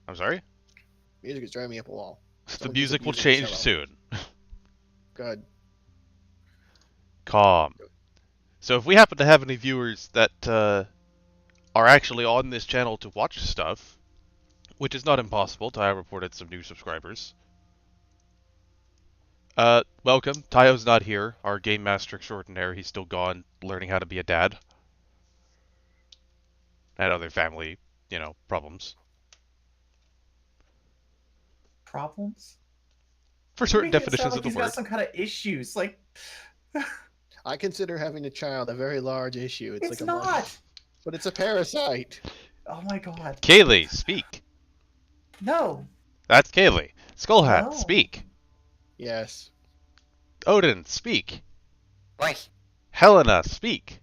I'm sorry? Music is driving me up a wall. The Someone use a music will musical change cello. soon. Good. Calm. So if we happen to have any viewers that are actually on this channel to watch stuff, which is not impossible, Ty reported some new subscribers. Welcome. Tayo's not here, our game master extraordinaire. He's still gone, learning how to be a dad. And other family, problems. Problems? For You're certain making it sound definitions of like the he's got word. some kind of issues. Like, I consider having a child a very large issue. It's it's like a not. but it's a parasite. Oh my god. Kaylee, speak. No. That's Kaylee. Skullhat, No. speak. Yes. Odin, speak. Wait, Helena, speak.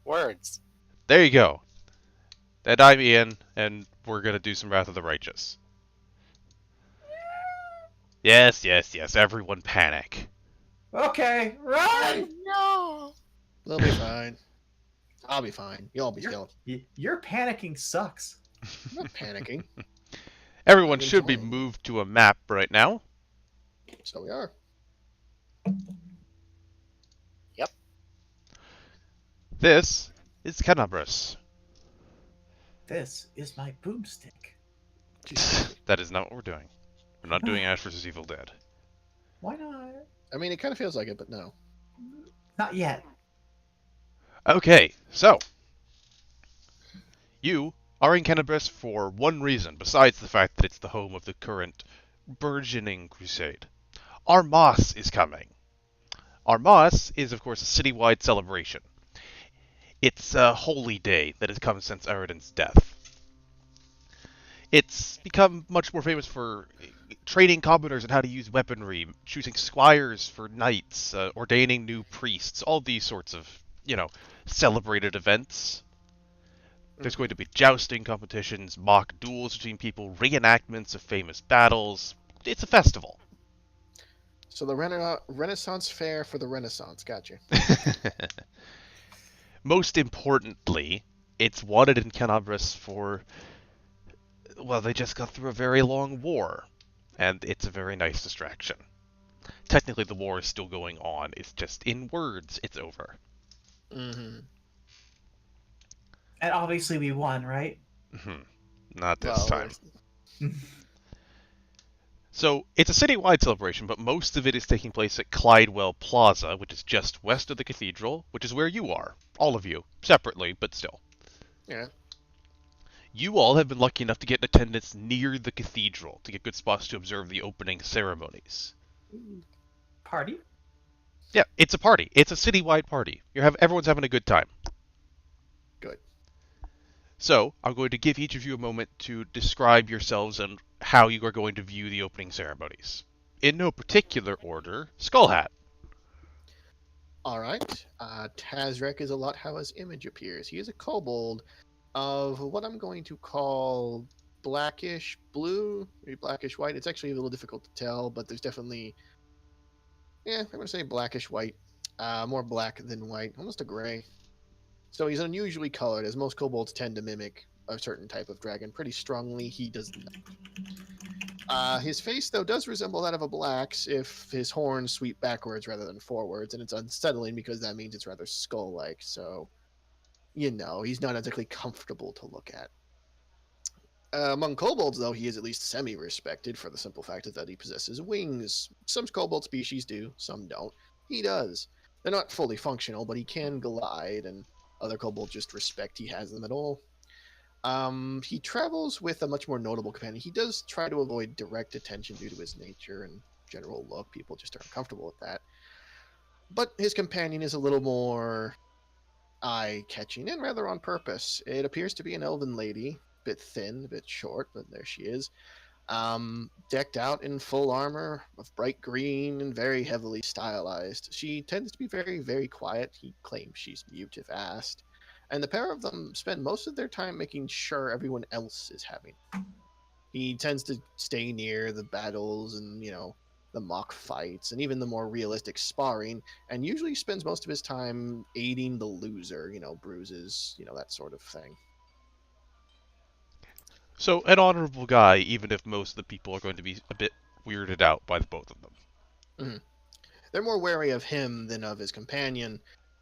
words. There you go. And I'm Ian, and we're gonna do some Wrath of the Righteous. Yes, yes, yes, everyone panic. Okay, run! No. They'll be fine. I'll be fine. You'll all be still. Your panicking sucks. I'm not panicking. Everyone I'm should be enjoying it. moved to a map right now. So we are. Yep. This is Canabras. This is my boomstick. That is not what we're doing. We're not doing Ash vs. Evil Dead. Why not? I mean, it kind of feels like it, but no. Not yet. Okay, so you are in Canabras for one reason, besides the fact that it's the home of the current burgeoning crusade. Armas is coming. Armas is, of course, a citywide celebration. It's a holy day that has come since Aradin's death. It's become much more famous for training commoners in how to use weaponry, choosing squires for knights, ordaining new priests, all these sorts of, celebrated events. There's going to be jousting competitions, mock duels between people, reenactments of famous battles. It's a festival. So the Renaissance fair for the Renaissance. Gotcha. Most importantly, it's wanted in Canabras for, well, they just got through a very long war, and it's a very nice distraction. Technically, the war is still going on. It's just in words, it's over. Mm-hmm. And obviously we won, right? Not this Well, time. So, it's a citywide celebration, but most of it is taking place at Clydewell Plaza, which is just west of the cathedral, which is where you are. All of you. Separately, but still. Yeah. You all have been lucky enough to get in attendance near the cathedral to get good spots to observe the opening ceremonies. Party? Yeah, it's a party. It's a citywide party. Everyone's having a good time. Good. So, I'm going to give each of you a moment to describe yourselves and how you are going to view the opening ceremonies. In no particular order, Skullhat. All right. Tazrek is a lot how his image appears. He is a kobold of what I'm going to call blackish blue, maybe blackish white. It's actually a little difficult to tell, but there's definitely, I'm going to say blackish white. More black than white, almost a gray. So he's unusually colored, as most kobolds tend to mimic a certain type of dragon pretty strongly. He does not. His face, though, does resemble that of a black's if his horns sweep backwards rather than forwards, and it's unsettling because that means it's rather skull-like, so, he's not exactly comfortable to look at. Among kobolds, though, he is at least semi-respected for the simple fact that he possesses wings. Some kobold species do, some don't. He does. They're not fully functional, but he can glide, and other kobolds just respect he has them at all. He travels with a much more notable companion. He does try to avoid direct attention due to his nature and general look. People just aren't comfortable with that. But his companion is a little more eye-catching and rather on purpose. It appears to be an elven lady, a bit thin, a bit short, but there she is. Decked out in full armor of bright green and very heavily stylized. She tends to be very, very quiet. He claims she's mute if asked. And the pair of them spend most of their time making sure everyone else is having. He tends to stay near the battles and, the mock fights and even the more realistic sparring, and usually spends most of his time aiding the loser, bruises, that sort of thing. So, an honorable guy, even if most of the people are going to be a bit weirded out by the both of them. They're more wary of him than of his companion,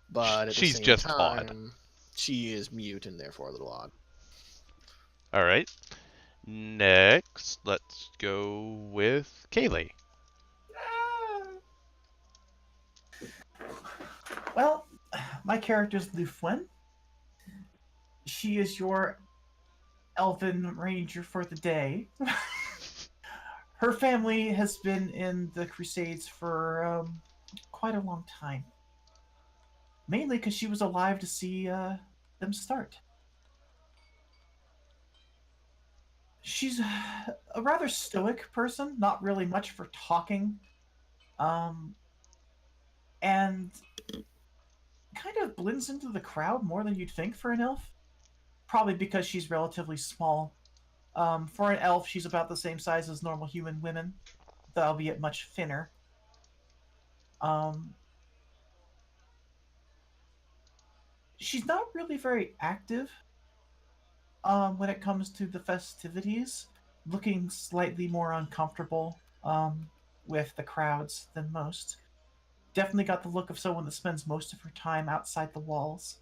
but at the She's same just odd. time, she is mute and therefore a little odd. Alright. Next, let's go with Kaylee. Well, my character's Lufwen. She is your elven ranger for the day. Her family has been in the Crusades for quite a long time. Mainly because she was alive to see them start. She's a rather stoic person, not really much for talking, um, and kind of blends into the crowd more than you'd think for an elf. Probably because she's relatively small. For an elf, she's about the same size as normal human women, though albeit much thinner. Um, she's not really very active when it comes to the festivities, looking slightly more uncomfortable with the crowds than most. Definitely got the look of someone that spends most of her time outside the walls.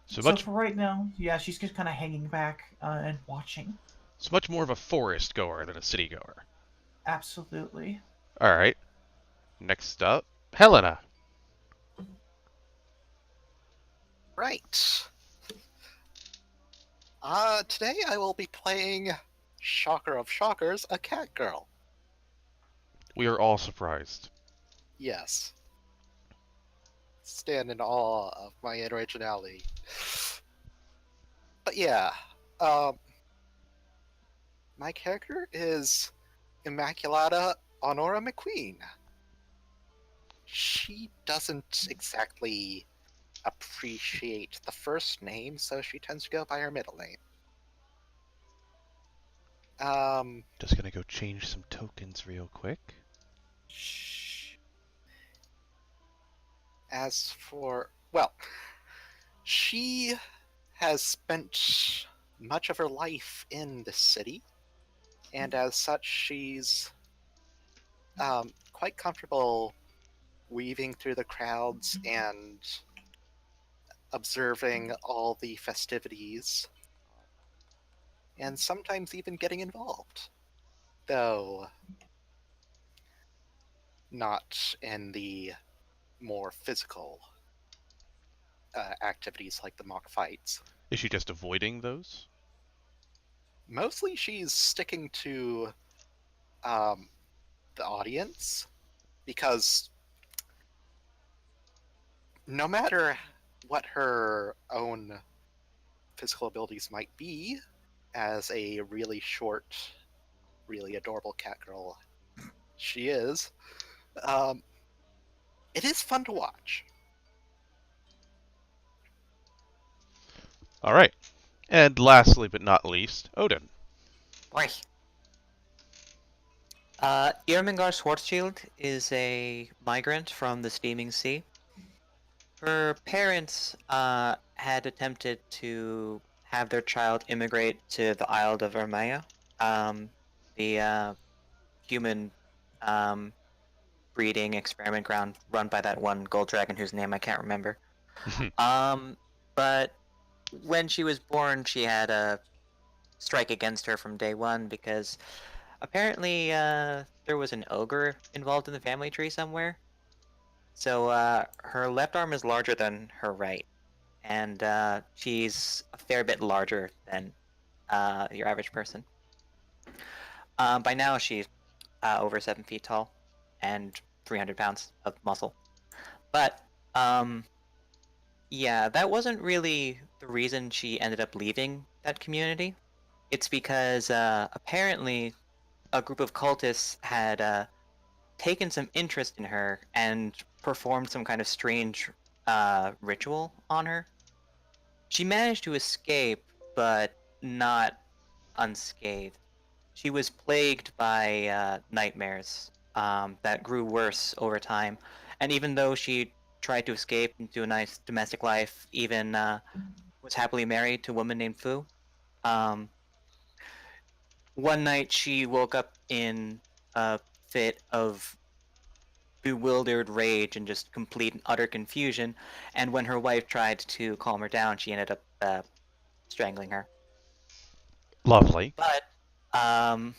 So So much, for right now, yeah, she's just kind of hanging back and watching. so much more of a forest goer than a city goer. Absolutely. Alright. Next up, Helena. Right. Today I will be playing, shocker of shockers, a cat girl. We are all surprised. Yes. Stand in awe of my originality. But yeah, um, my character is Immaculata Honora McQueen. She doesn't exactly appreciate the first name, so she tends to go by her middle name. Just gonna go change some tokens real quick. Shh. As for, well, she has spent much of her life in the city, and as such, she's quite comfortable weaving through the crowds and observing all the festivities, and sometimes even getting involved. Though not in the more physical activities like the mock fights. Is she just avoiding those? Mostly she's sticking to um, the audience because no matter what her own physical abilities might be, as a really short, really adorable cat girl she is, um, it is fun to watch. Alright. And lastly but not least, Odin. Why? Irmingar Schwarzschild is a migrant from the Steaming Sea. Her parents had attempted to have their child immigrate to the Isle of Ermaya, the human breeding experiment ground run by that one gold dragon whose name I can't remember. But when she was born, she had a strike against her from day one because apparently there was an ogre involved in the family tree somewhere. So her left arm is larger than her right, and she's a fair bit larger than your average person. By now, she's over 7 feet tall and 300 pounds of muscle. But yeah, that wasn't really the reason she ended up leaving that community. It's because apparently a group of cultists had taken some interest in her and performed some kind of strange ritual on her. She managed to escape, but not unscathed. She was plagued by nightmares that grew worse over time, and even though she tried to escape into a nice domestic life, even was happily married to a woman named Fu, Um, one night she woke up in a fit of bewildered rage and just complete and utter confusion. And when her wife tried to calm her down, she ended up strangling her. Lovely. But um,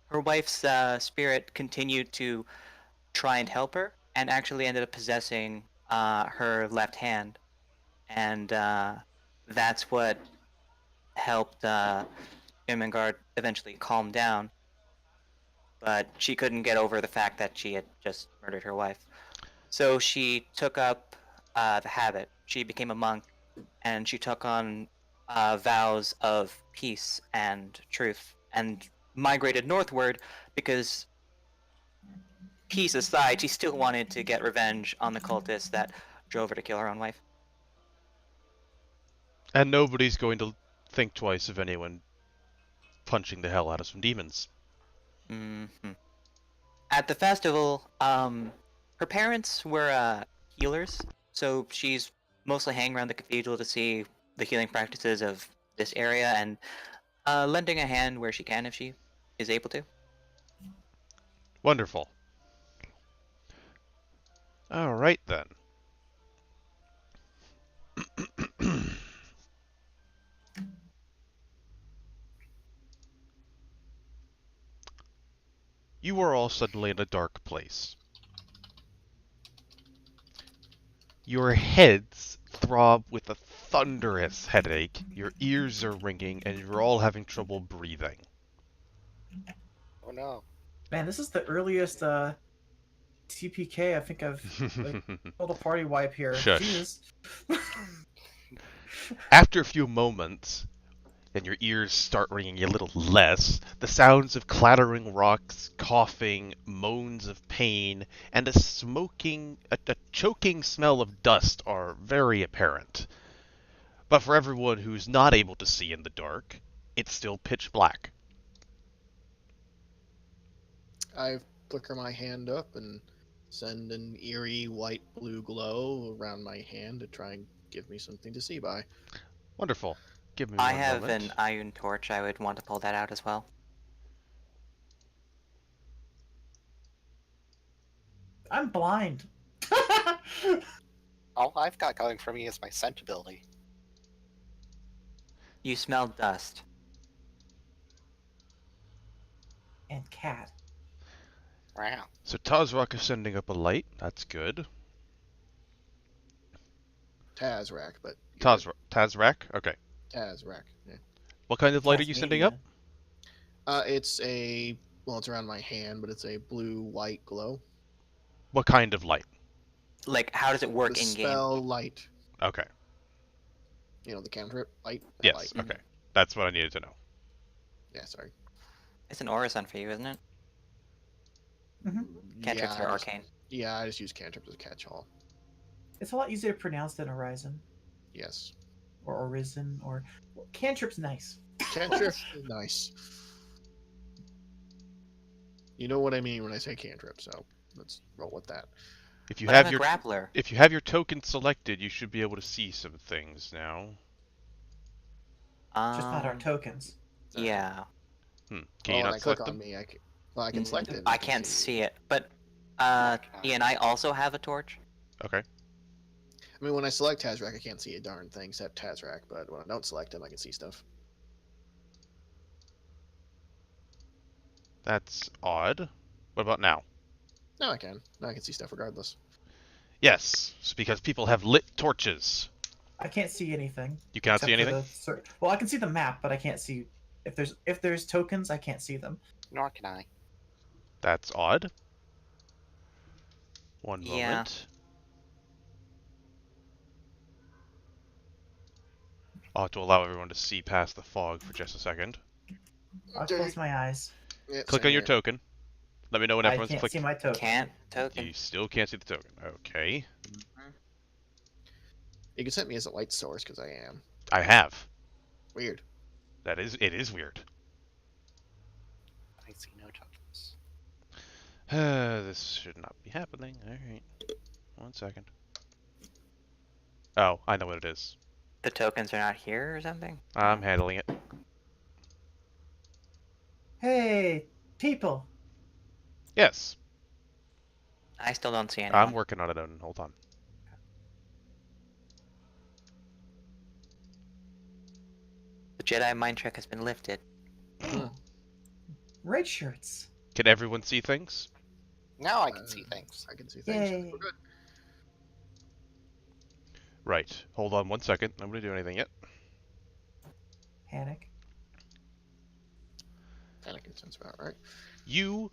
her wife's spirit continued to try and help her, and actually ended up possessing her left hand, and that's what helped Ermengarde eventually calm down. But she couldn't get over the fact that she had just murdered her wife. So she took up the habit. She became a monk, and she took on vows of peace and truth, and migrated northward because, peace aside, she still wanted to get revenge on the cultists that drove her to kill her own wife. And nobody's going to think twice of anyone punching the hell out of some demons. Hmm. At the festival, her parents were healers, so she's mostly hanging around the cathedral to see the healing practices of this area and lending a hand where she can if she is able to. Wonderful. All right then. You are all suddenly in a dark place. Your heads throb with a thunderous headache, your ears are ringing, and you're all having trouble breathing. Oh no. Man, this is the earliest TPK I think I've like total party wipe here. Shush. Jesus. After a few moments, and your ears start ringing a little less, the sounds of clattering rocks, coughing, moans of pain, and a choking smell of dust are very apparent. But for everyone who's not able to see in the dark, it's still pitch black. I flicker my hand up and send an eerie white-blue glow around my hand to try and give me something to see by. Wonderful. Give me I one have moment. an iron torch. I would want to pull that out as well. I'm blind. All I've got going for me is my scent ability. You smell dust. And cat. Wow. So Tazrock is sending up a light. That's good. Tazrak, but Tazrak? Okay. Tazrak. Yeah. What kind of light are you sending up? It's it's around my hand, but it's a blue-white glow. What kind of light? Like, how does it work The in game? spell light. Okay. You know, the cantrip light. That Yes, light. okay. That's what I needed to know. Yeah, sorry. It's an Orison for you, isn't it? Cantrips yeah, are I just- arcane. Yeah, I just use cantrip as a catch-all. It's a lot easier to pronounce than Horizon Yes. or Orison or cantrip's nice. Cantrip is nice. You know what I mean when I say cantrip, so let's roll with that. If you But have I'm a your grappler. if you have your token selected, you should be able to see some things now. Just not our tokens. Yeah. Can Oh, you and not I click select on them? me. I can select it. and I can can't see it, but Ian, I also have a torch. Okay. I mean, when I select Tazrak, I can't see a darn thing except Tazrak, but when I don't select him, I can see stuff. That's odd. What about now? No, I can. No, I can see stuff regardless. Yes, it's because people have lit torches. I can't see anything. You cannot see except for anything? well, I can see the map, but I can't see if there's tokens. I can't see them. Nor can I. That's odd. One Yeah. moment. I'll have to allow everyone to see past the fog for just a second. I'll close my eyes. Yeah, Click same on your here. token. Let me know when I everyone's can't clicked. see my token. Can't token. You still can't see the token. Okay. You can set me as a light source because I am. I have. Weird. It is weird. I see no tokens. This should not be happening. Alright. 1 second. Oh, I know what it is. The tokens are not here or something? I'm handling it. Hey, people. Yes, I still don't see I'm anyone. working on it. Hold on. The Jedi mind trick has been lifted. Hmm. Red shirts. Can everyone see things? Now I can see things. I can see things. Yay. We're good. Right. Hold on 1 second. I'm going to do anything yet. Panic. Anakin sounds about right. You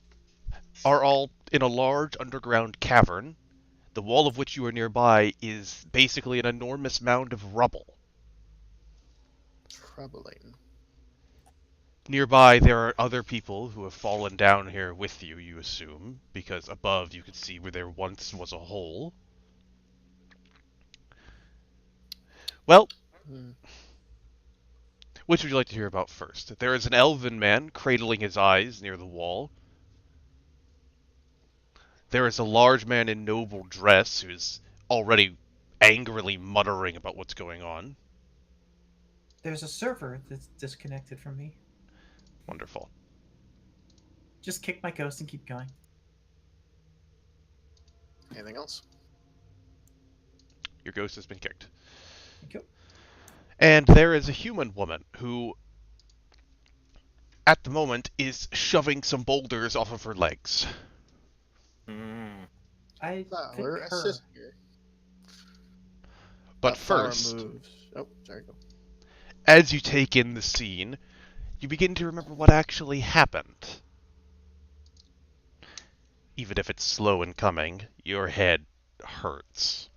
are all in a large underground cavern, the wall of which you are nearby is basically an enormous mound of rubble. Troubling. Nearby, there are other people who have fallen down here with you, you assume, because above you can see where there once was a hole. Well, Hmm. which would you like to hear about first? There is an elven man cradling his eyes near the wall. There is a large man in noble dress who is already angrily muttering about what's going on. There's a server that's disconnected from me. Wonderful. Just kick my ghost and keep going. Anything else? Your ghost has been kicked. Thank you. And there is a human woman who, at the moment, is shoving some boulders off of her legs. I No, pick we're her. assisting her. But Flower first, moves. Oh, sorry, go. as you take in the scene, you begin to remember what actually happened. Even if it's slow in coming, your head hurts.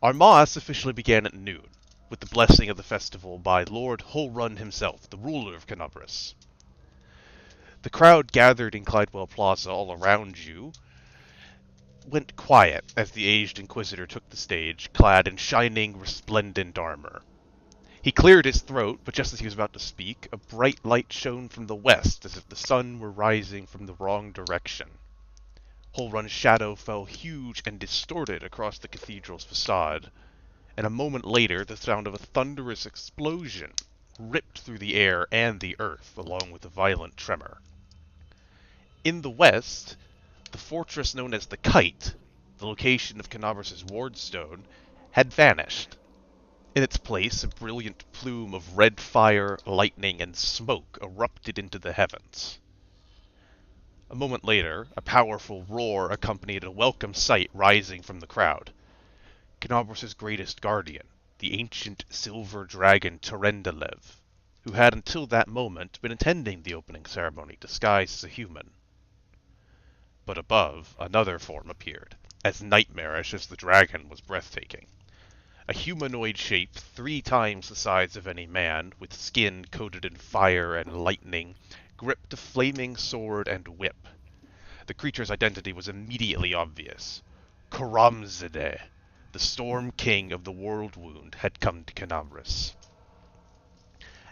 Our Moss officially began at noon, with the blessing of the festival by Lord Hullrun himself, the ruler of Canobris. The crowd gathered in Clydewell Plaza all around you went quiet as the aged Inquisitor took the stage, clad in shining, resplendent armor. He cleared his throat, but just as he was about to speak, a bright light shone from the west as if the sun were rising from the wrong direction. Hullrun's shadow fell huge and distorted across the cathedral's facade, and a moment later the sound of a thunderous explosion ripped through the air and the earth, along with a violent tremor. In the west, the fortress known as the Kite, the location of Canobris' wardstone, had vanished. In its place, a brilliant plume of red fire, lightning, and smoke erupted into the heavens. A moment later, a powerful roar accompanied a welcome sight rising from the crowd. Canobris' greatest guardian, the ancient silver dragon Tyrendelev, who had until that moment been attending the opening ceremony disguised as a human. But above, another form appeared, as nightmarish as the dragon was breathtaking. A humanoid shape 3 times the size of any man, with skin coated in fire and lightning, gripped a flaming sword and whip. The creature's identity was immediately obvious. Karamzadeh, the Storm King of the World Wound, had come to Canobris.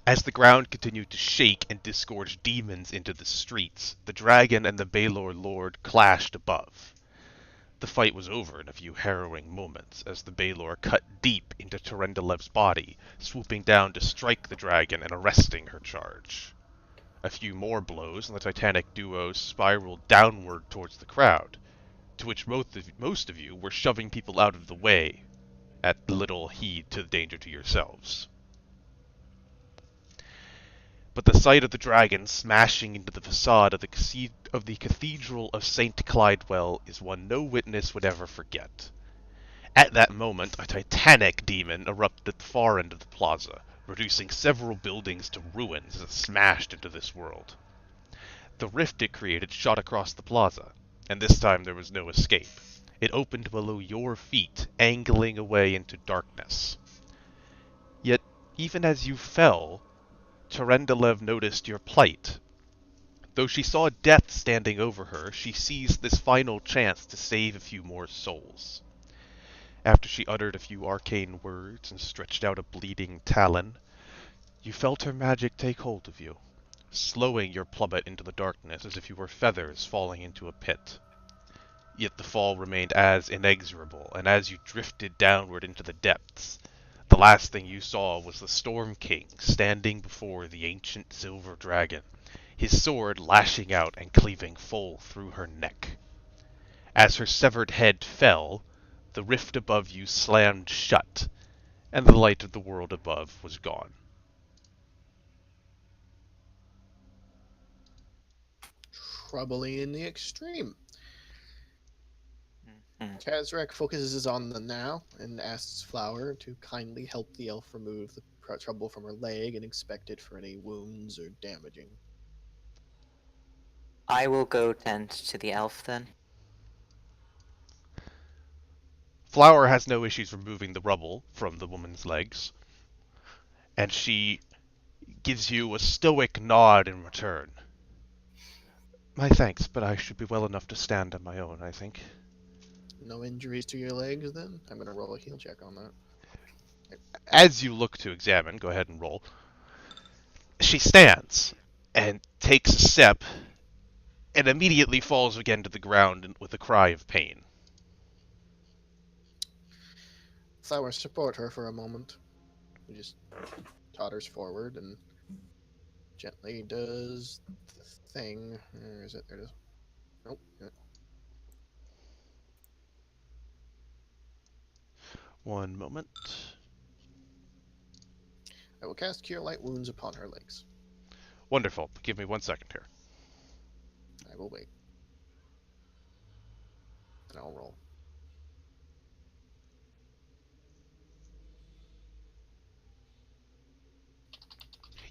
As the ground continued to shake and disgorge demons into the streets, the dragon and the Baelor Lord clashed above. The fight was over in a few harrowing moments, as the Baelor cut deep into Tyrendelev's body, swooping down to strike the dragon and arresting her charge. A few more blows, and the titanic duo spiraled downward towards the crowd, to which most of you were shoving people out of the way, at little heed to the danger to yourselves. But the sight of the dragon smashing into the facade of the Cathedral of St. Clydewell is one no witness would ever forget. At that moment, a titanic demon erupted at the far end of the plaza, reducing several buildings to ruins as it smashed into this world. The rift it created shot across the plaza, and this time there was no escape. It opened below your feet, angling away into darkness. Yet, even as you fell, Tyrendelev noticed your plight. Though she saw death standing over her, she seized this final chance to save a few more souls. After she uttered a few arcane words and stretched out a bleeding talon, you felt her magic take hold of you, slowing your plummet into the darkness as if you were feathers falling into a pit. Yet the fall remained as inexorable, and as you drifted downward into the depths, the last thing you saw was the Storm King standing before the ancient silver dragon, his sword lashing out and cleaving full through her neck. As her severed head fell, the rift above you slammed shut, and the light of the world above was gone. Troubling in the extreme. Mhm. Kazrak focuses on the now and asks Flower to kindly help the elf remove the trouble from her leg and inspect it for any wounds or damaging. I will go tend to the elf then. Flower has no issues removing the rubble from the woman's legs, and she gives you a stoic nod in return. My thanks, but I should be well enough to stand on my own, I think. No injuries to your legs, then? I'm going to roll a heal check on that. As you look to examine, go ahead and roll. She stands and takes a step and immediately falls again to the ground with a cry of pain. Flower, support her for a moment. He just totters forward and gently does the thing. Where is it? There it is. Nope. Yeah. One moment. I will cast Cure Light Wounds upon her legs. Wonderful. Give me 1 second here. I will wait. And I'll roll.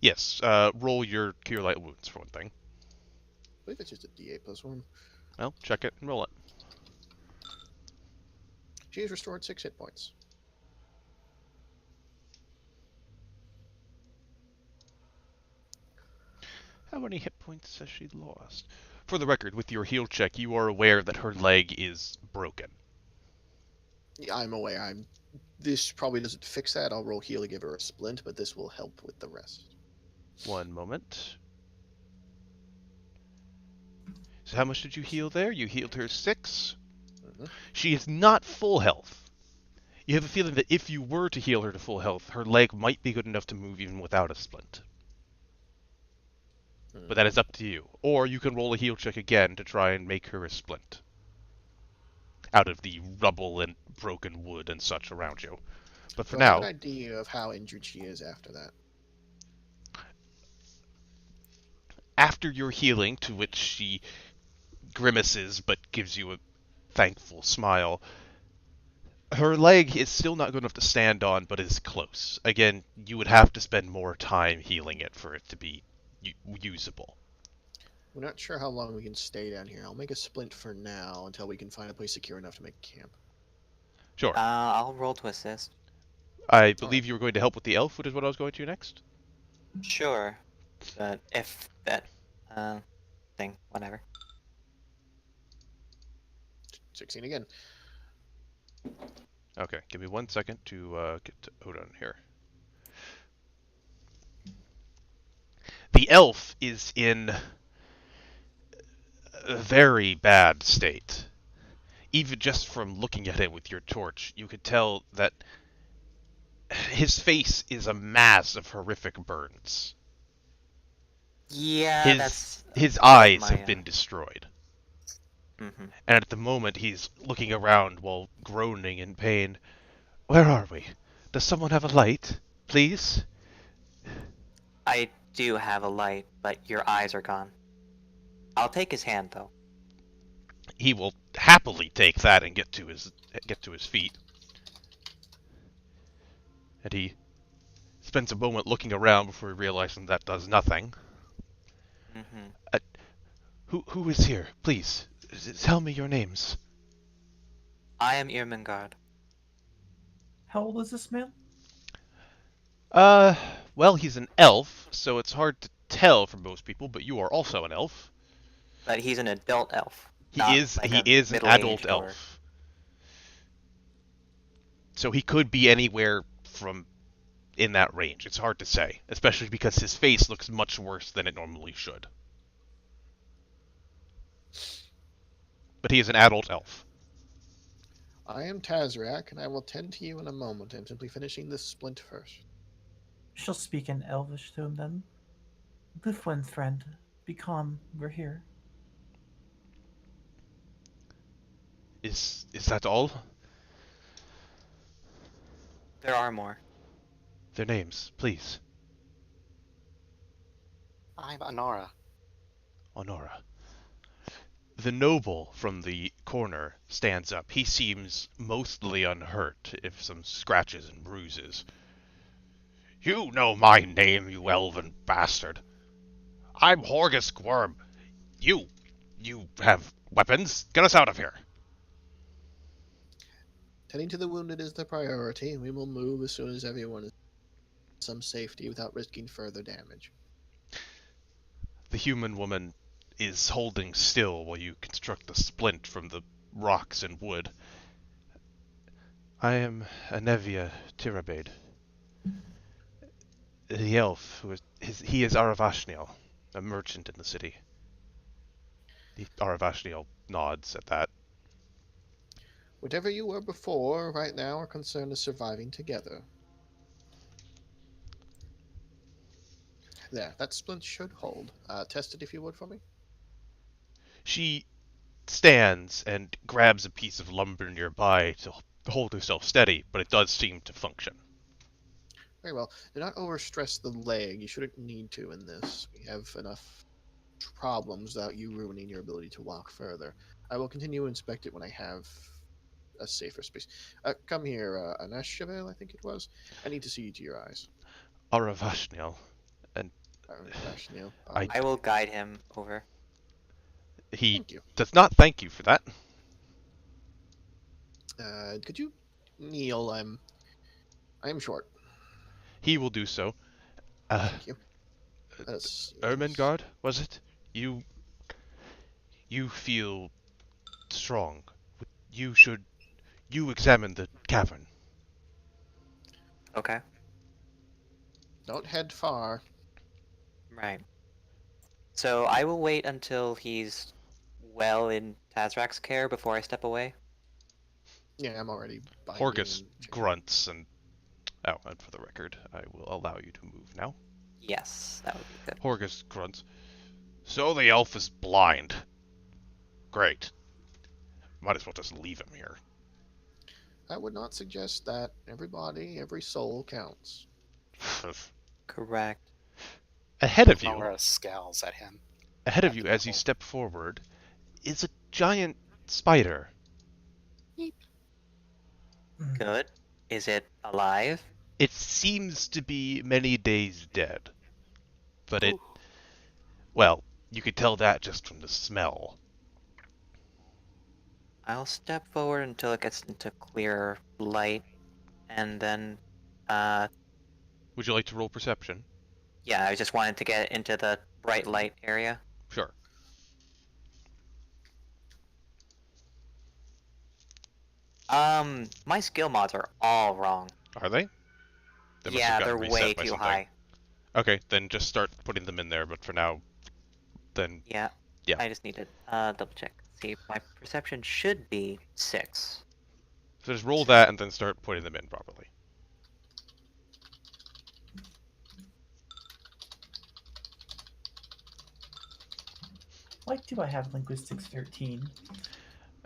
Yes, roll your Cure Light Wounds for one thing. I believe it's just a D8 plus 1. Well, check it and roll it. She has restored 6 hit points. How many hit points has she lost? For the record, with your heal check, you are aware that her leg is broken. Yeah, I'm aware. This probably doesn't fix that. I'll roll heal to give her a splint, but this will help with the rest. One moment. So how much did you heal there? You healed her 6. Mhm. She is not full health. You have a feeling that if you were to heal her to full health, her leg might be good enough to move even without a splint. But that is up to you. Or you can roll a heal check again to try and make her a splint out of the rubble and broken wood and such around you. But for So I have an now, idea of how injured she is after that. after your healing, to which she grimaces but gives you a thankful smile, her leg is still not good enough to stand on, but is close. Again, you would have to spend more time healing it for it to be usable. We're not sure how long we can stay down here. I'll make a splint for now until we can find a place secure enough to make camp. Sure. I'll roll to assist. I believe you were going to help with the elf, which is what I was going to next. Sure. But if that thing, whatever. 16 again. Okay, give me 1 second to get to Odin here. The elf is in a very bad state. Even just from looking at him with your torch, you could tell that his face is a mass of horrific burns. Yeah, His that's his above eyes my, have been destroyed. Mm-hmm. And at the moment he's looking around while groaning in pain. Where are we? Does someone have a light, please? I do have a light, but your eyes are gone. I'll take his hand though. He will happily take that and get to his feet. And he spends a moment looking around before realizing that does nothing. Mm-hmm. Who is here? Please, tell me your names. I am Irmingard. How old is this man? Well, he's an elf, so it's hard to tell for most people, but you are also an elf. But he's an adult elf. He not is like he a is an adult middle-aged or- elf. So he could be anywhere from in that range. It's hard to say, especially because his face looks much worse than it normally should. but he is an adult elf. I am Tazrak, and I will tend to you in a moment. I'm simply finishing this splint first. She'll speak in Elvish to him then. Glyphwin, friend, be calm. We're here. Is that all? There are more. Their names, please. I'm Anara. Honora. The noble from the corner stands up. He seems mostly unhurt, if some scratches and bruises. You know my name, you elven bastard. I'm Horgus Worm. You have weapons. Get us out of here. Tending to the wounded is the priority, and we will move as soon as everyone is in some safety without risking further damage. The human woman is holding still while you construct the splint from the rocks and wood. I am Anevia Tirabade. The elf he is Aravashniel, a merchant in the city. The Aravashniel nods at that. Whatever you were before, right now our concern is surviving together. There, that splint should hold. Test it if you would for me. She stands and grabs a piece of lumber nearby to hold herself steady, but it does seem to function. Very well. Do not overstress the leg. You shouldn't need to in this. We have enough problems without you ruining your ability to walk further. I will continue to inspect it when I have a safer space. Come here, Anashabel, I think it was. I need to see you to your eyes. Aravashniel. And Anashabel. I will guide him over. he Thank you. does not thank you for that. Could you kneel? I am short. He will do so. Thank you. Ermengarde, was it? You feel strong. You examine the cavern. Okay. Don't head far. Right. So I will wait until he's well in Tazrak's care before I step away. Yeah, I'm already binding. Horgus grunts and... Oh, and for the record, I will allow you to move now. Yes, that would be good. Horgus grunts. So the elf is blind. Great. Might as well just leave him here. I would not suggest that. Every body, every soul counts. Correct. Ahead of you, Nora scowls at him. as you Admirable. step forward, is a giant spider. Good. Is it alive? It seems to be many days dead. But Ooh. well, you could tell that just from the smell. I'll step forward until it gets into clear light, and then, Would you like to roll perception? yeah, I just wanted to get into the bright light area. Sure. My skill mods are all wrong. Are they? They must Yeah, have they're gotten way reset by too something. high. Okay, then just start putting them in there, but for now, then... Yeah. Yeah. I just need to, double check. See, my perception should be 6. So just roll that and then start putting them in properly. Why do I have linguistics 13?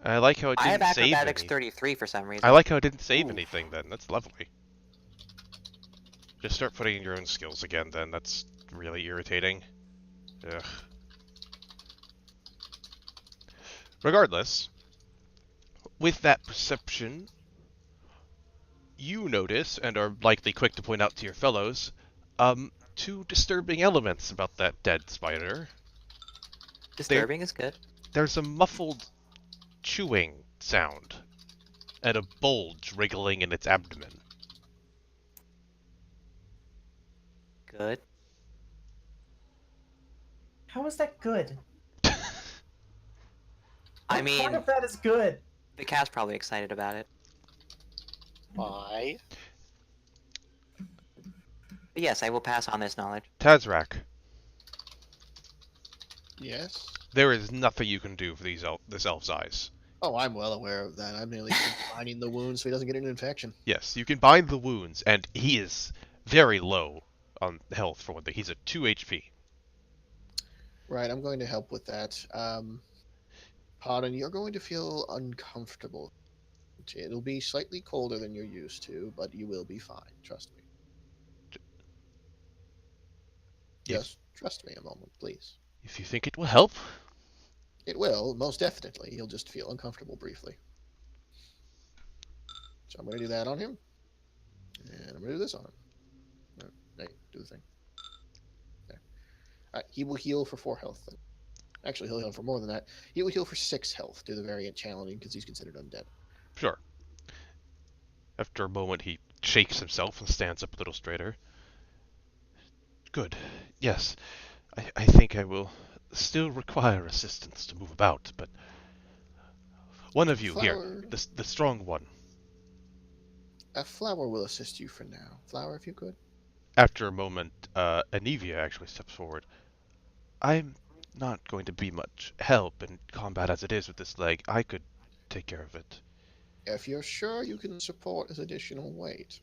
I like how it I have didn't save acrobatics any. 33 for some reason. I like how it didn't save Ooh. anything then. That's lovely. Just start putting in your own skills again then. That's really irritating. Ugh. Regardless, with that perception, you notice, and are likely quick to point out to your fellows, two disturbing elements about that dead spider. Disturbing is good. There's a muffled chewing sound, and a bulge wriggling in its abdomen. Good. How is that good? I What mean, part of that is good? the cat's probably excited about it. Why? But yes, I will pass on this knowledge. Tazrak, Yes. There is nothing you can do for this elf's eyes. Oh, I'm well aware of that. I'm merely confining the wound so he doesn't get an infection. Yes, you can bind the wounds, and he is very low on health for one thing. He's at 2 HP. Right, I'm going to help with that. Pardon, you're going to feel uncomfortable. It'll be slightly colder than you're used to, but you will be fine. Trust me. If, Just trust me a moment, please. if you think it will help. It will, most definitely. You'll just feel uncomfortable briefly. So I'm going to do that on him. And I'm going to do this on him. Hey, do the thing. There. He will heal for 4 health. Actually, he'll heal for more than that. He will heal for 6 health. Do the variant challenging because he's considered undead. Sure. After a moment, he shakes himself and stands up a little straighter. Good. Yes. I think I will still require assistance to move about, but one of you here, the strong one. A flower will assist you for now. Flower, if you could. After a moment, Anivia actually steps forward. I'm not going to be much help in combat as it is with this leg. I could take care of it. If you're sure you can support his additional weight.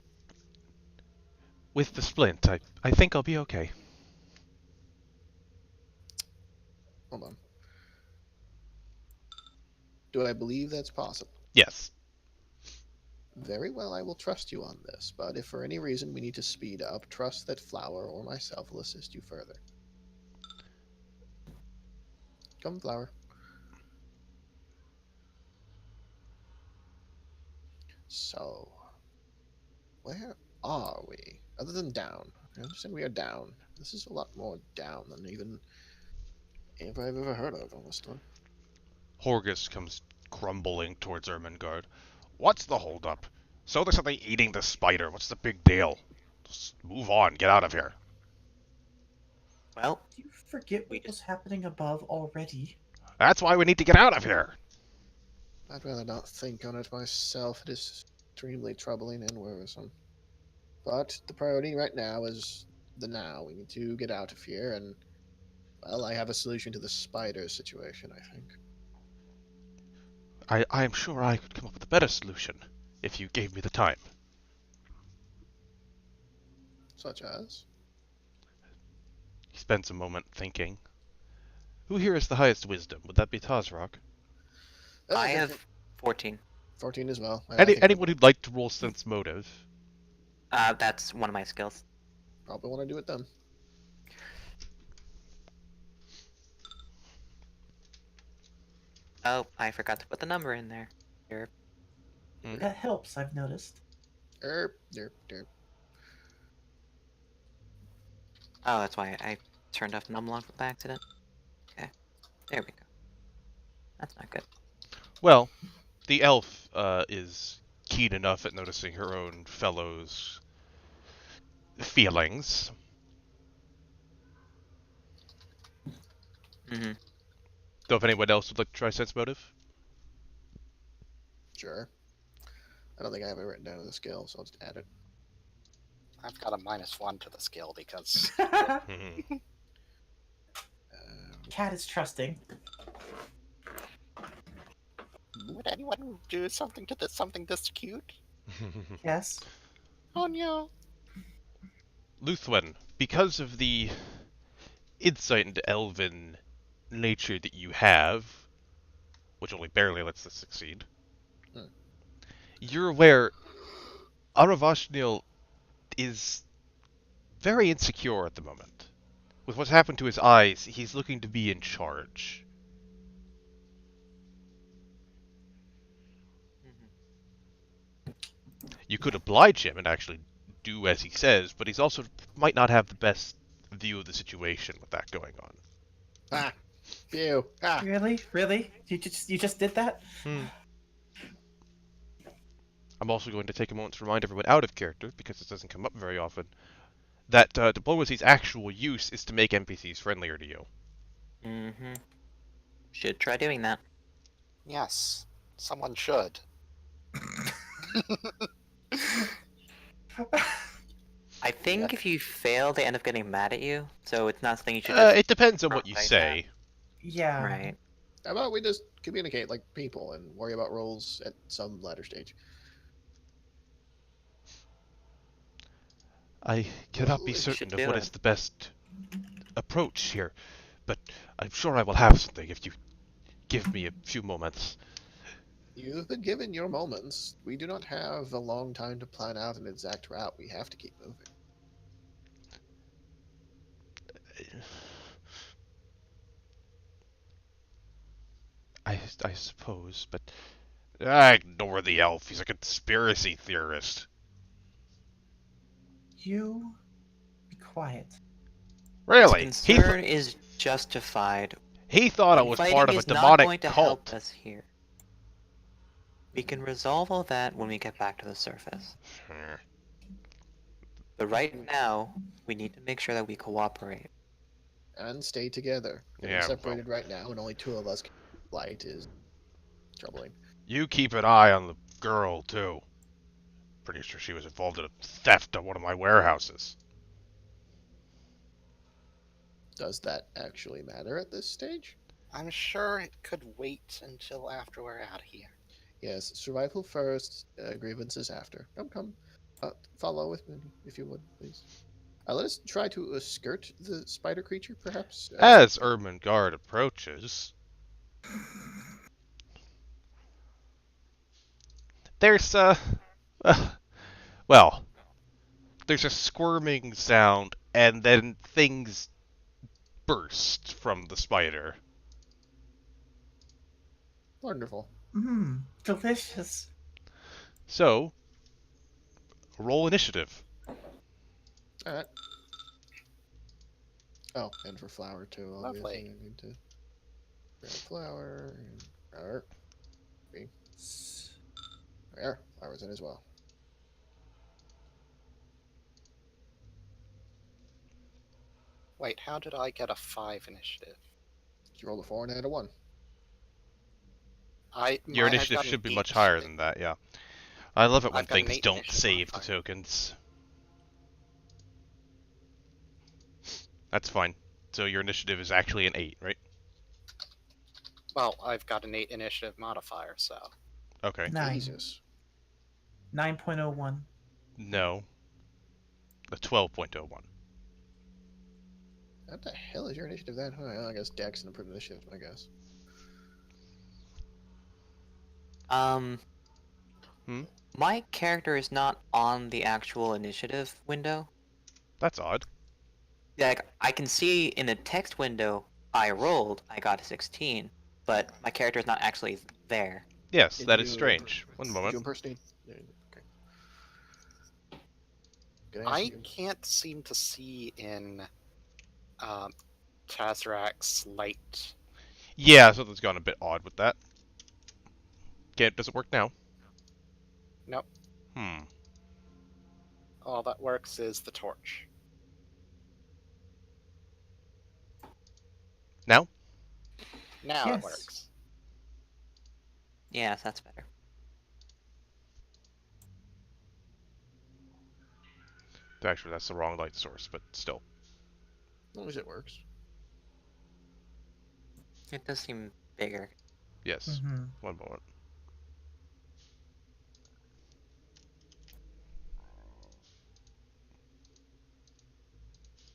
With the splint, I think I'll be okay. Hold on. Do I believe that's possible? Yes. Very well, I will trust you on this, but if for any reason we need to speed up, trust that Flower or myself will assist you further. Come, Flower. So, where are we? Other than down. I understand we are down. This is a lot more down than even if I've ever heard of, honestly. Horgus comes grumbling towards Ermengarde. What's the holdup? So there's something eating the spider. What's the big deal? Just move on. Get out of here. Well, Do you forget what was happening above already? That's why we need to get out of here. I'd rather not think on it myself. It is extremely troubling and worrisome. But the priority right now is the now. We need to get out of here, and, well, I have a solution to the spider situation, I think. I am sure I could come up with a better solution if you gave me the time. Such as? He spends a moment thinking. Who here has the highest wisdom? Would that be Tazrock? I have 14. 14 as well. Anyone who'd like to roll sense motive? That's one of my skills. Probably want to do it then. Oh, I forgot to put the number in there. Here. That helps, I've noticed. Derp, derp, derp. Oh, that's why I turned off numlock by accident. Okay, there we go. That's not good. Well, the elf is keen enough at noticing her own fellows' feelings. Mm-hmm. So if anyone else would like to try sense motive? Sure. I don't think I have it written down as a skill, so I'll just add it. I've got a -1 to the skill because Mhm. Cat is trusting. would anyone do something to this this cute? Yes. Oh no. Luthwen, because of the insight into elven nature that you have, which only barely lets us succeed, you're aware Aravashnil is very insecure at the moment. With what's happened to his eyes, he's looking to be in charge. You could oblige him and actually do as he says, but he's also might not have the best view of the situation with that going on. Ah! Phew! Ah! Really? Really? You just did that? I'm also going to take a moment to remind everyone out of character, because this doesn't come up very often, that diplomacy's actual use is to make NPCs friendlier to you. Mm-hmm. Should try doing that. Yes, someone should. I think if you fail, they end up getting mad at you, so it's not something you should. It depends on what you like say. Yeah. Right. How about we just communicate like people and worry about roles at some later stage? I cannot be We certain should of do what it. is the best approach here, but I'm sure I will have something if you give me a few moments. You've been given your moments. We do not have a long time to plan out an exact route. We have to keep moving. I suppose, but I ignore the elf. He's a conspiracy theorist. You be quiet. His Really? concern is justified. He thought I was part Fighting of a is not demonic going to help cult. us here. We can resolve all that when we get back to the surface. But right now, we need to make sure that we cooperate. And stay together. Getting Yeah, well, separated right now and only two of us can light is troubling. you keep an eye on the girl, too. Pretty sure she was involved in a theft at one of my warehouses. Does that actually matter at this stage? I'm sure it could wait until after we're out of here. Yes, survival first, grievances after. Come. Follow with me, if you would, please. Let us try to skirt the spider creature, perhaps. As Ermengarde approaches, there's well, there's a squirming sound, and then things burst from the spider. Wonderful. Delicious. So, roll initiative. Alright. Oh, and for flour, too. Lovely. Obviously, I need to grab flour and flour. There, flour's in as well. Wait, how did I get a 5 initiative? You rolled a 4 and add a 1. I've Your got initiative an should be 8. much higher than that, yeah. I love it when I've got an things 8 don't initiative save the modifier. tokens. That's fine. So your initiative is actually an 8, right? Well, I've got an 8 initiative modifier, so. Okay. 9. Jesus. 9.01. No. A 12.01. What the hell is your initiative that high? Oh, I guess Dex and improved initiative, I guess. My character is not on the actual initiative window. That's odd. Like, I can see in the text window I rolled, I got a 16, but my character is not actually there. Yes, Did that is you- strange. One Did moment. you impersonate? Okay. Good I answer. can't seem to see in Tazarak's light. Yeah, something's gone a bit odd with that. Okay, does it work now? Nope. All that works is the torch. Now? Now Yes. it works. Yes, that's better. Actually, that's the wrong light source, but still. As long as it works. It does seem bigger. Yes. Mm-hmm. One moment.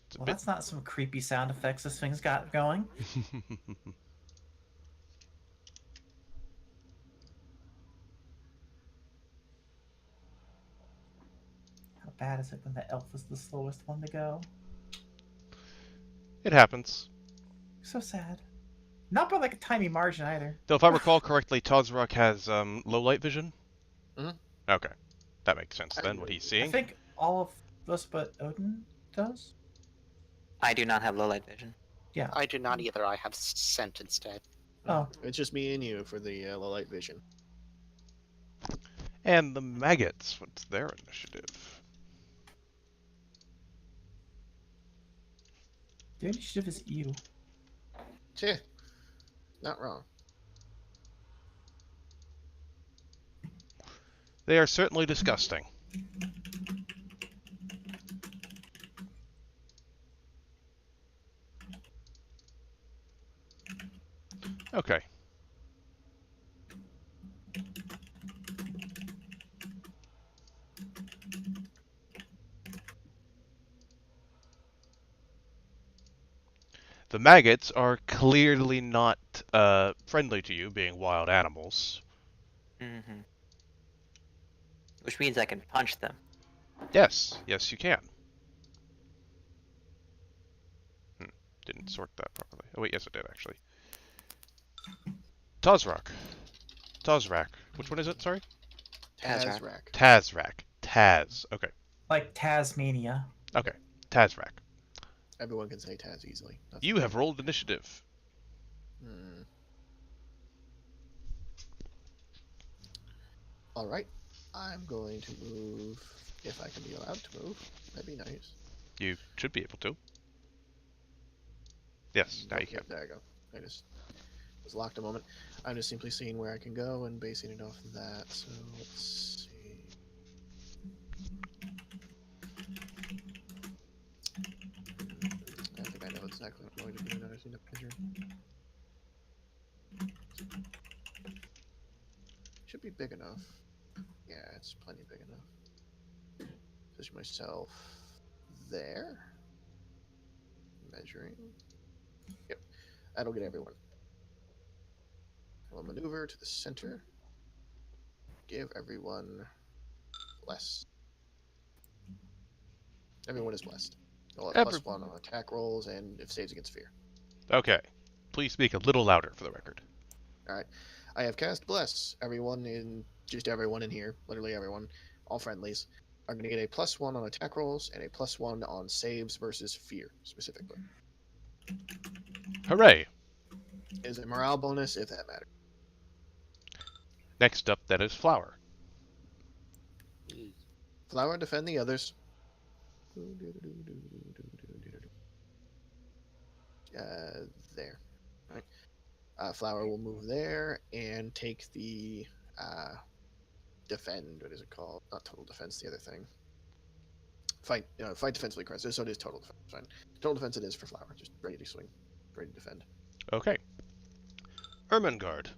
It's a Well, bit... that's not some creepy sound effects this thing's got going. How bad is it when the elf is the slowest one to go? It happens. So sad. Not by like a tiny margin either. Though if I recall correctly, Tozrak has low light vision? Mhm. Okay. That makes sense then, what he's I seeing. think all of us but Odin does. I do not have low light vision. Yeah. I do not either. I have scent instead. Oh, It's just me and you for the low light vision. And the maggots, what's their initiative? the initiative is you. Tch, not wrong. They are certainly disgusting. Okay. The maggots are clearly not friendly to you, being wild animals. Mm-hmm. Which means I can punch them. Yes, yes, you can. Didn't sort that properly. Oh wait, yes, it did actually. Tazrak. Tazrak. Which one is it? Sorry. Tazrak. Tazrak. Tazrak. Taz. Okay. Like Tasmania. Okay. Tazrak. Everyone can say Taz easily. That's You have rolled initiative. Hmm. All right. I'm going to move, if I can be allowed to move. That'd be nice. You should be able to. Yes, now you Okay, can. there I go. I just was locked a moment. I'm just simply seeing where I can go and basing it off of that. So let's see. I think I know exactly what I'm going to do. I just need to measure. Should be big enough. Yeah, it's plenty big enough. Position myself there. Measuring. Yep, that'll get everyone. I will maneuver to the center. Give everyone bless. Everyone is blessed. They'll have Every- +1 on attack rolls and if saves against fear. Okay. Please speak a little louder for the record. Alright. I have cast bless. Everyone in here, literally everyone, all friendlies, are going to get a +1 on attack rolls and a +1 on saves versus fear, specifically. Hooray! It is a morale bonus if that matters. Next up, then, is Flower. Flower, defend the others. There. Right. Flower will move there and take the defend. What is it called? Not total defense. The other thing. Fight. Fight defensively, correct. So it is total defense. Fine. Total defense it is for Flower. Just ready to swing. Ready to defend. Okay. Ermengarde.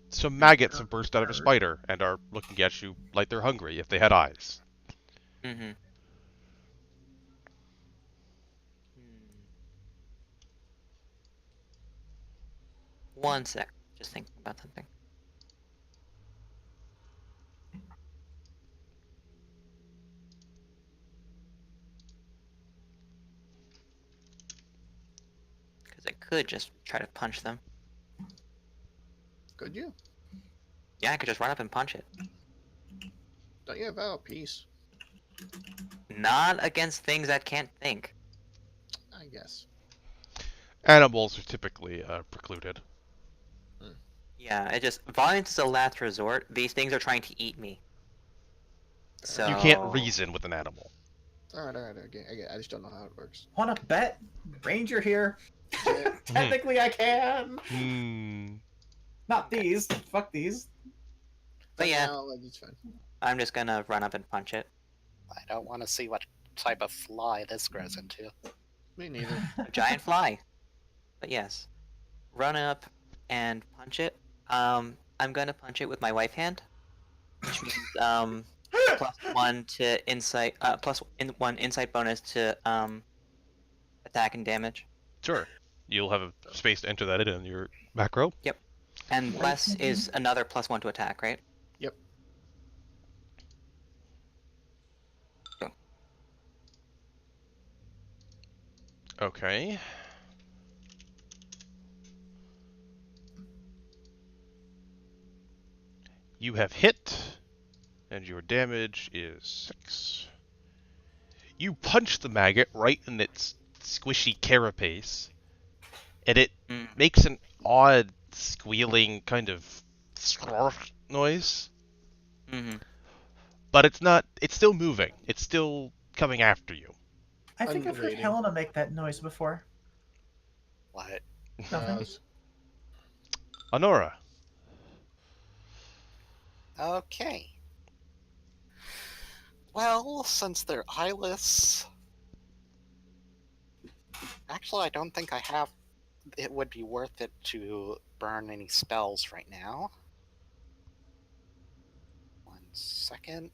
Some maggots have burst out of a spider and are looking at you like they're hungry if they had eyes. Mm-hmm. One sec. Just thinking about something. Because I could just try to punch them. Could you? Yeah, I could just run up and punch it. Don't you have vow of peace? Not against things that can't think. I guess. Animals are typically precluded. Yeah, it just violence is a last resort. These things are trying to eat me. So You can't reason with an animal. Alright. I just don't know how it works. Wanna bet? Ranger here. Technically, I can. Not these. Fuck these. But yeah. Now, it's fine. I'm just gonna run up and punch it. I don't want to see what type of fly this grows into. Me neither. A giant fly. But yes. Run up and punch it. I'm gonna punch it with my wife hand. Which means +1 to insight +1 insight bonus to attack and damage. Sure. You'll have a space to enter that in your macro. Yep. And bless is another +1 to attack, right? Yep. Cool. Okay. You have hit, and your damage is 6. You punch the maggot right in its squishy carapace, and it makes an odd squealing kind of noise. Mm-hmm. But it's still moving. It's still coming after you. I think I've heard Underrating. Helena make that noise before. What? Nothing. Honora. Okay. Well, since they're eyeless... Actually, I don't think I have it would be worth it to burn any spells right now. 1 second.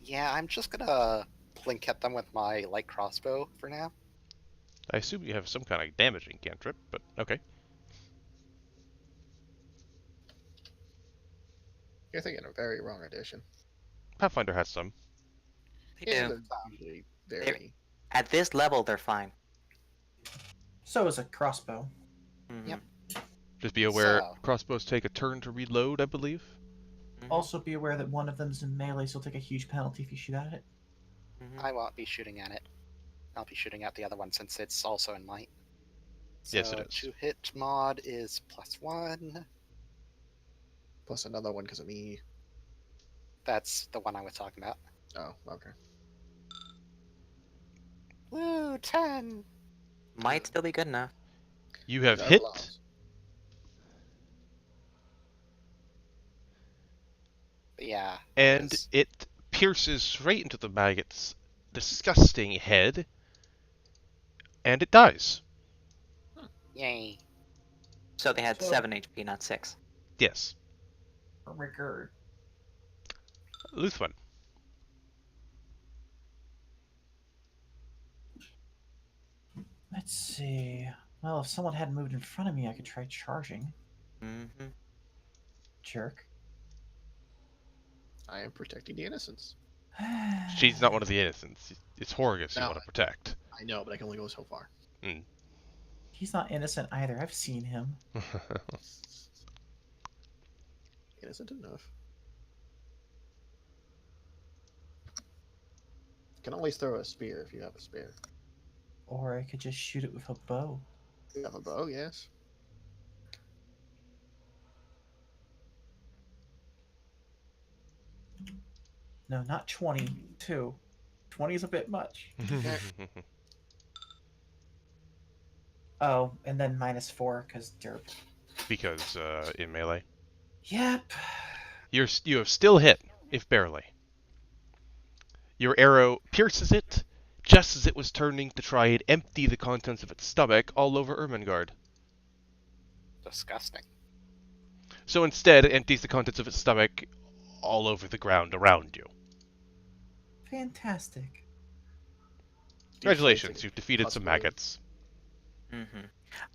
Yeah, I'm just gonna blink at them with my light crossbow for now. I assume you have some kind of damaging cantrip, but okay. You're thinking a very wrong edition. Pathfinder has some. They Yeah, do. they're usually very. At this level, they're fine. So is a crossbow. Mhm. Yep. Just be aware, So- crossbows take a turn to reload, I believe. Mhm. Also be aware that one of them is in melee, so you'll take a huge penalty if you shoot at it. Mhm. I won't be shooting at it. I'll be shooting at the other one since it's also in might. So Yes, it is. To hit mod is +1. Plus another one because of me. That's the one I was talking about. Oh, okay. Woo, 10! Might still be good enough. You have That hit, allows. But yeah. and as- it pierces straight into the maggot's disgusting head, and it dies. Yay. So they had So- 7 HP, not 6. Yes. Rigor. Luthwan. Let's see. Well, if someone hadn't moved in front of me, I could try charging. Mm-hmm. Jerk. I am protecting the innocents. She's not one of the innocents. It's Horgus you No. want to protect. I know, but I can only go so far. He's not innocent either. I've seen him. Innocent enough. Can always throw a spear if you have a spear. Or I could just shoot it with a bow. You have a bow, yes. No, not 22. 20 is a bit much. Oh, and then -4 because derp. Because in melee, Yep. you have still hit, if barely. Your arrow pierces it just as it was turning to try and empty the contents of its stomach all over Ermengarde. Disgusting. So instead, it empties the contents of its stomach all over the ground around you. Fantastic. Congratulations, you've defeated some possibility. maggots. Mm-hmm.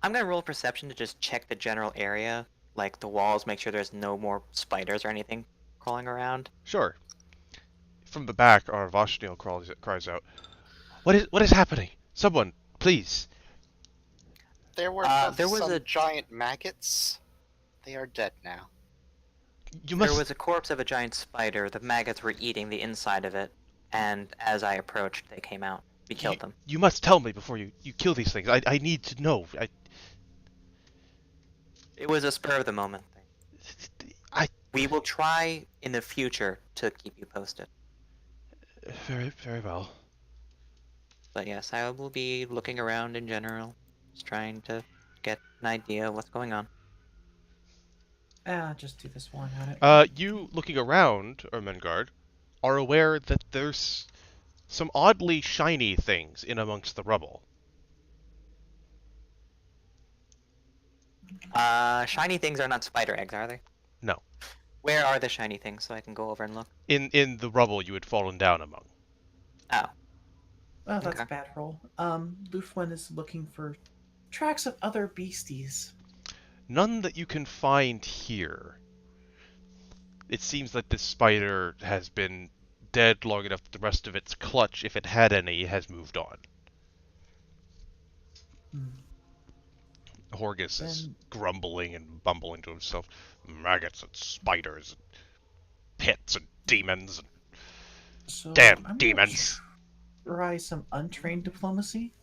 I'm gonna roll perception to just check the general area, like the walls, make sure there's no more spiders or anything crawling around. Sure. From the back, our Vashniel cries out, What is happening? Someone, please. There were there was some a- giant maggots. They are dead now. You must... There was a corpse of a giant spider. The maggots were eating the inside of it, and as I approached, they came out. We killed them. You must tell me before you kill these things. I need to know. It was a spur of the moment thing. I... We will try in the future to keep you posted. Very well. But yes, I will be looking around in general, just trying to get an idea of what's going on. Just do this one on it. You, looking around, Ermengarde, are aware that there's some oddly shiny things in amongst the rubble. Shiny things are not spider eggs, are they? No. Where are the shiny things so I can go over and look? In the rubble you had fallen down among. Oh. Oh, that's Okay. a bad roll. Lufwen is looking for tracks of other beasties. None that you can find here. It seems like this spider has been dead long enough that the rest of its clutch, if it had any, has moved on. Hmm. Horgus is Then- grumbling and bumbling to himself. Maggots and spiders and pits and demons and So damn I'm gonna demons. Try some untrained diplomacy.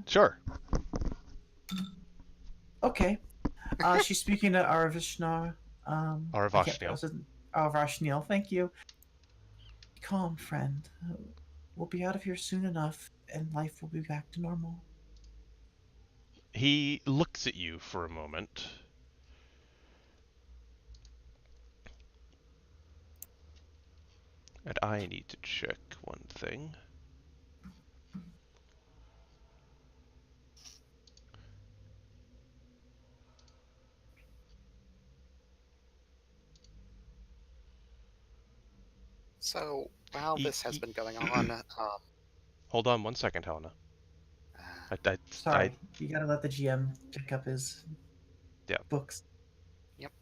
Sure. Okay. She's speaking to Aravishnar. Aravashniel. Aravashniel, thank you. Calm, friend. We'll be out of here soon enough, and life will be back to normal. He looks at you for a moment. And I need to check one thing. So while E- this has e- been going on, Hold on 1 second, Helena. uh, I Sorry, you gotta let the GM pick up his Yeah. books. yep.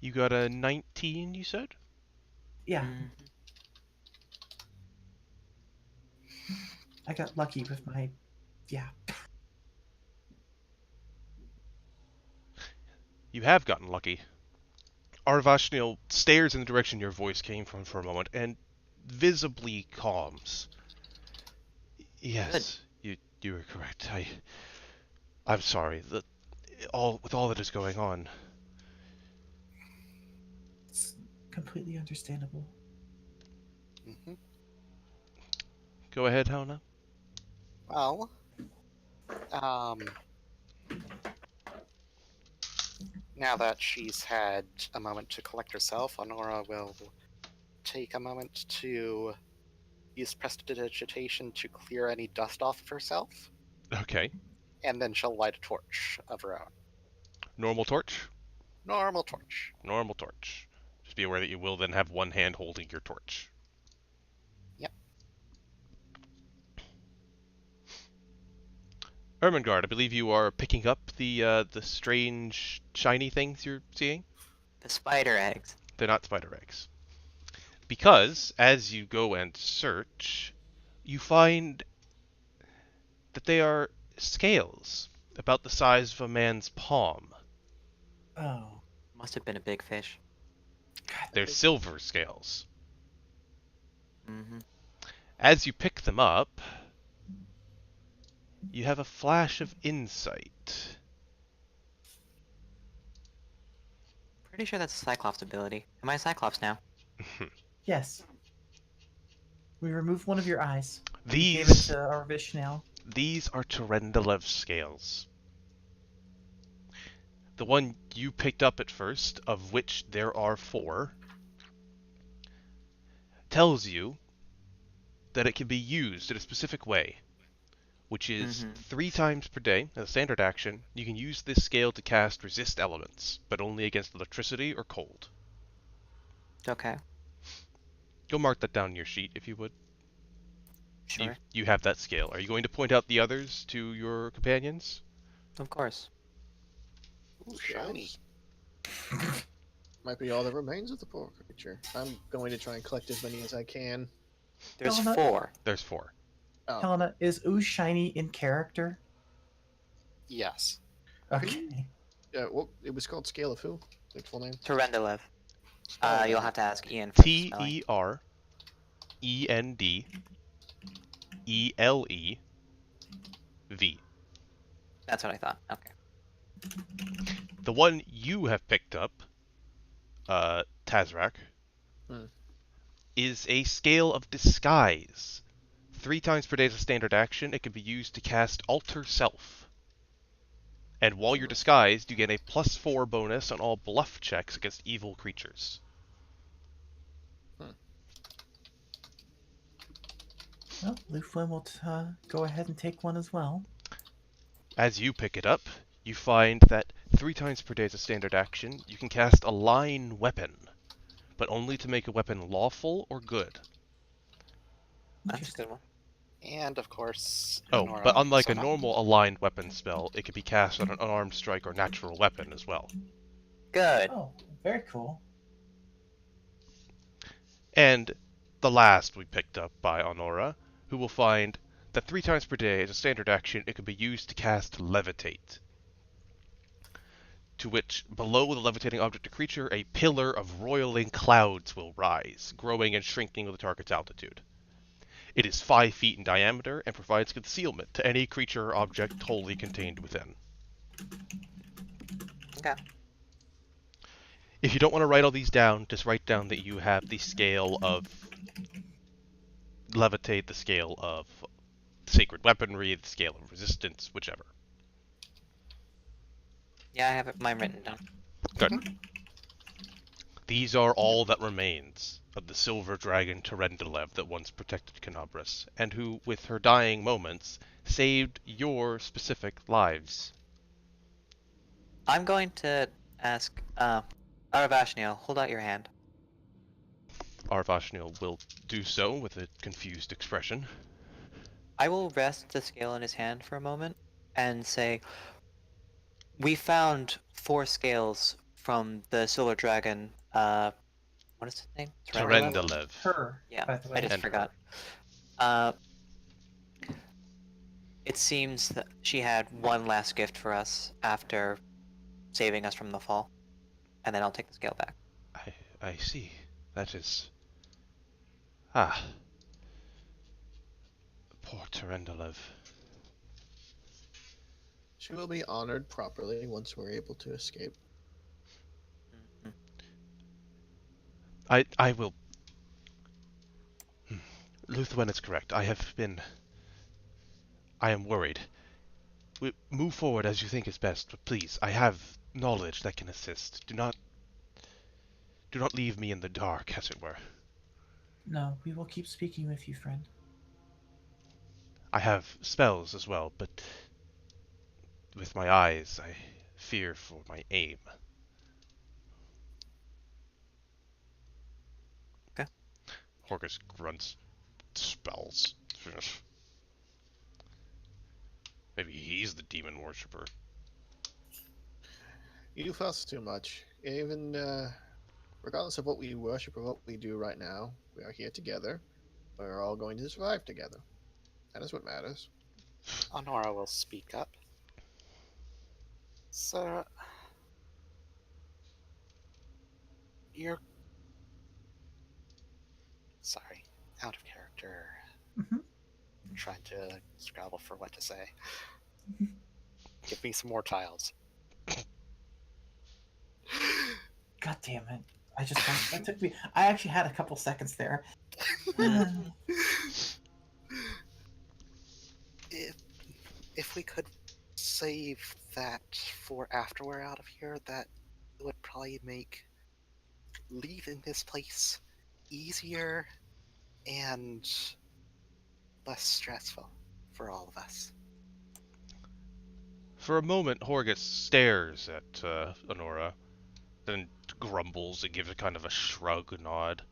You got a 19, you said? Yeah, Mhm. I got lucky with my. Yeah. You have gotten lucky. Arvashniel stares in the direction your voice came from for a moment and visibly calms. Yes, you were correct. I'm sorry. With all that is going on. It's completely understandable. Hmm. Go ahead, Helena. Well, um, now that she's had a moment to collect herself, Honora will take a moment to use prestidigitation to clear any dust off of herself, Okay. and then she'll light a torch of her own. Normal torch. Normal torch. Normal torch. Just be aware that you will then have one hand holding your torch. Yep. Ermengarde, I believe you are picking up the strange shiny things you're seeing. The spider eggs. They're not spider eggs. Because as you go and search, you find that they are scales about the size of a man's palm. Oh, Must have been a big fish. God. They're silver scales. Hmm. As you pick them up, you have a flash of insight. Pretty sure that's a Cyclops ability. Am I a Cyclops now? Yes. We removed one of your eyes. We gave it These to Arvishnail. these are Terendelev scales. The one you picked up at first, of which there are 4, tells you that it can be used in a specific way, which is Mhm. 3 times per day, as a standard action. You can use this scale to cast resist elements, but only against electricity or cold. Okay, Go mark that down in your sheet if you would. sure. You have that scale. Are you going to point out the others to your companions? Of course. Ooh, shiny. Might be all that remains of the poor creature. I'm going to try and collect as many as I can. There's Helena- 4. There's 4. Oh, Helena, is Ooze shiny in character? Yes. Okay. well, it was called Scale of who? Like full name? Terendelev. Oh, You'll okay. have to ask Ian for the T spelling. E R E N D E L E V. That's what I thought. Okay. The one you have picked up, Tazrak, Hmm. is a scale of disguise. 3 times per day as a standard action, it can be used to cast Alter Self. And while you're disguised, you get a +4 bonus on all bluff checks against evil creatures. Well, Luflin will go ahead and take one as well. As you pick it up, you find that 3 times per day as a standard action, you can cast a line weapon, but only to make a weapon lawful or good. That's a good one. And of course, Oh, Honora. but unlike so a not- normal aligned weapon spell, it can be cast on an unarmed strike or natural weapon as well. Good. Oh, very cool. And the last we picked up by Honora, who will find that 3 times per day as a standard action, it can be used to cast Levitate. To which, below the levitating object or creature, a pillar of roiling clouds will rise, growing and shrinking with the target's altitude. It is 5 feet in diameter and provides concealment to any creature or object wholly contained within. Okay. If you don't want to write all these down, just write down that you have the scale of Levitate, the scale of Sacred Weaponry, the scale of Resistance, whichever. Yeah, I have mine written down. Good. These are all that remains of the silver dragon Terendelev that once protected Canabras, and who, with her dying moments, saved your specific lives. I'm going to ask, Aravashniel, hold out your hand. Arvashniel will do so with a confused expression. I will rest the scale in his hand for a moment and say, we found 4 scales from the silver dragon, what is his name? Terendelev? Terendelev. Her, Yeah, by the I way. just And her. forgot. Uh, it seems that she had one last gift for us after saving us from the fall, and then I'll take the scale back. I see. That is... Ah. Poor Terendelev. She will be honored properly once we're able to escape. Mhm. I will... Luthwen is correct. I am worried. Move forward as you think is best, but please, I have knowledge that can assist. Do not leave me in the dark, as it were. No, we will keep speaking with you, friend. I have spells as well, but with my eyes, I fear for my aim. Okay. Horgus grunts. Spells. Maybe he's the demon worshipper. You fuss too much. Even regardless of what we worship or what we do right now, we are here together. We're all going to survive together. That is what matters. Honora will speak up. So, you're... Sorry, out of character. Mhm. I'm trying to scrabble for what to say. Give me some more tiles. God damn it! That took me. I actually had a couple seconds there. if if we could save that for after we're out of here, that would probably make leaving this place easier and less stressful for all of us. For a moment, Horgus stares at Honora, then grumbles and gives a kind of a shrug nod.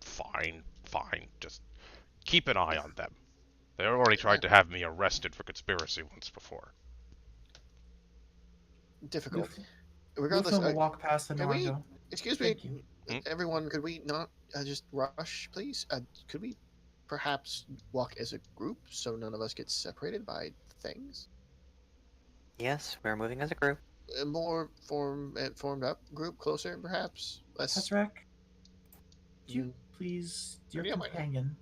Fine, fine. Just keep an eye on them. They already tried to have me arrested for conspiracy once before. Difficult. Luf- Regardless, Lufin will walk past the can we? Norgo. Excuse me, Thank you. everyone. Could we not just rush, please? Could we perhaps walk as a group so none of us get separated by things? Yes, we're moving as a group. A more formed up group, closer, perhaps. Less. Tazrak, do you Mm, please, your yeah, why not? companion,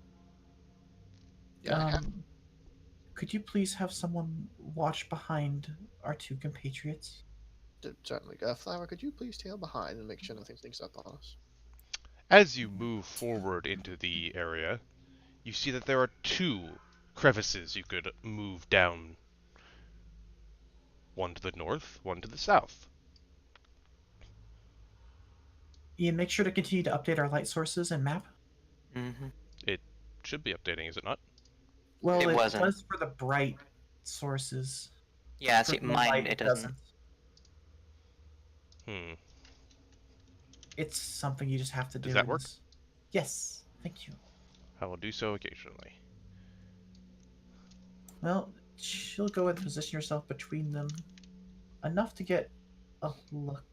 Yeah, I have. could you please have someone watch behind our 2 compatriots? Certainly. Flower, could you please tail behind and make sure nothing sneaks up on us? As you move forward into the area, you see that there are 2 crevices you could move down. One to the north, one to the south. Ian, make sure to continue to update our light sources and map. Mm-hmm. It should be updating, is it not? Well, It it wasn't. does for the bright sources. Yeah, For see, the mine, light, it it doesn't. Hmm. It's something you just have to do. Does that in work? this. Yes, thank you. I will do so occasionally. Well, she'll go and position herself between them enough to get a look.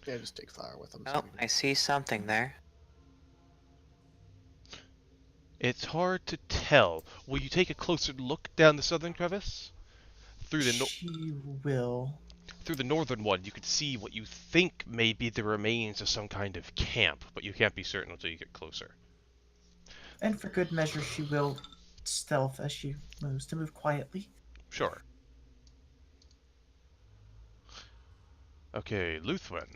Yeah, just take Flower with them. Oh, I see something there. It's hard to tell. Will you take a closer look down the southern crevice? She will. Through the northern one, you could see what you think may be the remains of some kind of camp, but you can't be certain until you get closer. And for good measure, she will stealth as she moves to move quietly. Sure. Okay, Luthwen.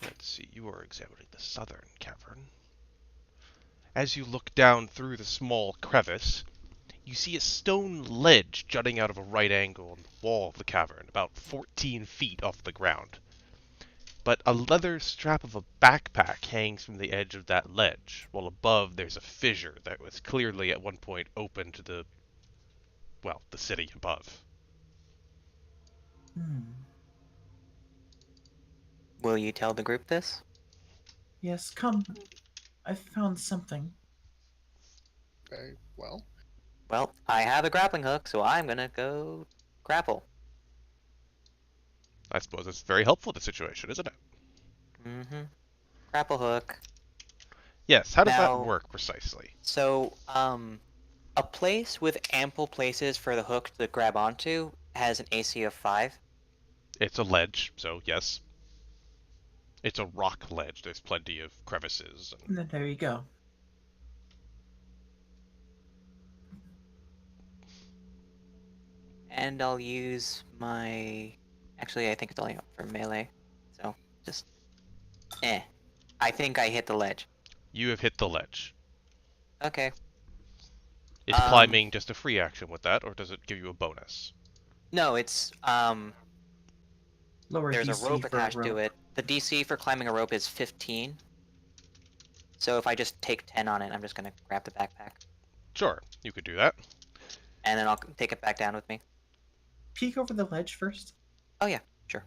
Let's see, you are examining the southern cavern. As you look down through the small crevice, you see a stone ledge jutting out of a right angle on the wall of the cavern, about 14 feet off the ground. But a leather strap of a backpack hangs from the edge of that ledge, while above there's a fissure that was clearly at one point open to the, well, the city above. Hmm. Will you tell the group this? Yes, come. I found something. Very well. Well, I have a grappling hook, so I'm gonna go grapple. I suppose it's very helpful in the situation, isn't it? Mm-hmm. Grapple hook. Yes, how does that Now, work precisely? so, a place with ample places for the hook to grab onto has an AC of 5. It's a ledge, so yes. It's a rock ledge. There's plenty of crevices. And... And then there you go. And I'll use my... Actually, I think it's only for melee. So, just... I think I hit the ledge. You have hit the ledge. Okay. Is climbing just a free action with that, or does it give you a bonus? No, it's, Lower there's DC a rope for attached rope. to it. The DC for climbing a rope is 15. So if I just take 10 on it, I'm just gonna grab the backpack. Sure, you could do that. And then I'll take it back down with me. Peek over the ledge first. Oh yeah, sure.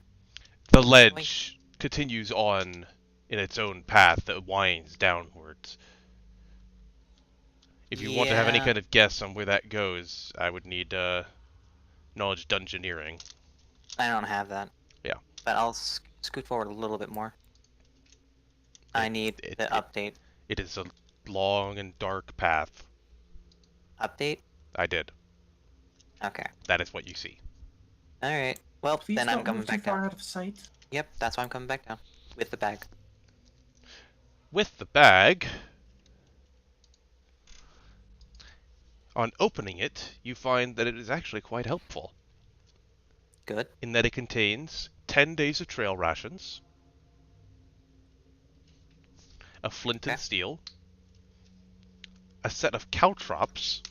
The ledge continues on in its own path that winds downwards. If you want to have any kind of guess on where that goes, I would need knowledge dungeoneering. I don't have that. Yeah. But I'll scoot forward a little bit more. I need the update. It is a long and dark path. Update? I did. Okay. That is what you see. Alright. Well, Please then don't I'm coming move too back far down. out of sight. Yep, that's why I'm coming back down. With the bag. With the bag, on opening it, you find that it is actually quite helpful. Good. In that it contains 10 days of trail rations, a flint and steel, a set of caltrops,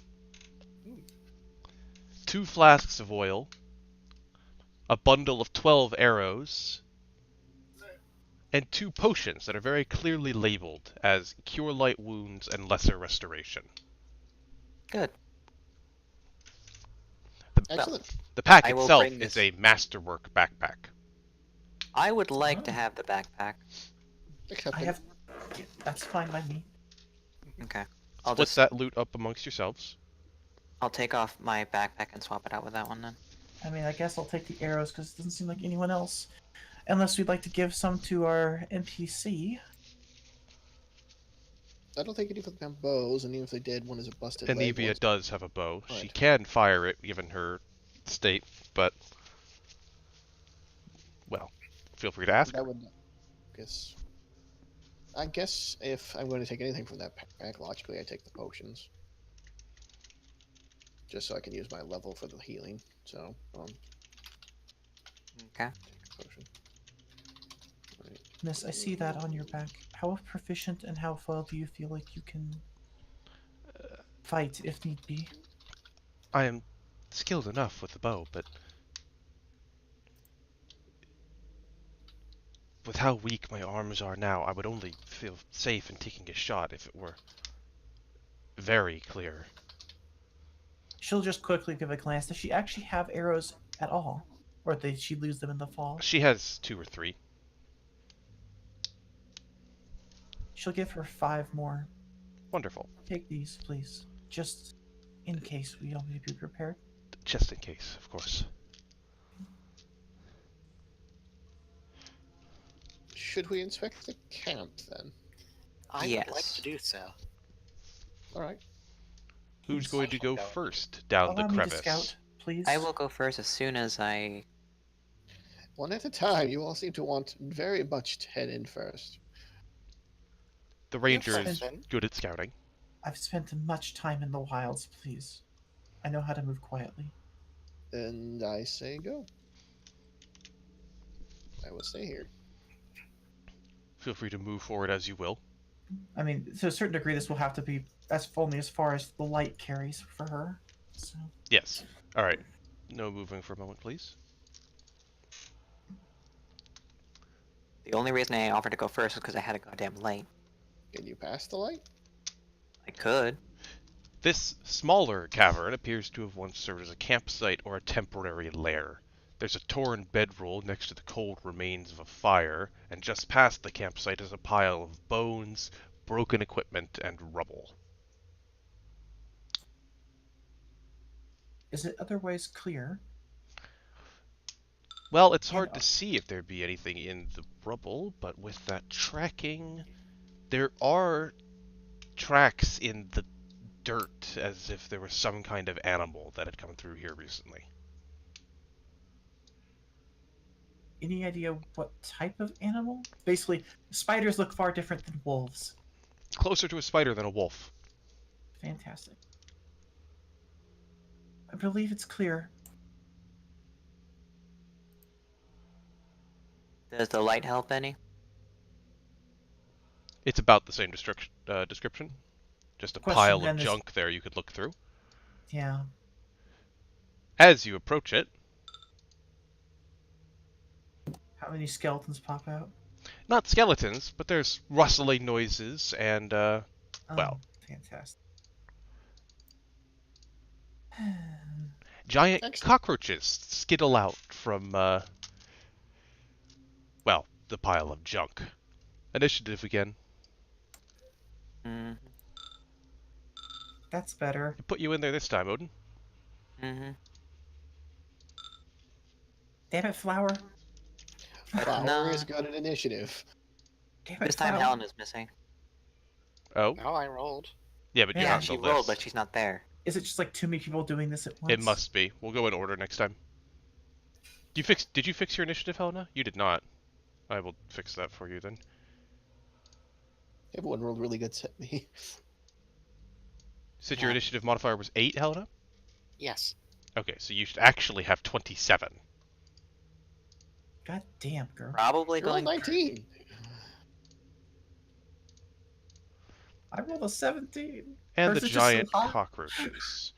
2 flasks of oil, a bundle of 12 arrows, and 2 potions that are very clearly labeled as Cure Light Wounds and Lesser Restoration. Good. Excellent. The pack I will itself bring is this. a masterwork backpack. I would like to have the backpack. Accepted. I have. Yeah, that's fine by me. Okay. I'll Split just that loot up amongst yourselves. I'll take off my backpack and swap it out with that one then. I mean, I guess I'll take the arrows because it doesn't seem like anyone else. Unless we'd like to give some to our NPC. I don't think any of them have bows, and even if they did, one is a busted leg. Anivia one's- does have a bow. She Right. can fire it given her state, but well, feel free to ask. That would guess. I guess if I'm going to take anything from that pack, logically, I take the potions, just so I can use my level for the healing. So, Okay. take a potion. Right. Miss, I see that on your back. How proficient and how well do you feel like you can fight if need be? I am skilled enough with the bow, but with how weak my arms are now, I would only feel safe in taking a shot if it were very clear. She'll just quickly give a glance. Does she actually have arrows at all? Or did she lose them in the fall? She has 2 or 3. She'll give her 5 more. Wonderful. Take these, please. Just in case we all need to be prepared. Just in case, of course. Should we inspect the camp then? I would like Yes. to do so. All right. Who's going to go Go. first down Allow the me to crevice? scout, please. I will go first as soon as I... One at a time. You all seem to want very much to head in first. The ranger Yes, is and- good at scouting. I've spent much time in the wilds, please. I know how to move quietly. And I say go. I will stay here. Feel free to move forward as you will. I mean, to a certain degree, this will have to be only as far as the light carries for her. So Yes. All right. No moving for a moment, please. The only reason I offered to go first was because I had a goddamn light. Can you pass the light? I could. This smaller cavern appears to have once served as a campsite or a temporary lair. There's a torn bedroll next to the cold remains of a fire, and just past the campsite is a pile of bones, broken equipment, and rubble. is it otherwise clear? Well, it's And hard to see if there'd be anything in the rubble, but with that tracking, there are tracks in the dirt as if there was some kind of animal that had come through here recently. any idea what type of animal? Basically, spiders look far different than wolves. Closer to a spider than a wolf. Fantastic. I believe it's clear. Does the light help any? It's about the same description. Just a Question pile of then is, junk there you could look through. yeah, As you approach it, how many skeletons pop out? not skeletons, but there's rustling noises and, Oh, well, fantastic. giant Excellent. cockroaches skittle out from, well, the pile of junk. Initiative again. Mm. That's better. Put you in there this time, Odin. Mm-hmm. Damn it, Flower. Flower Nah. is good at initiative. Damn it, This time Flower. Helena's missing. Oh, No, I rolled. yeah, but you're Yeah, not on She the rolled, list. but she's not there. Is it just like too many people doing this at once? It must be. We'll go in order next time. Did you fix your initiative, Helena? You did not. I will fix that for you then. Everyone rolled really good at me. You said your Yeah. initiative modifier was 8, Helena? Yes. Okay, so you should actually have 27. God damn, girl. Probably You rolled going. 19. I rolled a 17. And Or the is it just so giant high? cockroaches.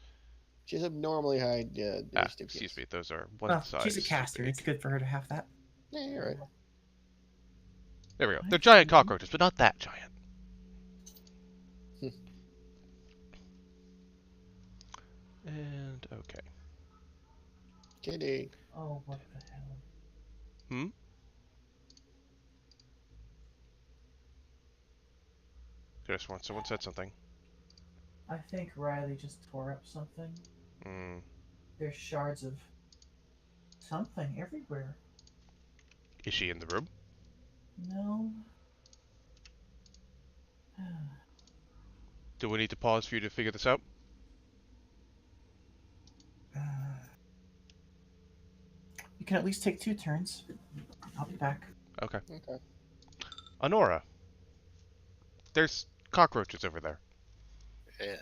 She's abnormally high initiative. Excuse yes. me, those are one Well, size. she's a too caster. big. It's good for her to have that. Yeah, you're right. There we go. They're giant cockroaches, but not that giant. And okay. Kitty. Oh, what the hell. Hmm? Could have sworn someone said something. I think Riley just tore up something. Hmm. There's shards of something everywhere. Is she in the room? No. Do we need to pause for you to figure this out? You can at least take 2 turns. I'll be back. Okay. Okay. Honora. There's cockroaches over there. Yeah.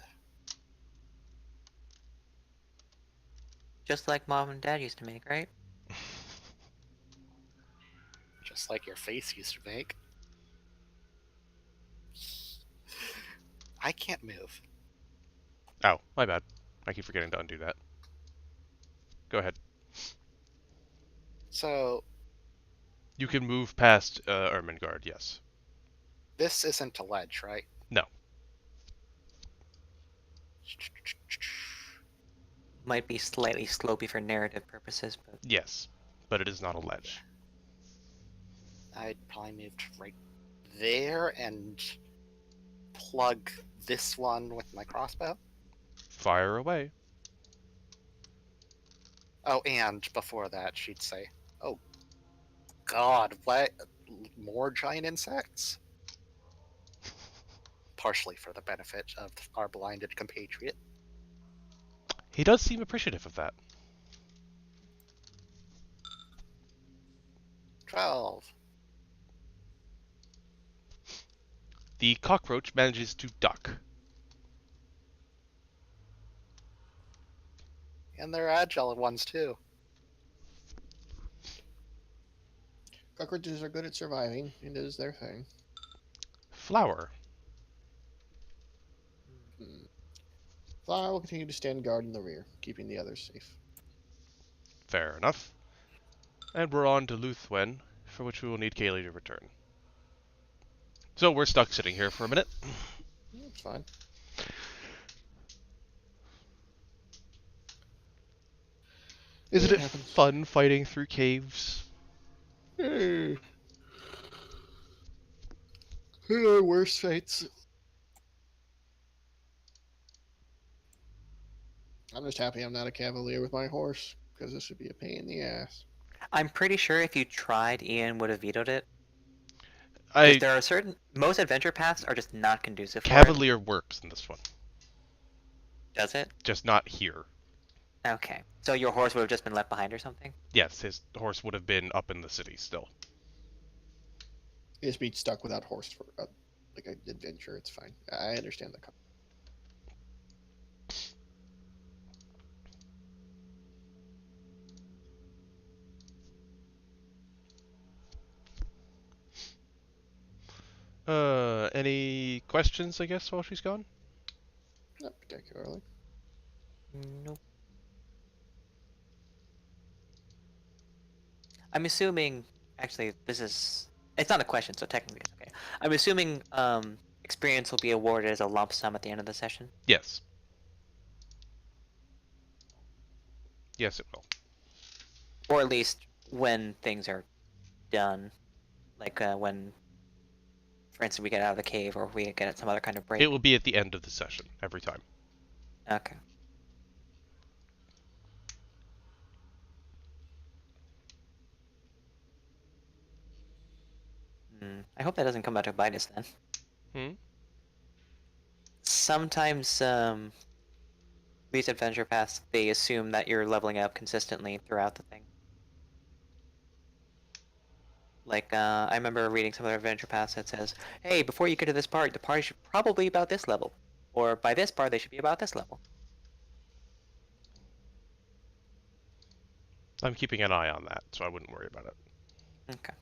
Just like mom and dad used to make, right? Just like your face used to make. I can't move. Oh, my bad. I keep forgetting to undo that. Go ahead. So, You can move past Ermengarde, yes. this isn't a ledge, right? No. Might be slightly slopey for narrative purposes, but Yes. But it is not a ledge. I'd probably move right there and plug this one with my crossbow. Fire away. Oh, and before that, she'd say, "Oh, God, what? More giant insects?" Partially for the benefit of our blinded compatriot. He does seem appreciative of that. 12. The cockroach manages to duck. And they're agile ones, too. Cockroaches are good at surviving. It is their thing. Flower. I will continue to stand guard in the rear, keeping the others safe. Fair enough. And we're on to Luthwen, for which we will need Kaylee to return. So we're stuck sitting here for a minute. That's fine. Isn't It it happens. fun fighting through caves? Hey. Worst fates. I'm just happy I'm not a cavalier with my horse, because this would be a pain in the ass. I'm pretty sure if you tried, Ian would have vetoed it. I There are most adventure paths are just not conducive for it. Cavalier works in this one, Does it? just not here. Okay. So your horse would have just been left behind or something? Yes, his horse would have been up in the city still. You just be stuck without horse for like an adventure. It's fine. I understand the. Any questions, I guess, while she's gone? Not particularly. Nope. I'm assuming, actually, it's not a question, so technically it's okay. I'm assuming experience will be awarded as a lump sum at the end of the session. Yes. Yes, it will. Or at least when things are done. Like when, for instance, we get out of the cave or we get some other kind of break. It will be at the end of the session, every time. Okay. I hope that doesn't come back to bite us then. Hmm? Sometimes these adventure paths, they assume that you're leveling up consistently throughout the thing. Like, I remember reading some other adventure paths that says, hey, before you get to this part, the party should probably be about this level. Or by this part, they should be about this level. I'm keeping an eye on that, so I wouldn't worry about it. Okay.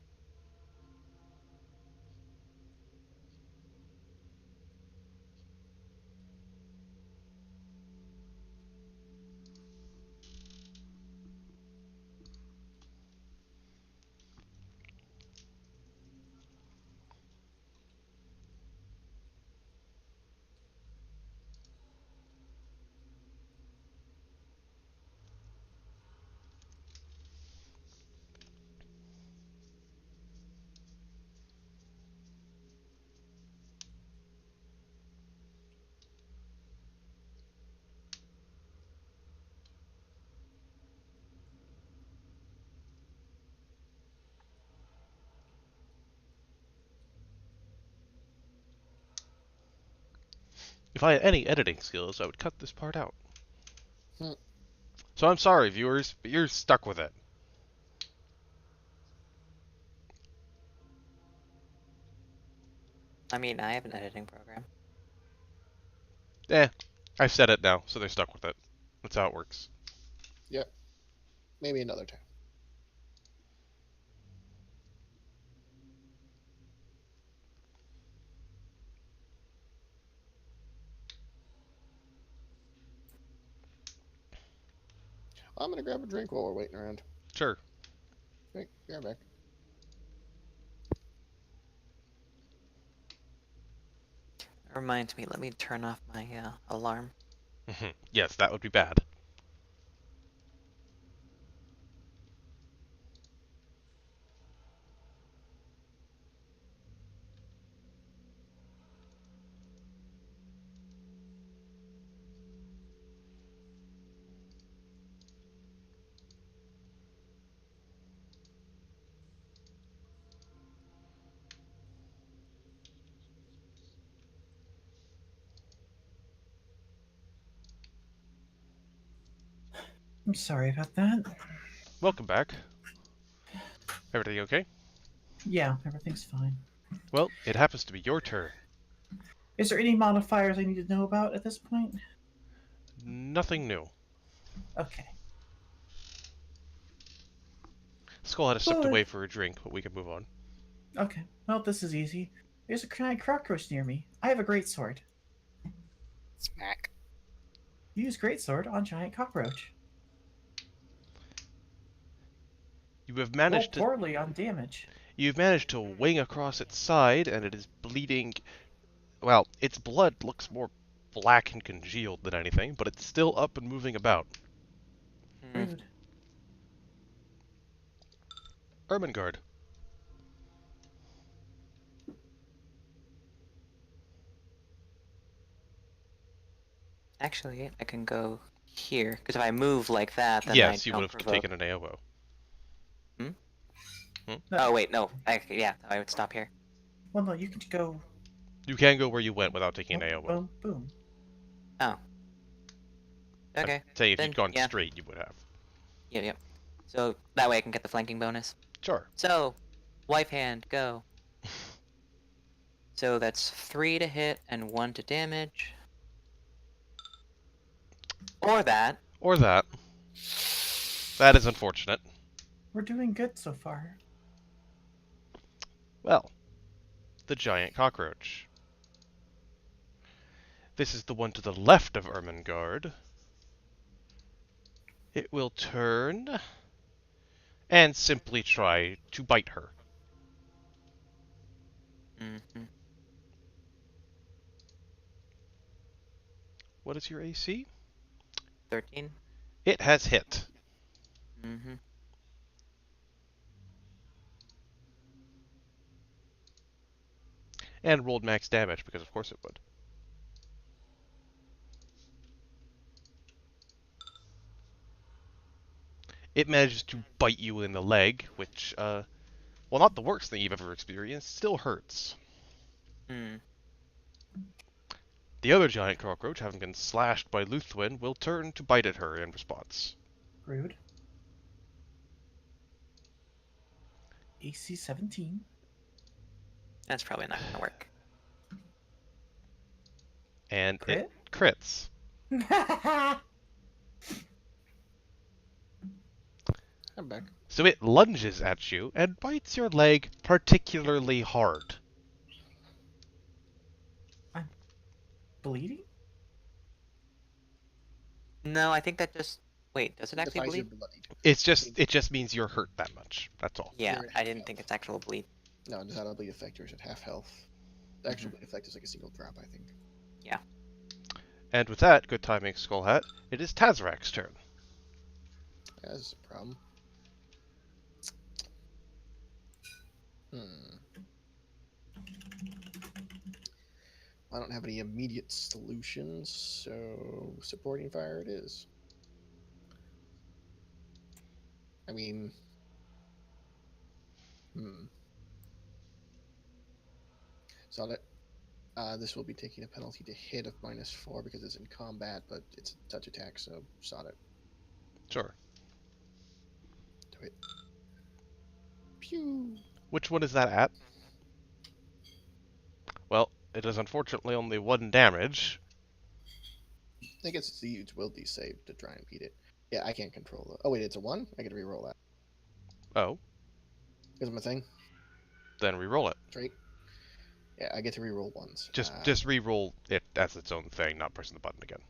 If I had any editing skills, I would cut this part out. Hmm. So I'm sorry, viewers, but you're stuck with it. I mean, I have an editing program. I've said it now, so they're stuck with it. That's how it works. Yep. Maybe another time. I'm gonna grab a drink while we're waiting around. Sure. Right, be right back. That reminds me, let me turn off my alarm. Yes, that would be bad. I'm sorry about that. Welcome back. Everything okay? Yeah, everything's fine. Well, it happens to be your turn. Is there any modifiers I need to know about at this point? Nothing new. Okay. Skull had stepped Well, away for a drink, but we can move on. okay. Well, this is easy. There's a giant cockroach near me. I have a great sword. Smack. Use greatsword on giant cockroach. You have Roll managed to poorly on damage. you've managed to wing across its side, and it is bleeding. Well, its blood looks more black and congealed than anything, but it's still up and moving about. Hmm. Rude. Ermengarde. Actually, I can go here because if I move like that, then Yes, I you would don't have provoke. taken an AOO. Oh wait, no. Yeah, I would stop here. Well, no, you can go You can go where you went without taking an boom, AOO. boom, boom. Oh. I'm Okay. saying if Then you'd gone yeah. straight, you would have. Yeah. So that way I can get the flanking bonus. Sure. So, wife hand, go. So that's 3 to hit and 1 to damage. Or that. Or that. That is unfortunate. We're doing good so far. Well, the giant cockroach. This is the one to the left of Ermengarde. It will turn and simply try to bite her. Mm-hmm. What is your AC? 13. It has hit. Mm-hmm. And rolled max damage, because of course it would. It manages to bite you in the leg, which, well, not the worst thing you've ever experienced, still hurts. Hmm. The other giant cockroach, having been slashed by Luthwin, will turn to bite at her in response. Rude. AC 17. That's probably not gonna work. And Crit? it crits. I'm back. So it lunges at you and bites your leg particularly hard. Bleeding? No, I think that just. Wait, does it actually Signifies you're bleed? bloodied. It just means you're hurt that much. That's all. Yeah, You're at I half didn't health. think it's actual bleed. No, it does not bleed effect. You're at half health. The actual bleed effect is like a single drop, I think. And with that, good timing, Skullhat, it is Tazrak's turn. That's a problem. Hmm. I don't have any immediate solutions, so supporting fire it is. I mean, so this will be taking a penalty to hit of -4 because it's in combat, but it's a touch attack, so sod it. Sure. Do it. Pew! Which one is that at? Well, it is unfortunately only 1 damage. I guess it's the huge will save to try and beat it. Yeah, I can't control it. Oh wait, it's a 1? I gotta re-roll that. Oh, Is my thing? then re-roll it. Straight? Yeah, I get to re-roll ones. Just re-roll it as its own thing, not pressing the button again.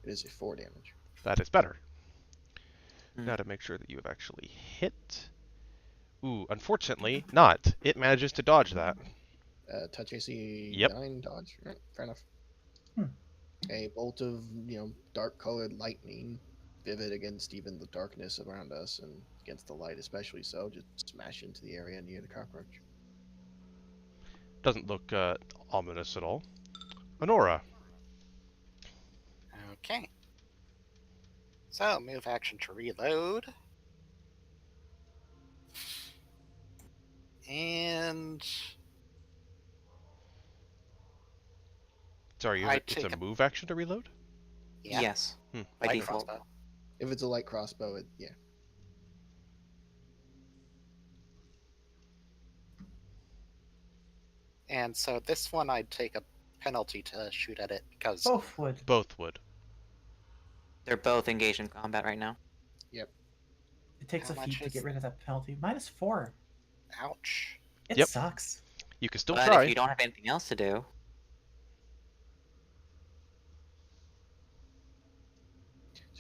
It is a 4 damage. That is better. Hmm. Now to make sure that you have actually hit. Ooh, unfortunately, not. It manages to dodge that. Touch AC Yep. 9 dodge. Right, fair enough. Hmm. A bolt of dark colored lightning, vivid against even the darkness around us and against the light especially so, just smash into the area near the cockroach. Doesn't look ominous at all. Honora. Okay. So, move action to reload. And Sorry, I it's a take a- move action to reload? yeah, Yes, Hmm. by light default. crossbow. If it's a light crossbow, yeah. And so this one I'd take a penalty to shoot at it because Both would. Both would. They're both engaged in combat right now. It takes How a much feat to is- get rid of that penalty. -4. ouch. It Yep. sucks. You can still But try. if you don't have anything else to do,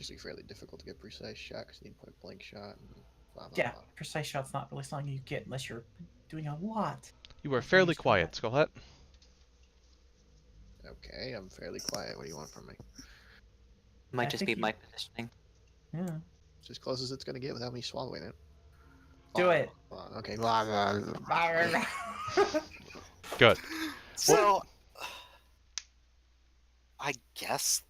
usually fairly difficult to get precise shot because you need point blank shot and blah blah Yeah, blah. precise shot's not really something you get unless you're doing a lot. You are of fairly ranged quiet, combat. Skullhat. Okay, I'm fairly quiet. What do you want from me? Might I just think be you- my positioning. Yeah. It's as close as it's gonna get without me swallowing it. Do it. Okay. Blah, blah, blah. Good. So, I guess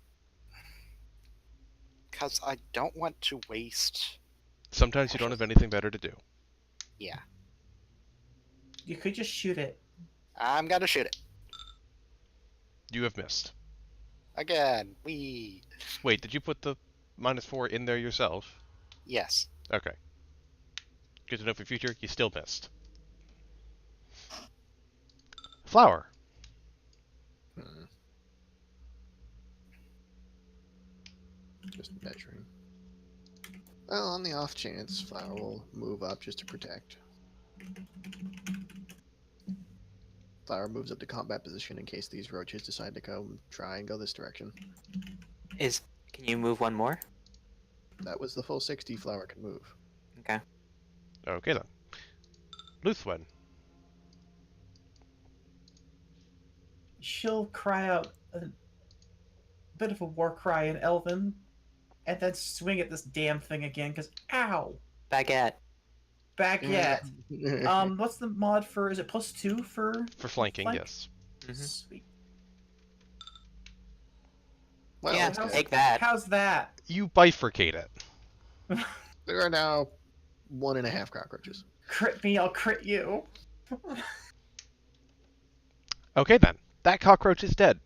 because I don't want to waste. Sometimes you don't have anything better to do. Yeah, You could just shoot it. I'm gonna shoot it You have missed. again. We Wait, did you put the -4 in there yourself? yes. Okay. Good to know for future, you still missed. Flower. Hmm. Just measuring. Well, on the off chance, Flower will move up just to protect. Flower moves up to combat position in case these roaches decide to come try and go this direction. Can you move one more? That was the full 60 Flower can move. Okay. Okay then. Luthwen. She'll cry out a bit of a war cry in Elven, and then swing at this damn thing again, because ow! Baguette. Baguette. What's the mod for? Is it +2 for? For flanking, Flank? yes. Mhm. Sweet. Well, Yeah, it's good. take that. How's that? You bifurcate it. There are now 1.5 cockroaches. Crit me, I'll crit you. Okay then. That cockroach is dead.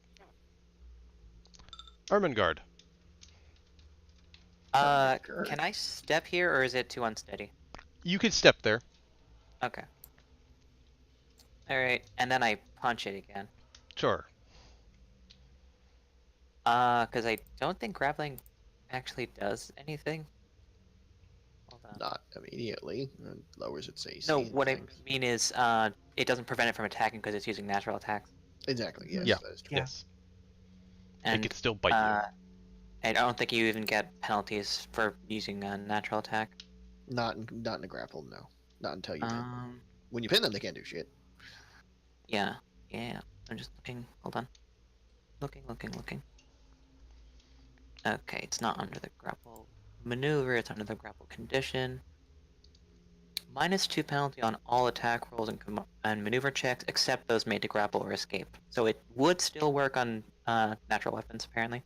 Ermengarde. Can I step here, or is it too unsteady? You could step there. Okay. Alright, and then I punch it again. Sure. Because I don't think grappling actually does anything. Hold on. Not immediately. It lowers its AC. No, and what I things. mean is, it doesn't prevent it from attacking because it's using natural attacks. Exactly, yes. Yeah. That is true. Yeah. Yes. And It could still bite I don't think you even get penalties for using a natural attack. Not in a grapple, no. Not until you pin them. Um, When you pin them, they can't do shit. yeah. I'm just looking. Hold on. Looking. Okay, it's not under the grapple maneuver. It's under the grapple condition. -2 penalty on all attack rolls and maneuver checks, except those made to grapple or escape. So it would still work on natural weapons, apparently.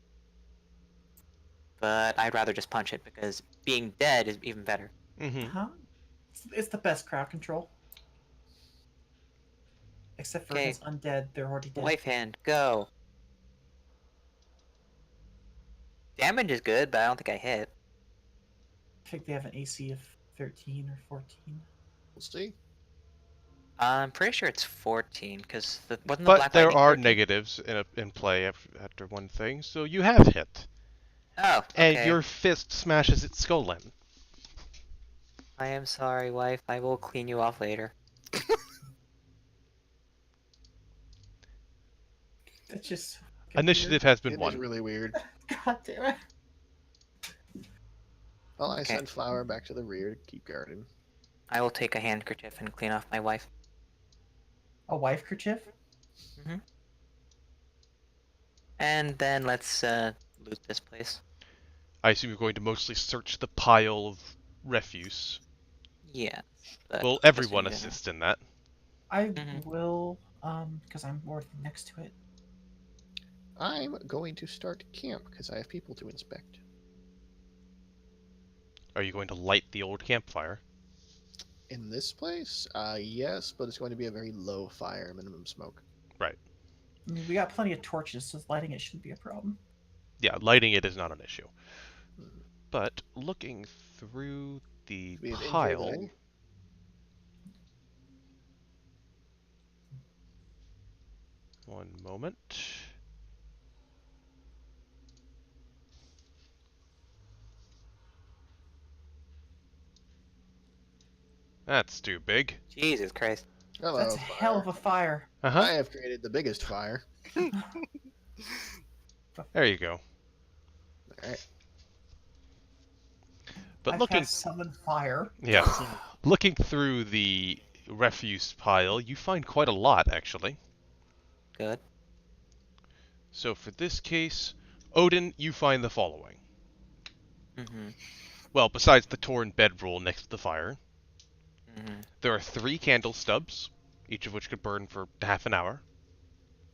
But I'd rather just punch it because being dead is even better. you. Mm-hmm. Huh? It's the best crowd control. Except for Okay. his undead, they're already dead. Wife hand, go. Damage is good, but I don't think I hit. I think they have an AC of 13 or 14. We'll see. I'm pretty sure it's 14 because wasn't the But Black there Lightning are 14? negatives in play after one thing, so you have hit. Oh, okay. And your fist smashes its skull in. I am sorry, wife. I will clean you off later. That's just Initiative has been It is won. really weird. weird. God damn it. Well, I Okay. send Flower back to the rear to keep guarding. I will take a handkerchief and clean off my wife. A wife kerchief? And then let's loot this place. I assume you're going to mostly search the pile of refuse. Yeah. but Will just everyone in general. assist in that? I Mhm. will, because I'm already next to it. I'm going to start camp because I have people to inspect. Are you going to light the old campfire? In this place, yes, but it's going to be a very low fire, minimum smoke. I mean, we got plenty of torches, so lighting it shouldn't be a problem. Yeah, lighting it is not an issue. Mhm. But looking through the We have injured pile... already. One moment. That's too big. Jesus Christ. Hello, That's a hell of fire. a fire. Uh-huh. I have created the biggest fire. There you go. Alright. But I've looking, cast Summon Fire. yes, looking through the refuse pile, you find quite a lot, actually. Good. So for this case, Odin, you find the following. Mm-hmm. Well, besides the torn bedroll next to the fire, Mm-hmm. there are 3 candle stubs, each of which could burn for half an hour.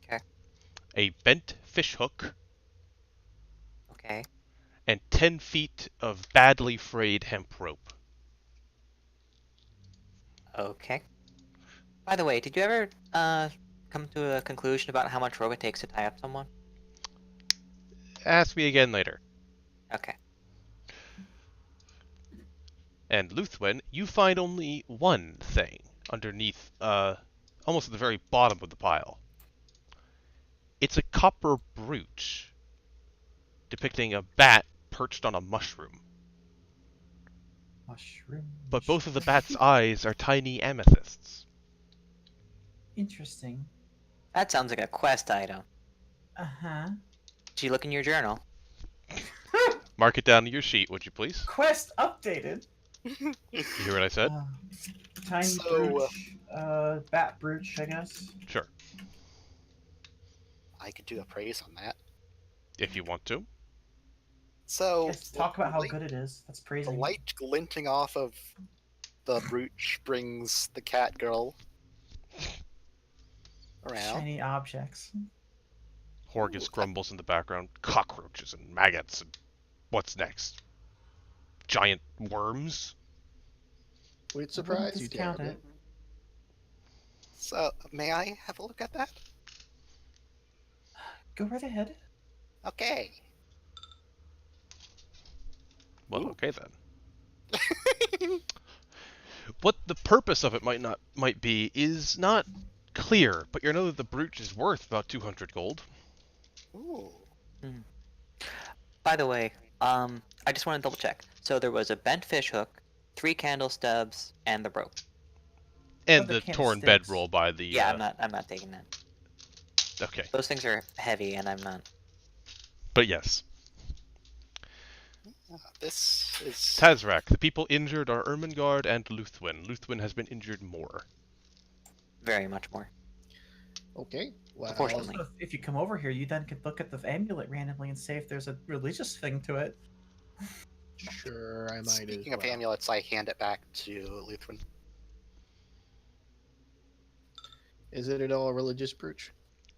Okay. A bent fish hook, Okay. and 10 feet of badly frayed hemp rope. Okay. By the way, did you ever come to a conclusion about how much rope it takes to tie up someone? Ask me again later. Okay. And Luthwen, you find only one thing underneath, almost at the very bottom of the pile. It's a copper brooch depicting a bat perched on a mushroom. Mushroom. But both of the bat's eyes are tiny amethysts. Interesting. That sounds like a quest item. Uh-huh. Did you look in your journal? Mark it down to your sheet, would you please? Quest updated. You hear what I said? Tiny So, brooch, bat brooch, I guess. Sure. I could do a praise on that. If you want to. So, Yes, talk about how light- good it is. That's the praising. light glinting off of the brooch brings the cat girl around. Shiny objects. Horgus grumbles in the background. Cockroaches and maggots and what's next? Giant worms? We'd I wouldn't surprise you discount terribly. it. So, may I have a look at that? Go right ahead. Okay. Well, Ooh. okay then. What the purpose of it might be is not clear, but you know that the brooch is worth about 200 gold. Ooh. By the way, I just want to double check. So there was a bent fish hook, 3 candle stubs, and the rope. And the the can of torn sticks. bedroll by the. Yeah, I'm not taking that. Okay, Those things are heavy, and I'm not. but yes. This is Tazrak, the people injured are Ermengarde and Luthwen. Luthwen has been injured more. Very much more. Okay. Well, Unfortunately. Also, if you come over here, you then could look at the amulet randomly and say if there's a religious thing to it. sure, I might Speaking as of well. amulets, I hand it back to Luthwin. Is it at all a religious brooch?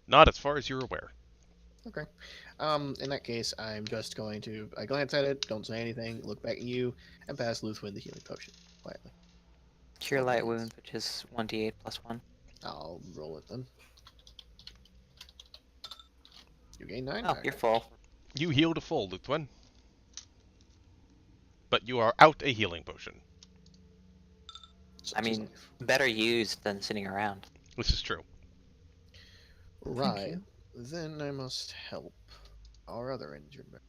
Not as far as you're aware. Okay. In that case, I'm just going to I glance at it, don't say anything, look back at you, and pass Luthwin the healing potion quietly. Cure light Nice. wounds, which is 1d8 plus 1. I'll roll it then. You gain 9. Oh, you're full. You healed a full, Luthwen. But you are out a healing potion. I mean, better used than sitting around. This is true. right. you. Then I must help our other injured member,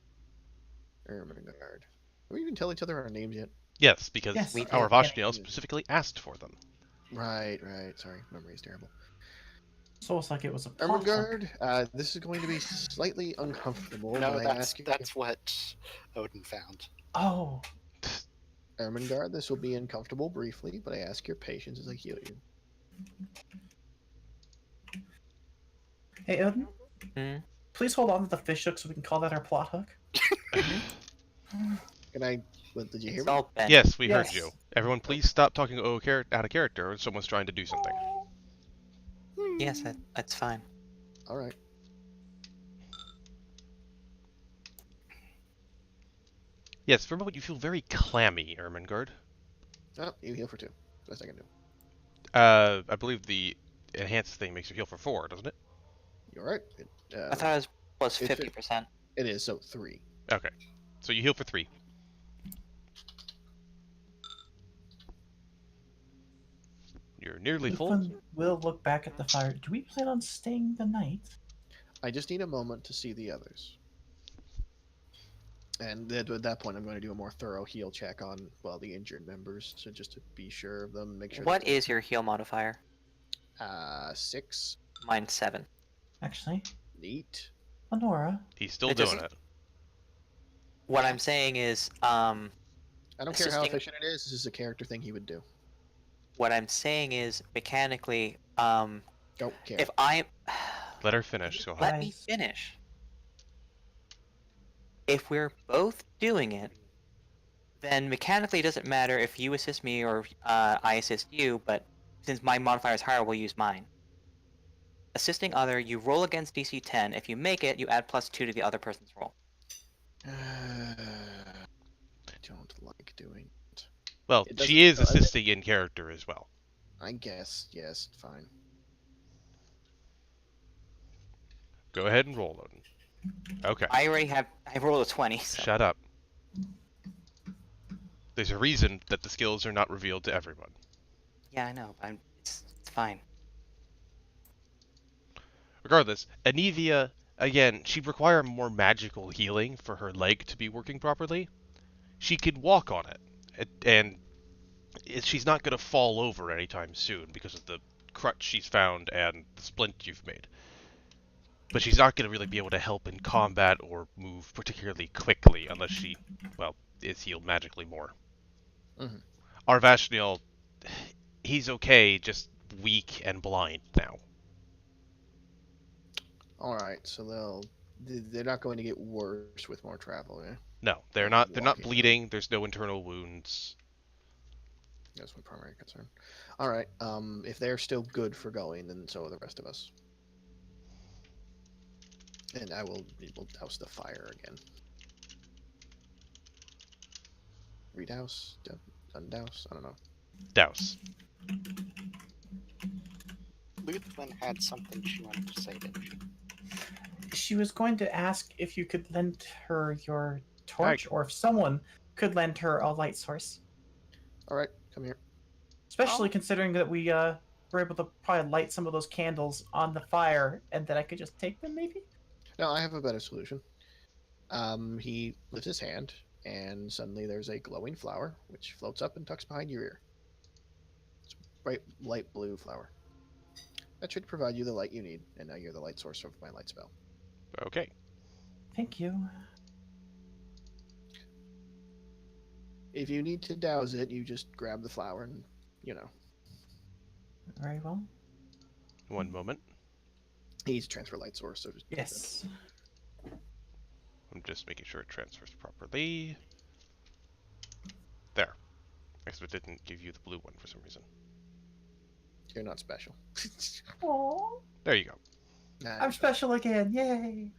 Ermengarde. Do we even tell each other our names yet? Yes, because Yes, we our did. Vashniel specifically asked for them. Right. Sorry, memory is terrible. It's almost like it was a plot hook. Ermengarde, this is going to be slightly uncomfortable. No, but I ask you, that's what Odin found. Oh, Ermengarde, this will be uncomfortable briefly, but I ask your patience as I heal you. hey Odin, Hmm? please hold on to the fish hook so we can call that our plot hook. Can I? What, did you hear It's me? all bent. Yes, we heard Yes. you. Everyone, please stop talking out of character, or someone's trying to do something. Yes, that's fine. All right. Yes, for a moment you feel very clammy, Ermengarde. Oh, you heal for 2. Best I can do. I believe the enhanced thing makes you heal for 4, doesn't it? You're right. I thought it was plus It should- 50%. It is, so 3. Okay. So you heal for 3. You're nearly full. Luthvin will look back at the fire. Do we plan on staying the night? I just need a moment to see the others. And then at that point, I'm going to do a more thorough heal check on, well, the injured members, so just to be sure of them, make sure. What is your heal modifier? 6. Mine's 7. Actually, Neat. Honora, He's still It doing doesn't- it. What I'm saying is, I don't care how assisting. efficient it is. This is a character thing he would do. What I'm saying is mechanically, Don't care. if I Let her finish. Go ahead. let me Guys. finish. If we're both doing it, then mechanically it doesn't matter if you assist me or I assist you, but since my modifier is higher, we'll use mine. Assisting other, you roll against DC 10. If you make it, you add +2 to the other person's roll. I don't like doing it. Well, It doesn't- she is assisting in character as well. I guess, yes, fine. Go ahead and roll them. Okay. I rolled a 20. So. Shut up. There's a reason that the skills are not revealed to everyone. Yeah, I know. It's fine. Regardless, Anivia, again, she'd require more magical healing for her leg to be working properly. She could walk on it, and she's not going to fall over anytime soon because of the crutch she's found and the splint you've made. But she's not going to really be able to help in combat or move particularly quickly unless she, well, is healed magically more. Mhm. Arvashniel, he's okay, just weak and blind now. All right, so they're not going to get worse with more travel, yeah? No, they're not Walking. bleeding, there's no internal wounds. That's my primary concern. All right, if they're still good for going, then so are the rest of us. And we'll douse the fire again. Redouse? Undouse? I don't know. Douse. Luthwin had something she wanted to say, didn't she? She was going to ask if you could lend her your torch, or if someone could lend her a light source. All right, come here. Especially considering that we were able to probably light some of those candles on the fire, and that I could just take them, maybe? No, I have a better solution. He lifts his hand, and suddenly there's a glowing flower, which floats up and tucks behind your ear. It's bright, light blue flower. That should provide you the light you need, and now you're the light source of my light spell. Okay. Thank you. If you need to douse it, you just grab the flower and, Very well. One moment. he's transfer light source. So just Yes. I'm just making sure it transfers properly. There. I guess it didn't give you the blue one for some reason. You're not special. Aww. There you go. Nah, I'm special again. Yay.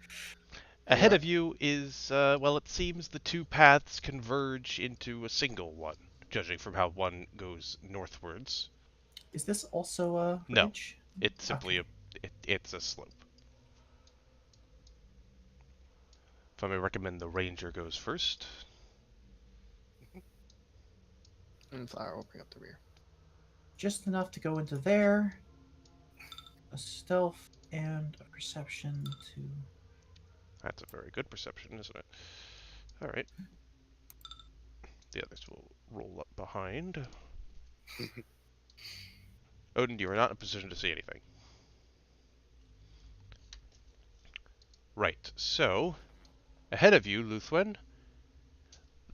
Ahead Right. of you is, well, it seems the two paths converge into a single one, judging from how one goes northwards. Is this also a No. ridge? It's simply Okay. it's a slope. If I may recommend, the ranger goes first. And flower will bring up the rear. Just enough to go into there. A stealth and a perception to... That's a very good perception, isn't it? Alright. The others will roll up behind. Odin, you are not in a position to see anything. Right, so, ahead of you, Luthwen,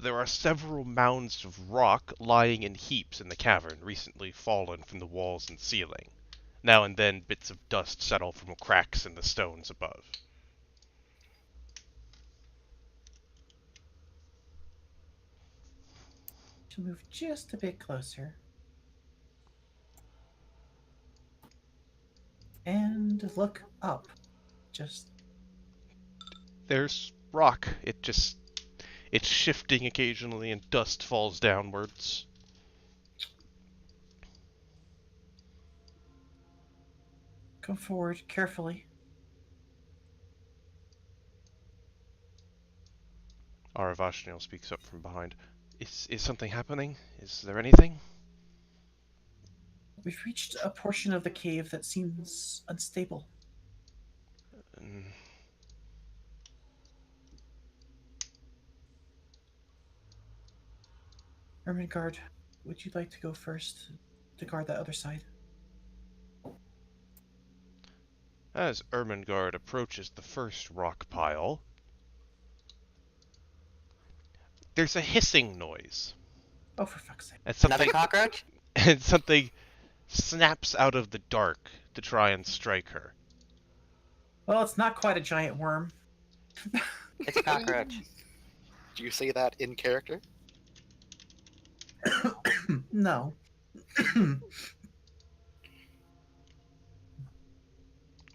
there are several mounds of rock lying in heaps in the cavern, recently fallen from the walls and ceiling. Now and then, bits of dust settle from cracks in the stones above. To move just a bit closer. And look up. Just... There's rock. It's shifting occasionally and dust falls downwards. Go forward carefully. Aravashniel speaks up from behind. Is something happening? Is there anything? We've reached a portion of the cave that seems unstable. Mm, Ermengarde, would you like to go first to guard that other side? As Ermengarde approaches the first rock pile, there's a hissing noise. Oh, for fuck's sake. And Another something cockroach? and something snaps out of the dark to try and strike her. Well, it's not quite a giant worm. It's a cockroach. Do you say that in character? No.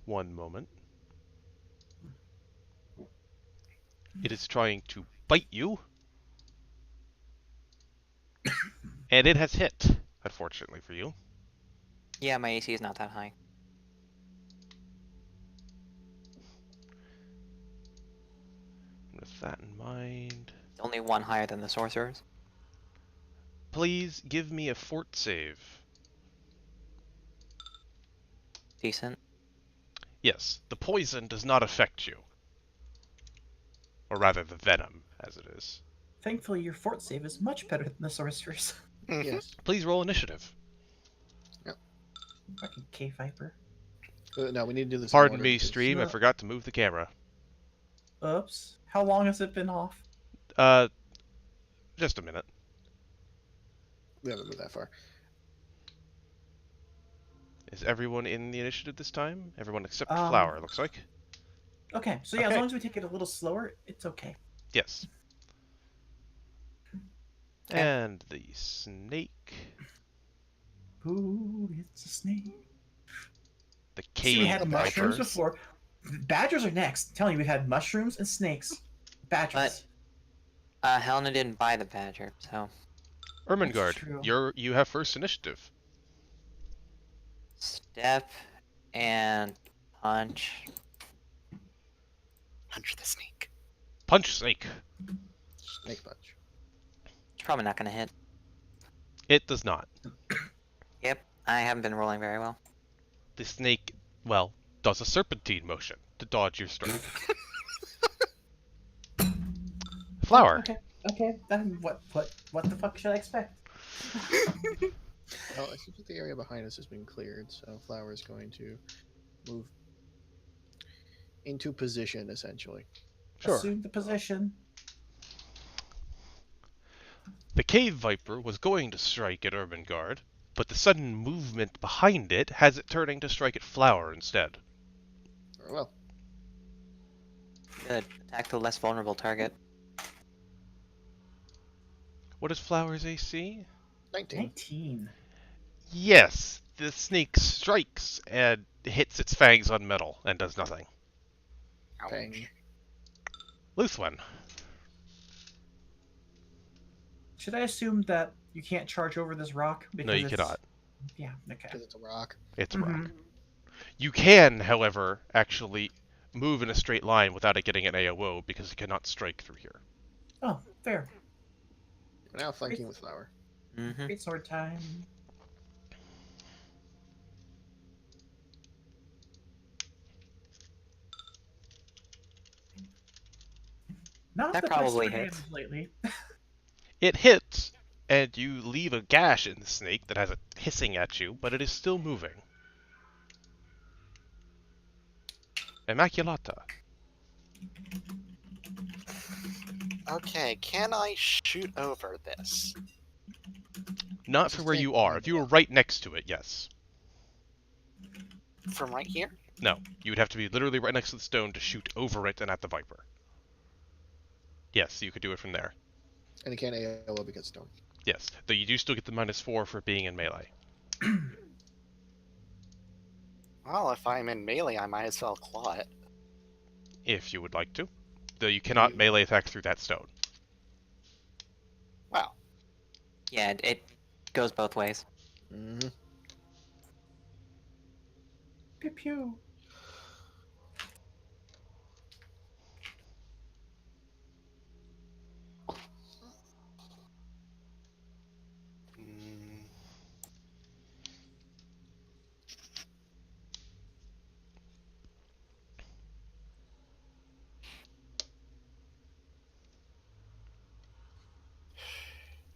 One moment. It is trying to bite you. And it has hit, unfortunately for you. Yeah, my AC is not that high. With that in mind, It's only one higher than the sorcerer's. please give me a fort save. Decent. Yes, the poison does not affect you. Or rather, the venom, as it is. Thankfully, your fort save is much better than the sorcerer's. Yes. Please roll initiative. Fucking cave viper. No, we need to do this. in Pardon order me, because- stream, I No. forgot to move the camera. Oops. How long has it been off? Just a minute. We haven't moved that far. Is everyone in the initiative this time? Everyone except Um, Flower, it looks like. Okay, so yeah, as Okay. long as we take it a little slower, it's okay. Yes. Okay. And the snake. Ooh, it's a snake. The See, we cave had mushrooms viper. before. Badgers are next. I'm telling you, we've had mushrooms and snakes. Badgers. Helena didn't buy the badger, so Ermengarde, true. you have first initiative. step and punch. Punch the snake. Punch snake. Snake punch. It's probably not gonna hit. It does not. Yep, I haven't been rolling very well. The snake, well, does a serpentine motion to dodge your strike. Flower. Okay. Then what the fuck should I expect? Well, I see that the area behind us has been cleared, so Flower is going to move into position, essentially. Sure. Assume the position. The cave viper was going to strike at Ermengarde, but the sudden movement behind it has it turning to strike at Flower instead. Very well. Good. Attack the less vulnerable target. What is Flower's AC? 19. 19. Yes, the snake strikes and hits its fangs on metal and does nothing. Pang. Luthwen. Should I assume that you can't charge over this rock? No, you it's- cannot. Yeah, okay. Because it's a rock. It's a Mhm. rock. You can, however, actually move in a straight line without it getting an AOO because it cannot strike through here. Oh, fair. We're now flanking with Flower. Mm-hmm. Great sword time. Not That the best probably sword hits. damage lately. It hits, and you leave a gash in the snake that has it hissing at you, but it is still moving. Immaculata. Okay, can I shoot over this? Not It's for a where snake you are. behind If you it. were right next to it, yes. From right here? No, you would have to be literally right next to the stone to shoot over it and at the viper. Yes, you could do it from there. And it can't AOO because stone. Yes, though you do still get the -4 for being in melee. Well, if I'm in melee, I might as well claw it. If you would like to. Though you cannot melee attack through that stone. Well, Yeah, it goes both ways. Mm-hmm. Pew pew. mm,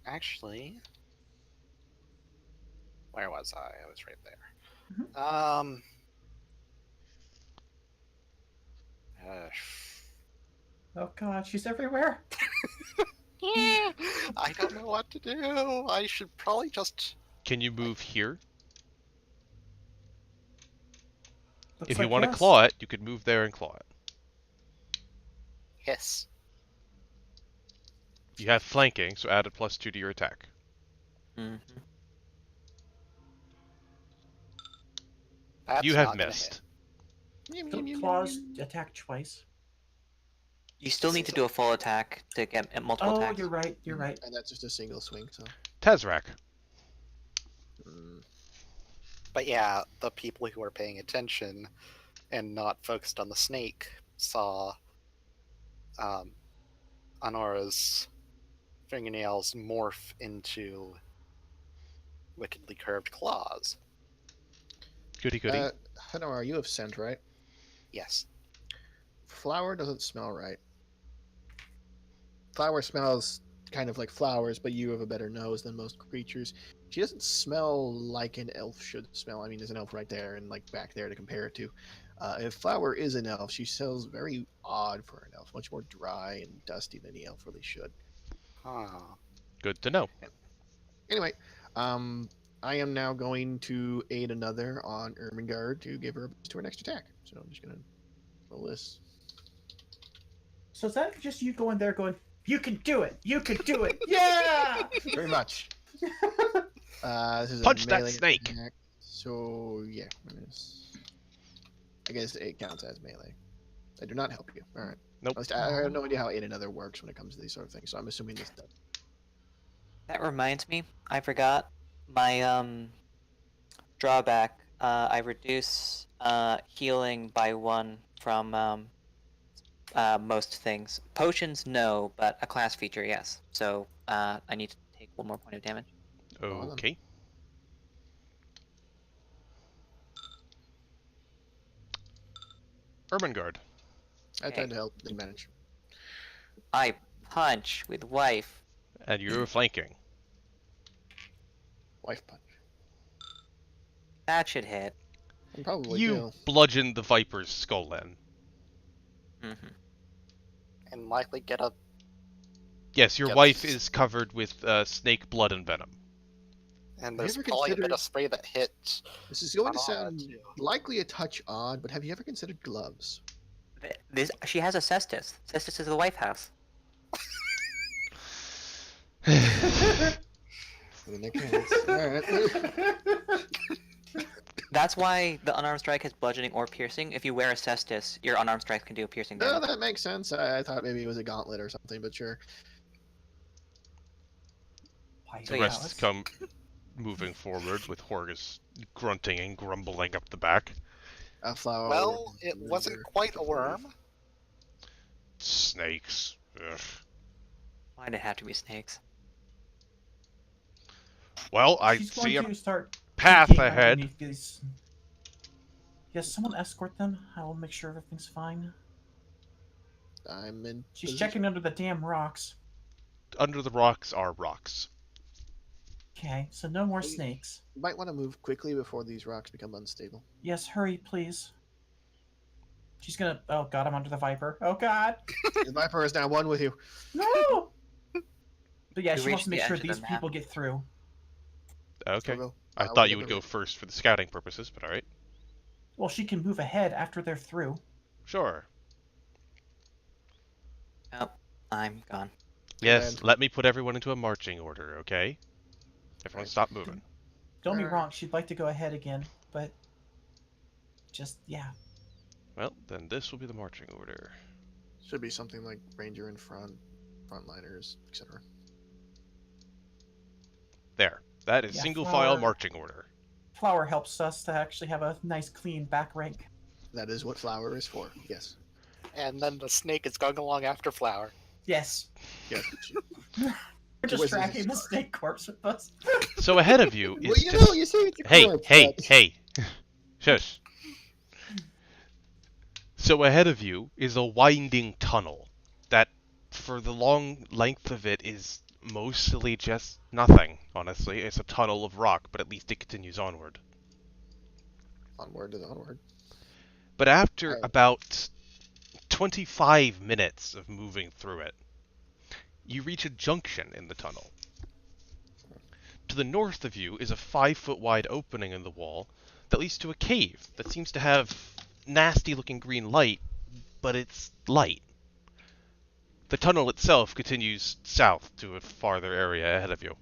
actually, where was I? I was right there. Uh, Oh god, she's everywhere. Yeah, I don't know what to do. I should probably just. Can you move here? Looks If you like want to yes. claw it, you could move there and claw it. Yes. You have flanking, so add a +2 to your attack. Hmm. You That's have not gonna hit. missed. Claws attack twice. You still need to do a full attack to get multiple Oh, attacks. you're right. You're right. And that's just a single swing, so. Tazrak. Mm. But yeah, the people who were paying attention and not focused on the snake saw Honora's fingernails morph into wickedly curved claws. Goody goody. Hanora, you have scent, right? Yes. Flower doesn't smell right. Flower smells kind of like flowers, but you have a better nose than most creatures. She doesn't smell like an elf should smell. I mean, there's an elf right there and like back there to compare it to. If Flower is an elf, she smells very odd for an elf, much more dry and dusty than any elf really should. Huh. Good to know. Anyway, I am now going to aid another on Ermengarde to give her a boost to her next attack. So I'm just gonna roll this. So is that just you going there going, you can do it! You can do it! Yeah! Very much. This is Punch a that melee snake. attack, so yeah, I guess it counts as melee. I do not help you. All right. Nope. At least I have no idea how aid another works when it comes to these sort of things, so I'm assuming this does. That reminds me, I forgot my drawback. I reduce healing by 1 from most things. Potions, no, but a class feature, yes. So I need to take 1 more point of damage. Okay. Ermengarde. I tried to help, didn't manage. I punch with wife. And you're flanking. Wife punch. That should hit. And probably You kill. bludgeon the viper's skull in. Mm-hmm. And likely get a. Yes, your Yep. wife is covered with snake blood and venom. And Have there's you ever probably a bit considered- of spray that hits. This is going to Honora, sound too. likely a touch odd, but have you ever considered gloves? She has a cestus. Cestus is the wife house. In that case. All right. That's why the unarmed strike has bludgeoning or piercing. If you wear a cestus, your unarmed strike can do a piercing No, damage. that makes sense. I thought maybe it was a gauntlet or something, but sure. So The yeah, rest come moving forward with Horgus grunting and grumbling up the back. A flower. Well, it wasn't quite a worm. Snakes. Ugh. Oh, Why'd it have to be snakes? Well, I She's see going a to start path peeking ahead. underneath these. Yes, someone escort them. I will make sure everything's fine. I'm in. She's position. checking under the damn rocks. Under the rocks are rocks. Okay, so no more snakes. You might want to move quickly before these rocks become unstable. Yes, hurry, please. She's gonna. Oh God, I'm under the viper. Oh God, The Viper is now one with you. no! But yeah, You she wants to reached make the sure edge of the these map. people get through. Okay. Go. I We'll thought you get would the- go first for the scouting purposes, but alright. Well, she can move ahead after they're through. Sure. Oh, I'm gone. Yes, And- let me put everyone into a marching order, okay? Everyone stop moving. Don't be wrong, she'd like to go ahead again, but just yeah. Well, then this will be the marching order. Should be something like Ranger in front, frontliners, etc. There. That is Yeah, single flower. file marching order. Flower helps us to actually have a nice, clean back rank. That is what flower is for. Yes. And then the snake is going along after Flower. Yes, Yes. we're just Wizards tracking the is- snake corpse with us. So ahead of you Well, is you just... know, you see, it's a Hey, corpse, hey, but- hey! Shush. So ahead of you is a winding tunnel that, for the long length of it, is mostly just nothing, honestly. It's a tunnel of rock, but at least it continues onward. Onward is onward. But after Right. about 25 minutes of moving through it, You reach a junction in the tunnel. To the north of you is a 5-foot wide opening in the wall that leads to a cave that seems to have nasty looking green light, but it's light. The tunnel itself continues south to a farther area ahead of you.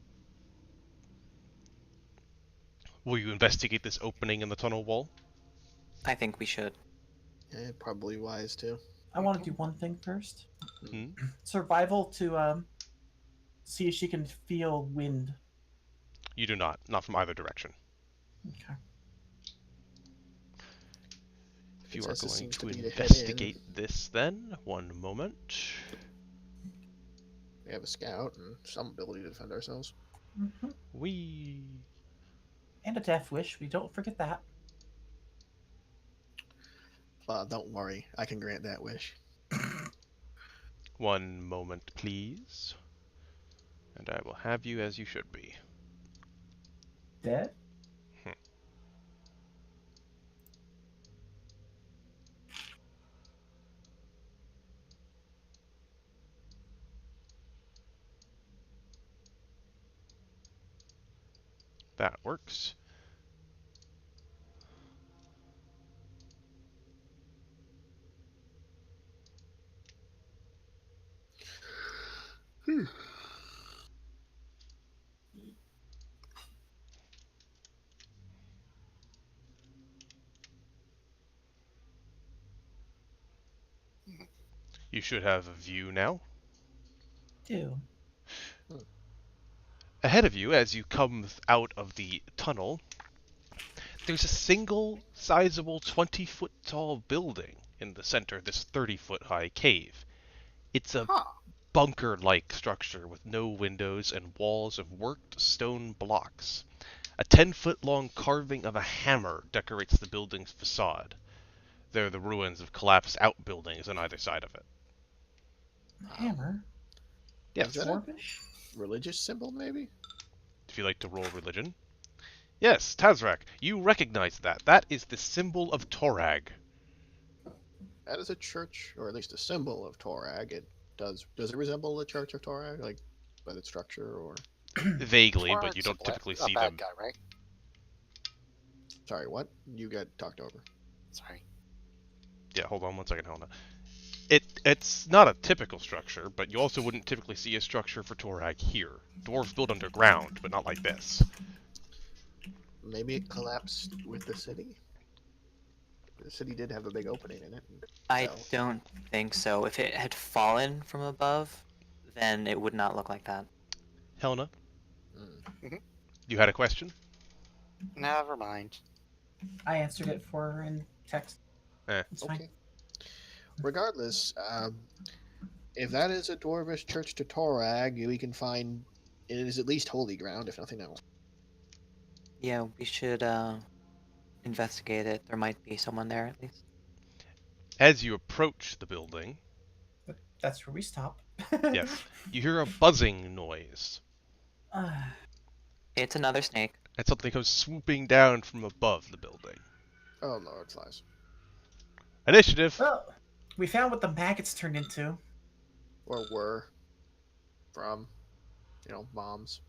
Will you investigate this opening in the tunnel wall? I think we should. Yeah, probably wise too. I want to do one thing first. Hmm? Survival to see if she can feel wind. You do not. Not from either direction. Okay. If you are Consensus going seems to to be to head in. investigate this, then, one moment. We have a scout and some ability to defend ourselves. Hmm. We. And a death wish. We don't forget that. Don't worry, I can grant that wish. One moment, please. And I will have you as you should be. Dead? That works. You should have a view now. Do. Ahead of you, as you come out of the tunnel, there's a single sizable 20-foot tall building in the center of this 30-foot high cave. It's a Huh. bunker-like structure with no windows and walls of worked stone blocks. A 10-foot long carving of a hammer decorates the building's facade. There are the ruins of collapsed outbuildings on either side of it. Hammer? Yes. Is that a Dwarvish? religious symbol, maybe? If you like to roll religion. Yes, Tazrak, you recognize that. That is the symbol of Torag. That is a church, or at least a symbol of Torag. It does it resemble the Church of Torag, like by the structure, or Vaguely, but you Torag's a don't typically a see bad them. guy, right? sorry, what? You got talked over. Sorry. Yeah, hold on one second, Helena. It's not a typical structure, but you also wouldn't typically see a structure for Torag here. Dwarves build underground, but not like this. Maybe it collapsed with the city. The city did have a big opening in it. I So, don't think so. If it had fallen from above, then it would not look like that. Helena, mm. you had a question? Never mind. I answered it for her in text. It's fine. Okay. Regardless, if that is a dwarvish church to Torag, we can find it is at least holy ground, if nothing else. Yeah, we should investigate it. There might be someone there at least. As you approach the building, But that's where we stop. yes, you hear a buzzing noise. It's another snake. And something goes swooping down from above the building. Oh Lord, flies. Initiative! Well, we found what the maggots turned into. Or were. From, bombs.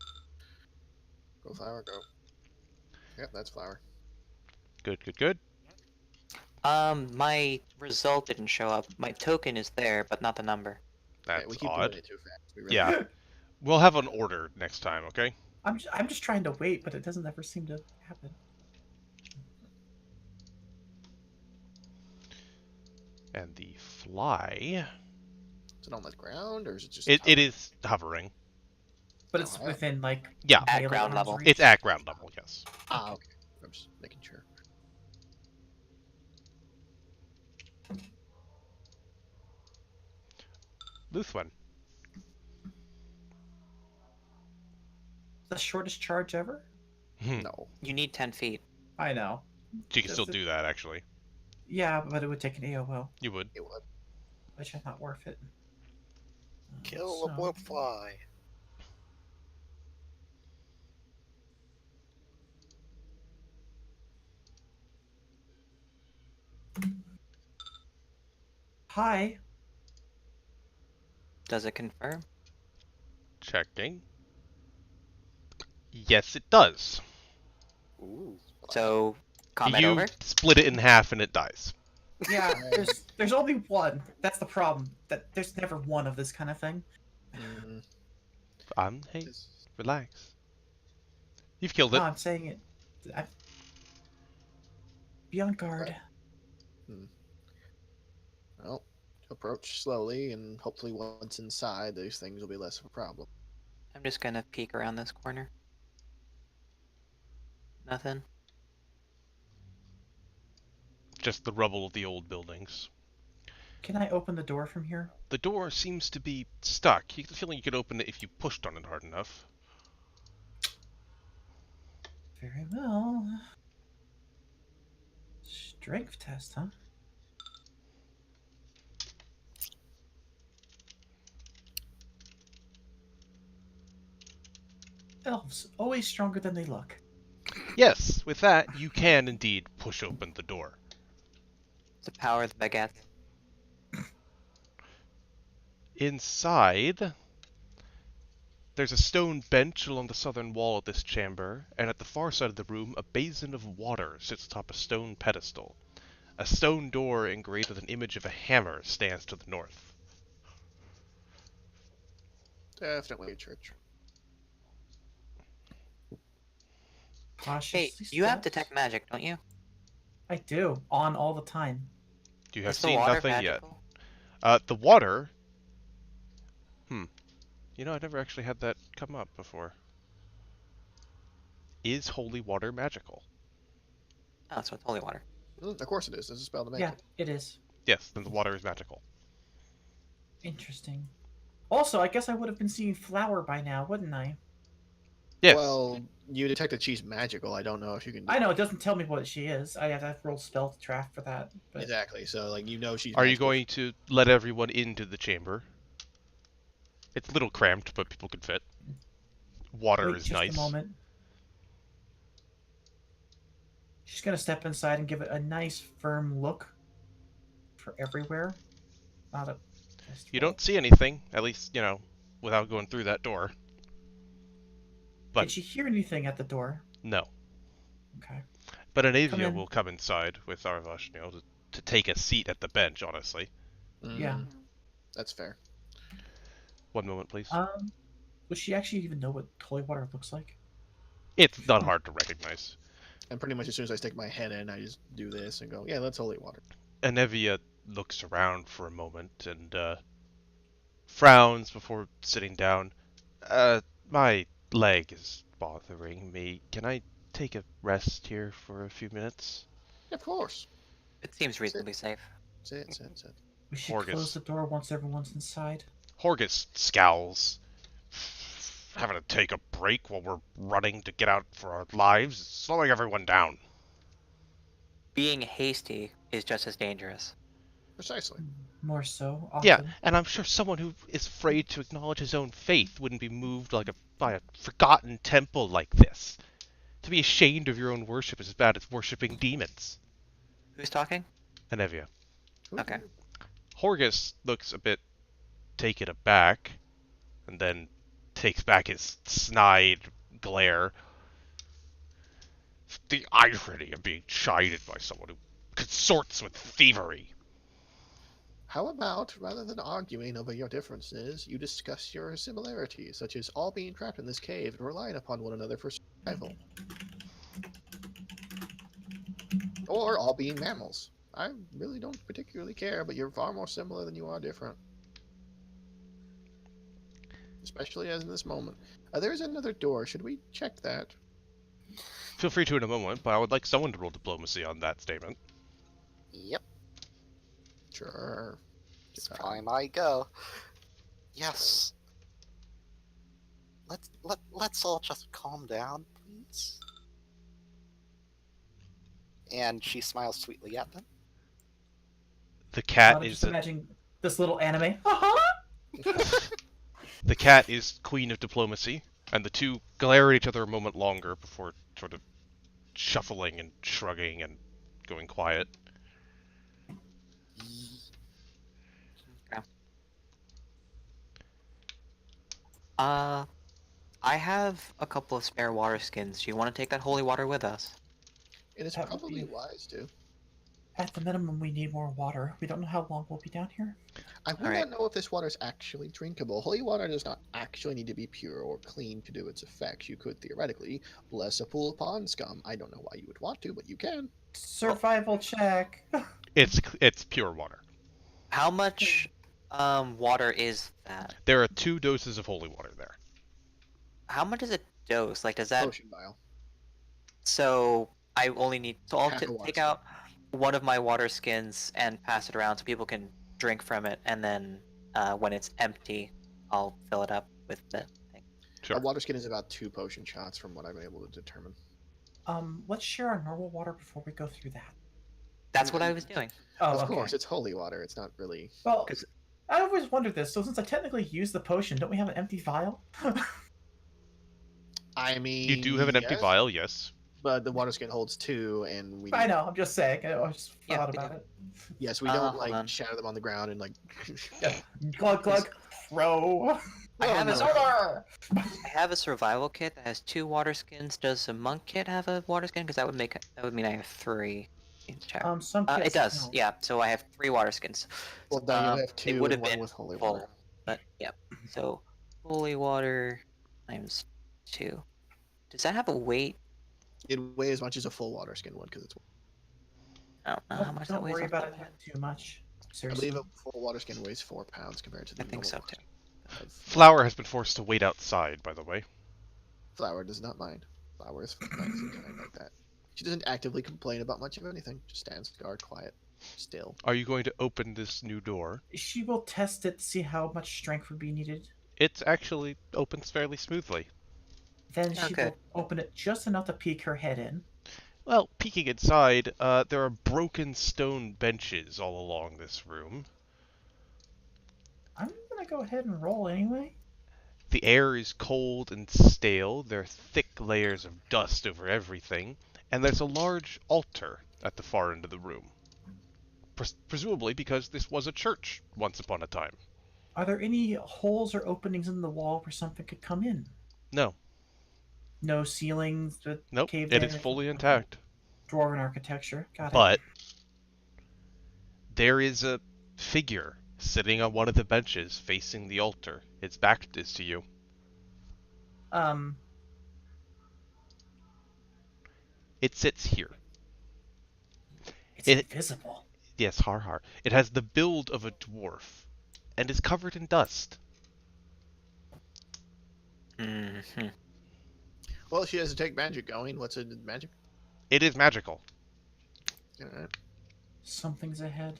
Go flower, go. Yep, that's flower. Good, good, good. My result didn't show up. My token is there, but not the number. Okay, That's we keep odd. doing it too fast. We really Yeah. We'll have an order next time, okay? I'm just trying to wait, but it doesn't ever seem to happen. And the fly... Is it on the ground, or is it just... It is hovering. But it's Oh, within like Yeah. At melee ground arm's level. reach. It's at ground level, yes. Ah, okay. I'm just making sure. Luthwen. The shortest charge ever. No. You need 10 feet. I know. You can still do that, actually. Yeah, but it would take an AOO, You would. It would. which is not worth it. Kill a So- blue fly. Hi. Does it confirm? Checking. Yes, it does. Ooh. So, combat You over? split it in half and it dies. Yeah, Right. there's only one. That's the problem. That there's never one of this kind of thing. Mhm. Hey, This- relax. You've killed No, it. I'm saying it. Be on guard. Hmm. Well, approach slowly, and hopefully once inside, these things will be less of a problem. I'm just gonna peek around this corner. Nothing. Just the rubble of the old buildings. Can I open the door from here? The door seems to be stuck. You get the feeling you could open it if you pushed on it hard enough. Very well. Strength test, huh? Elves, always stronger than they look. Yes, with that, you can indeed push open the door. The power of the baguette. Inside, there's a stone bench along the southern wall of this chamber, and at the far side of the room, a basin of water sits atop a stone pedestal. A stone door engraved with an image of a hammer stands to the north. Definitely a church. Hey, Cautiously you have steps. detect magic, don't you? I do. On all the time. You have Is the seen water nothing magical? yet. The water... I've never actually had that come up before. Is holy water magical? Oh, so it's holy water. Of course it is. There's a spell to make Yeah, it. it is. Yes, then the water is magical. Interesting. Also, I guess I would have been seeing flower by now, wouldn't I? Yes. Well, you detected she's magical. I don't know if you can. I know it doesn't tell me what she is. I have to roll spell to track for that. But Exactly. So, like, she's. Are you magical. going to let everyone into the chamber? It's a little cramped, but people can fit. Water wait is just nice. a moment. She's gonna step inside and give it a nice firm look for everywhere. Not a. You don't see anything, at least, without going through that door. But Did she hear anything at the door? no. Okay. But Come Anavia in. will come inside with Arvash, to take a seat at the bench, honestly. Yeah. That's fair. One moment, please. Would she actually even know what holy water looks like? It's not hard to recognize. And pretty much as soon as I stick my head in, I just do this and go, yeah, that's holy water. Anevia looks around for a moment and frowns before sitting down. My leg is bothering me. Can I take a rest here for a few minutes? Of course. It seems reasonably safe. Sit. We should Horgus. close the door once everyone's inside. Horgus scowls. Having to take a break while we're running to get out for our lives is slowing everyone down. Being hasty is just as dangerous. Precisely. More so, often. Yeah, and I'm sure someone who is afraid to acknowledge his own faith wouldn't be moved by a forgotten temple like this. To be ashamed of your own worship is as bad as worshipping demons. Who's talking? Anevia. Okay. Horgus looks a bit taken aback, and then takes back his snide glare. The irony of being chided by someone who consorts with thievery. How about, rather than arguing over your differences, you discuss your similarities, such as all being trapped in this cave and relying upon one another for survival? Or all being mammals. I really don't particularly care, but you're far more similar than you are different. Especially as in this moment. There's another door. Should we check that? Feel free to in a moment, but I would like someone to roll diplomacy on that statement. Yep. Sure. This time I go. Yes. Let's all just calm down, please. And she smiles sweetly at them. The cat Just is imagine this little anime. the cat is queen of diplomacy, and the two glare at each other a moment longer before sort of shuffling and shrugging and going quiet. Okay. Uh, I have a couple of spare water skins. Do you want to take that holy water with us? It is That would probably be. wise to. At the minimum, we need more water. We don't know how long we'll be down here. I would Alright. not know if this water is actually drinkable. Holy water does not actually need to be pure or clean to do its effects. You could theoretically bless a pool of pond scum. I don't know why you would want to, but you can. Survival check. It's pure water. How much water is that? There are 2 doses of holy water there. How much is a dose? Like, does that? Potion vial. So I only need. So I'll Half a water take skin. out one of my water skins and pass it around so people can drink from it, and then when it's empty, I'll fill it up with the thing. Sure. A water skin is about 2 potion shots from what I'm able to determine. Let's share our normal water before we go through that. That's what I was doing. Oh, Of okay. course, it's holy water. It's not really. Well, 'Cause- I always wondered this. So since I technically used the potion, don't we have an empty vial? I mean, You do have an empty yes, vial, yes. but the water skin holds 2, and we. I know. I'm just saying. I just Yeah, thought we about do. it. Yes, we don't hold on. shatter them on the ground and Yeah. Glug glug. Throw. I have a Soda! I have a survival kit that has 2 water skins. Does a monk kit have a water skin? Because that would mean I have 3. Need to check. Some It kits does. don't. Yeah. So I have 3 water skins. Well, then you have It 2 would and have 1 been with holy full, water. but yeah. So holy water times 2. Does that have a weight? It weighs as much as a full water skin would, because it's. I don't know how much that Don't weighs. worry off the about top it of my head. too much. I Seriously. believe a full water skin weighs 4 pounds compared to the. I think so normal too. water. Flower has been forced to wait outside, by the way. Flower does not mind. Flower is nice and kind like that. She doesn't actively complain about much of anything. Just stands guard, quiet, still. Are you going to open this new door? She will test it to see how much strength would be needed. It actually opens fairly smoothly. Then she Okay. will open it just enough to peek her head in. Well, peeking inside, there are broken stone benches all along this room. I'm gonna go ahead and roll anyway. The air is cold and stale, there are thick layers of dust over everything, and there's a large altar at the far end of the room. Presumably because this was a church once upon a time. Are there any holes or openings in the wall where something could come in? No, No ceilings that nope, caved it in? is fully intact. Dwarven architecture. Got it. But there is a figure sitting on one of the benches facing the altar. Its back is to you. It sits here. It's It- invisible. Yes, har har. It has the build of a dwarf and is covered in dust. Mm-hmm. Well, she has to take magic going. What's it? Magic? It is magical. Alright. Something's ahead.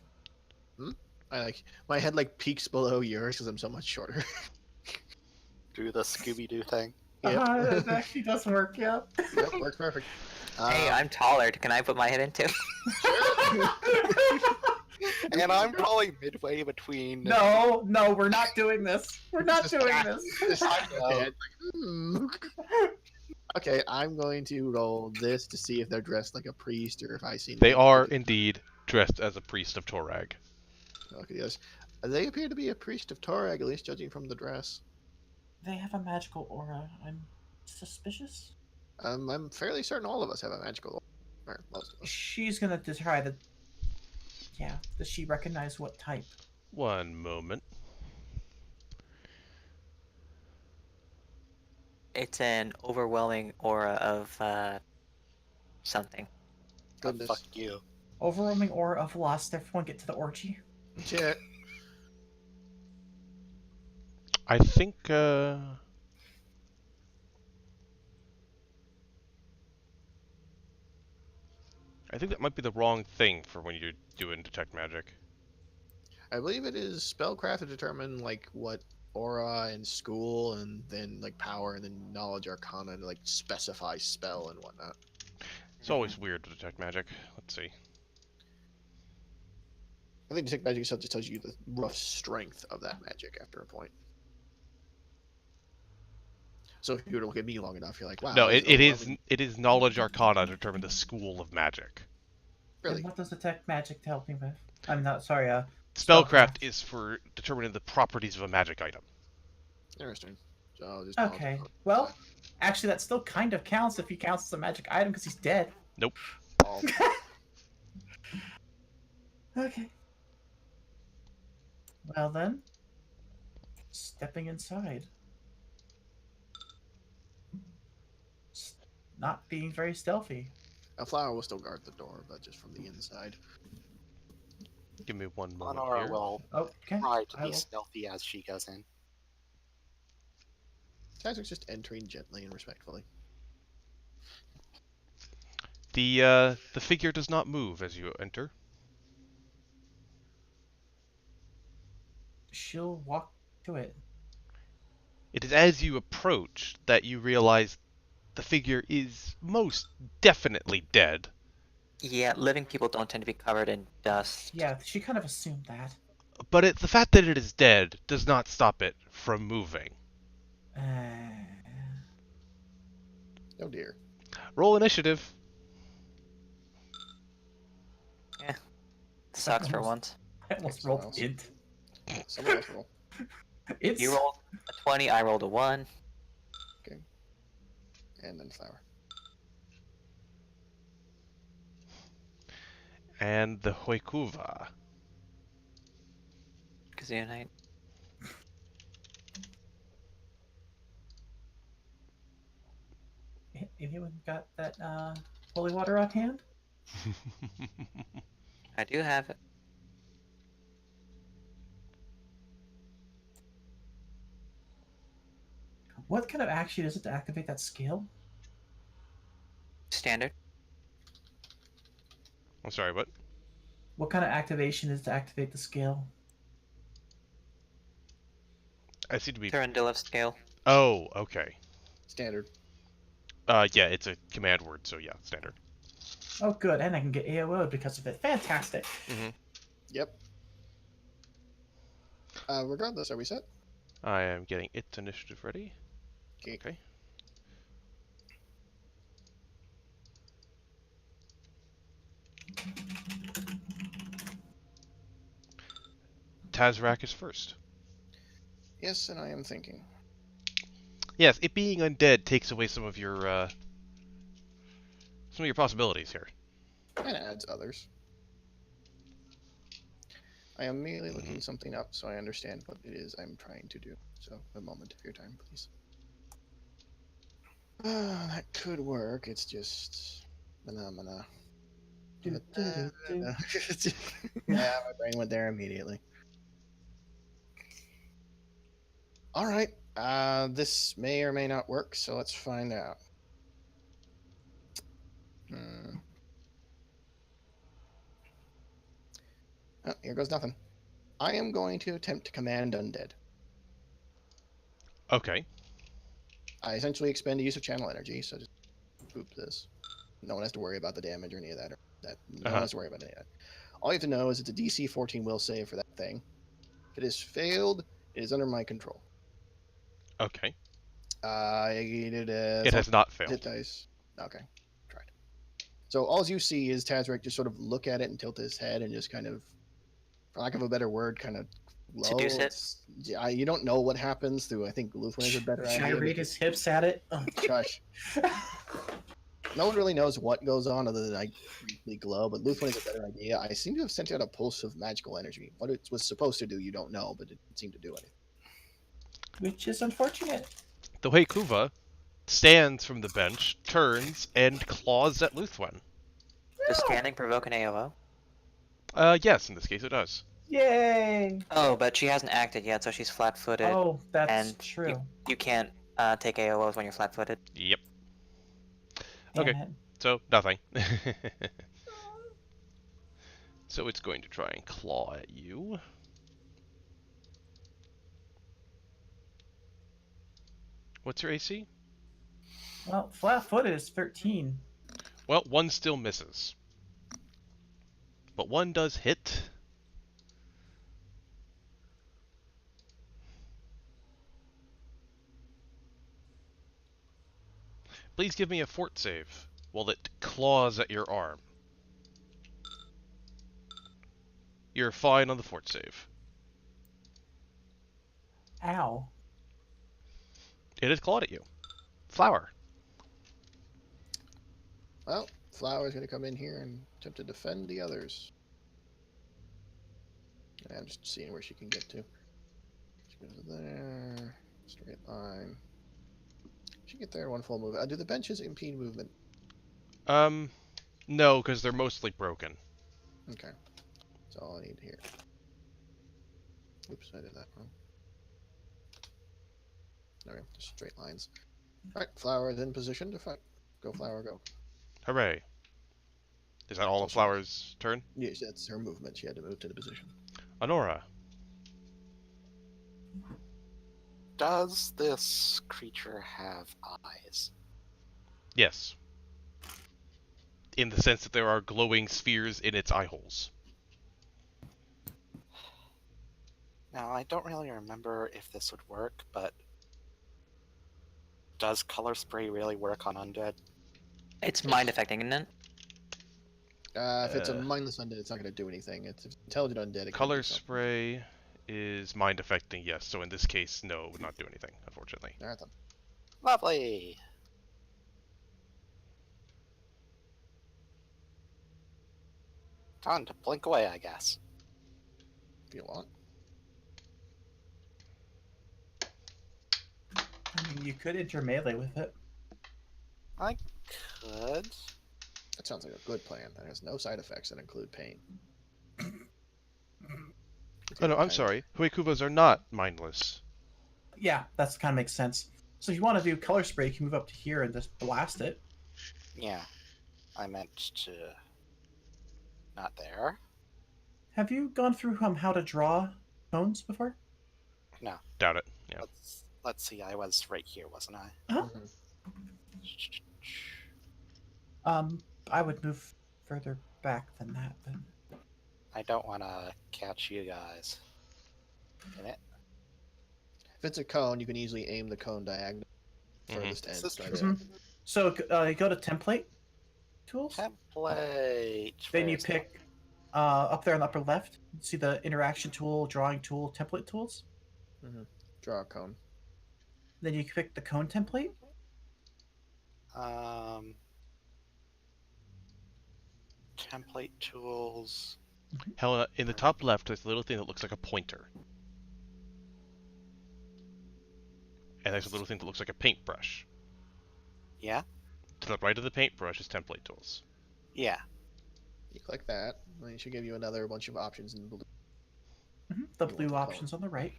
I like my head peaks below yours because I'm so much shorter. Do the Scooby Doo thing. Yep. It actually does work, yeah. Yep, works perfect. Hey, I'm taller. Can I put my head in too? And I'm probably midway between. No, we're not doing this. We're not doing this. This I side of know. the head, Okay, I'm going to roll this to see if they're dressed like a priest or if I see. They are indeed dressed as a priest of Torag. Okay, yes. They appear to be a priest of Torag, at least judging from the dress. They have a magical aura. I'm suspicious. I'm fairly certain all of us have a magical. Or most of us. She's gonna try the. Yeah. Does she recognize what type? One moment. It's an overwhelming aura of something. Goodness. Fuck you. Overwhelming aura of lust. Everyone get to the orgy. Shit. I think, I think that might be the wrong thing for when you're doing detect magic. I believe it is spellcraft to determine what aura and school and then power and then knowledge arcana to specify spell and whatnot. It's always weird to detect magic. Let's see. I think detect magic itself just tells you the rough strength of that magic after a point. So if you were to look at me long enough, you're like, wow. No, this it is knowledge arcana to determine the school of magic. Really? And what does detect magic to help me with? I'm not sorry. Spellcraft is for determining the properties of a magic item. Interesting. So I'll just Okay. Well, actually, that still kind of counts if he counts as a magic item because he's dead. Nope. I'll Okay. Well then, stepping inside. Not being very stealthy. a flower will still guard the door, but just from the inside. Give me one moment Honora here. will Okay. try to I be will. stealthy as she goes in. Tazrick's just entering gently and respectfully. The figure does not move as you enter. She'll walk to it. It is as you approach that you realize the figure is most definitely dead. Yeah, living people don't tend to be covered in dust. Yeah, she kind of assumed that. But the fact that it is dead does not stop it from moving. Uh, Oh dear. Roll initiative. Sucks for almost- once. I almost Someone rolled else. int. Someone else roll. It's You rolled a 20, I rolled a 1. And then flower. And the Hoikuva. Kazunite. Anyone got that holy water on hand? I do have it. What kind of action is it to activate that skill? Standard. I'm sorry, what? What kind of activation is to activate the skill? I seem to be... Turandilif scale. Oh, okay. Standard. Yeah, it's a command word, so yeah, standard. Oh, good, and I can get AOO'd because of it. Fantastic. Mm-hmm. Yep. Regardless, are we set? I am getting its initiative ready. Okay. Tazrak is first. Yes, and I am thinking. Yes, it being undead takes away some of your possibilities here. And adds others. I am merely looking something up so I understand what it is I'm trying to do. So, a moment of your time, please. That could work. It's just phenomena. Do, do, do, do. Yeah, my brain went there immediately. All right. This may or may not work, so let's find out. Oh, here goes nothing. I am going to attempt to command undead. Okay. I essentially expend the use of channel energy, so just boop this. No one has to worry about the damage or any of that. No one has to worry about any of that. All you have to know is it's a DC 14 will save for that thing. If it has failed, it is under my control. Okay. I needed It has not failed. hit dice. Okay, tried. So all you see is Tazrick just sort of look at it and tilt his head and just kind of, for lack of a better word, kind of glow. Seduce it? Yeah, you don't know what happens through. I think Luthwin has a better idea. Gyrate his hips at it. Oh. Shush. No one really knows what goes on other than I briefly glow, but Luthwin has a better idea. I seem to have sent out a pulse of magical energy. What it was supposed to do, you don't know, but it didn't seem to do anything. Which is unfortunate. The Hoikuva stands from the bench, turns, and claws at Luthwen. Does standing provoke an AOO? Yes, in this case it does. Yay! Oh, but she hasn't acted yet, so she's flat-footed. Oh, that's and true. You can't take AOOs when you're flat-footed. Yep. Damn Okay. it. So, nothing. So it's going to try and claw at you. What's your AC? Well, flat-footed is 13. Well, one still misses. But one does hit. Please give me a fort save while it claws at your arm. You're fine on the fort save. Ow. It has clawed at you. Flower. Well, Flower's going to come in here and attempt to defend the others. I'm just seeing where she can get to. She goes there. Straight line. She can get there one full move. Do the benches impede movement? No, because they're mostly broken. Okay. That's all I need here. Oops, I did that wrong. Okay, just straight lines. Alright, Flower is in position to fight. Go, Flower, go. Hooray. Is that all of Flower's turn? Yes, that's her movement. She had to move to the position. Honora. Does this creature have eyes? Yes. In the sense that there are glowing spheres in its eye holes. Now, I don't really remember if this would work, but does color spray really work on undead? It's mind affecting, isn't it? If it's a mindless undead, it's not going to do anything. If it's intelligent undead, it can Color do something. spray is mind affecting, yes. So in this case, no, it would not do anything, unfortunately. Alright then. Lovely! Time to blink away, I guess. If you want. I mean, you could enter melee with it. I could. That sounds like a good plan. That has no side effects that include pain. Oh no, I'm sorry. Huekuvas are not mindless. Yeah, that's kind of makes sense. So if you want to do color spray, you can move up to here and just blast it. Yeah. I meant to... Not there. Have you gone through how to draw cones before? No. Doubt it. Yeah. Let's see, I was right here, wasn't I? Huh? Mhm. I would move further back than that then. I don't want to catch you guys in it. If it's a cone, you can easily aim the cone diagonal. Furthest end. This is Start true. it. So go to template tools. Template. Then you Where is that? pick up there in the upper left. See the interaction tool, drawing tool, template tools. Draw a cone. Then you pick the cone template. Template tools. Helena, in the top left, there's a little thing that looks like a pointer. And there's a little thing that looks like a paintbrush. Yeah? To the right of the paintbrush is template tools. Yeah. You click that, and it should give you another bunch of options in blue. The You want blue the options on the right.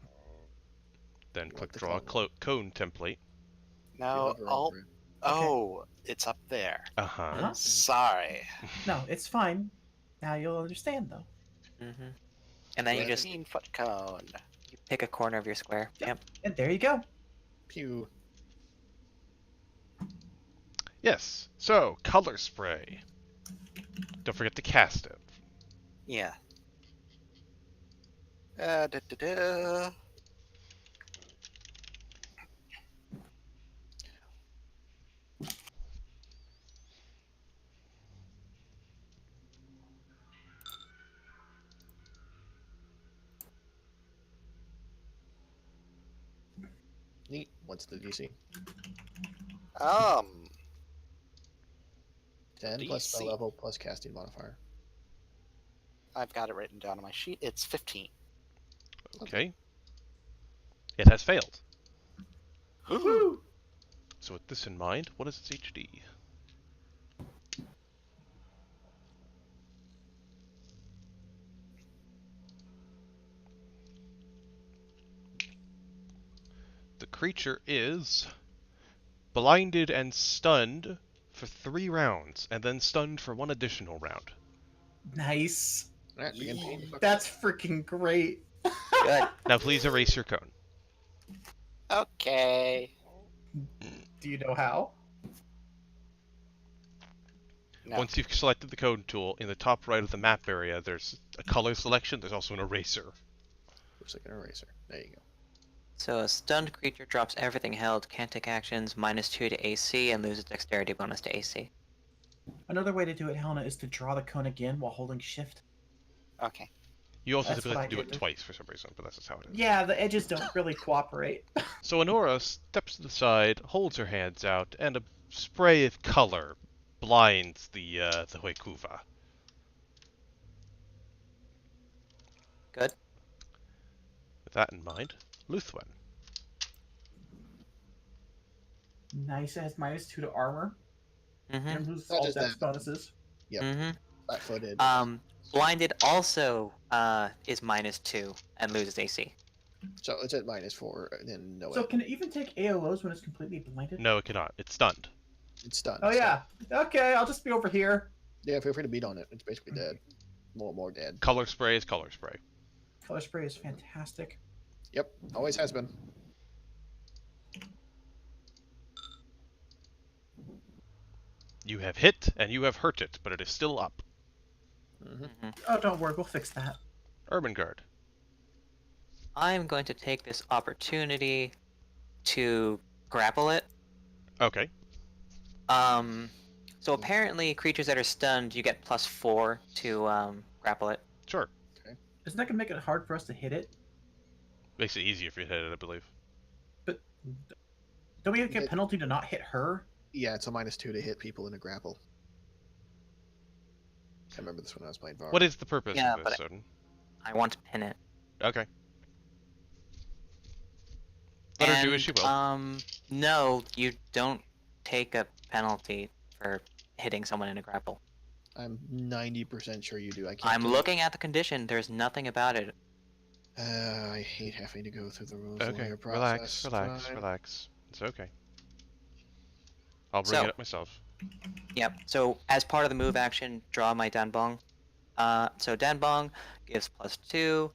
Then You click want the draw a cone template. No, hover Alt. over it. Oh, it's up there. Uh-huh. Uh-huh. Sorry. No, it's fine. Now you'll understand though. Mm-hmm. And then you just 15-foot cone. you pick a corner of your square. Yep. And there you go. Pew. Yes. So, color spray. Don't forget to cast it. Yeah. Da-da-da. Neat. What's the DC? 10 plus spell DC. level plus casting modifier. I've got it written down on my sheet. It's 15. Okay. It has failed. Woo! So with this in mind, what is its HD? The creature is blinded and stunned for 3 rounds, and then stunned for 1 additional round. Nice. Alright, begin pain. That's freaking great. Good. Now please erase your cone. Okay. Do you know how? No. Once you've selected the cone tool, in the top right of the map area, there's a color selection. There's also an eraser. Looks like an eraser. There you go. So a stunned creature drops everything held, can't take actions, -2 to AC, and loses dexterity bonus to AC. Another way to do it, Helena, is to draw the cone again while holding shift. Okay. You also That's typically what have I to do it did. twice for some reason, but that's just how it is. Yeah, the edges don't really cooperate. So Honora steps to the side, holds her hands out, and a spray of color blinds the Huekuva. Good. With that in mind, Luthwen. Nice. It has -2 to armor. Mm-hmm. And loses Not all just dex that. bonuses. Yep. Mm-hmm. Flat-footed. Blinded also is -2 and loses AC. So it's at -4, and then no So way. can it even take AOs when it's completely blinded? No, it cannot. It's stunned. It's stunned. Oh so- yeah. Okay, I'll just be over here. Yeah, feel free to beat on it. It's basically dead. More dead. Color spray is color spray. Color spray is fantastic. Yep, always has been. You have hit and you have hurt it, but it is still up. Mm-hmm. Mm-hmm. Oh, don't worry, we'll fix that. Ermengarde. I'm going to take this opportunity to grapple it. Okay. So apparently, creatures that are stunned, you get +4 to grapple it. Sure. Isn't that gonna make it hard for us to hit it? Makes it easier if you hit it, I believe. But don't we get a penalty to not hit her? Yeah, it's a -2 to hit people in a grapple. I remember this when I was playing VAR. What is the purpose Yeah, of this, but Odin? I want to pin it. Okay. Let her do as she will. No, you don't take a penalty for hitting someone in a grapple. I'm 90% sure you do. I can't. I'm looking at the condition. There's nothing about it. I hate having to go through the rules Okay, lawyer relax, process. relax, Fine. relax. It's okay. I'll bring So- it up myself. Yep. So as part of the move action, draw my Danbong. So Danbong gives +2.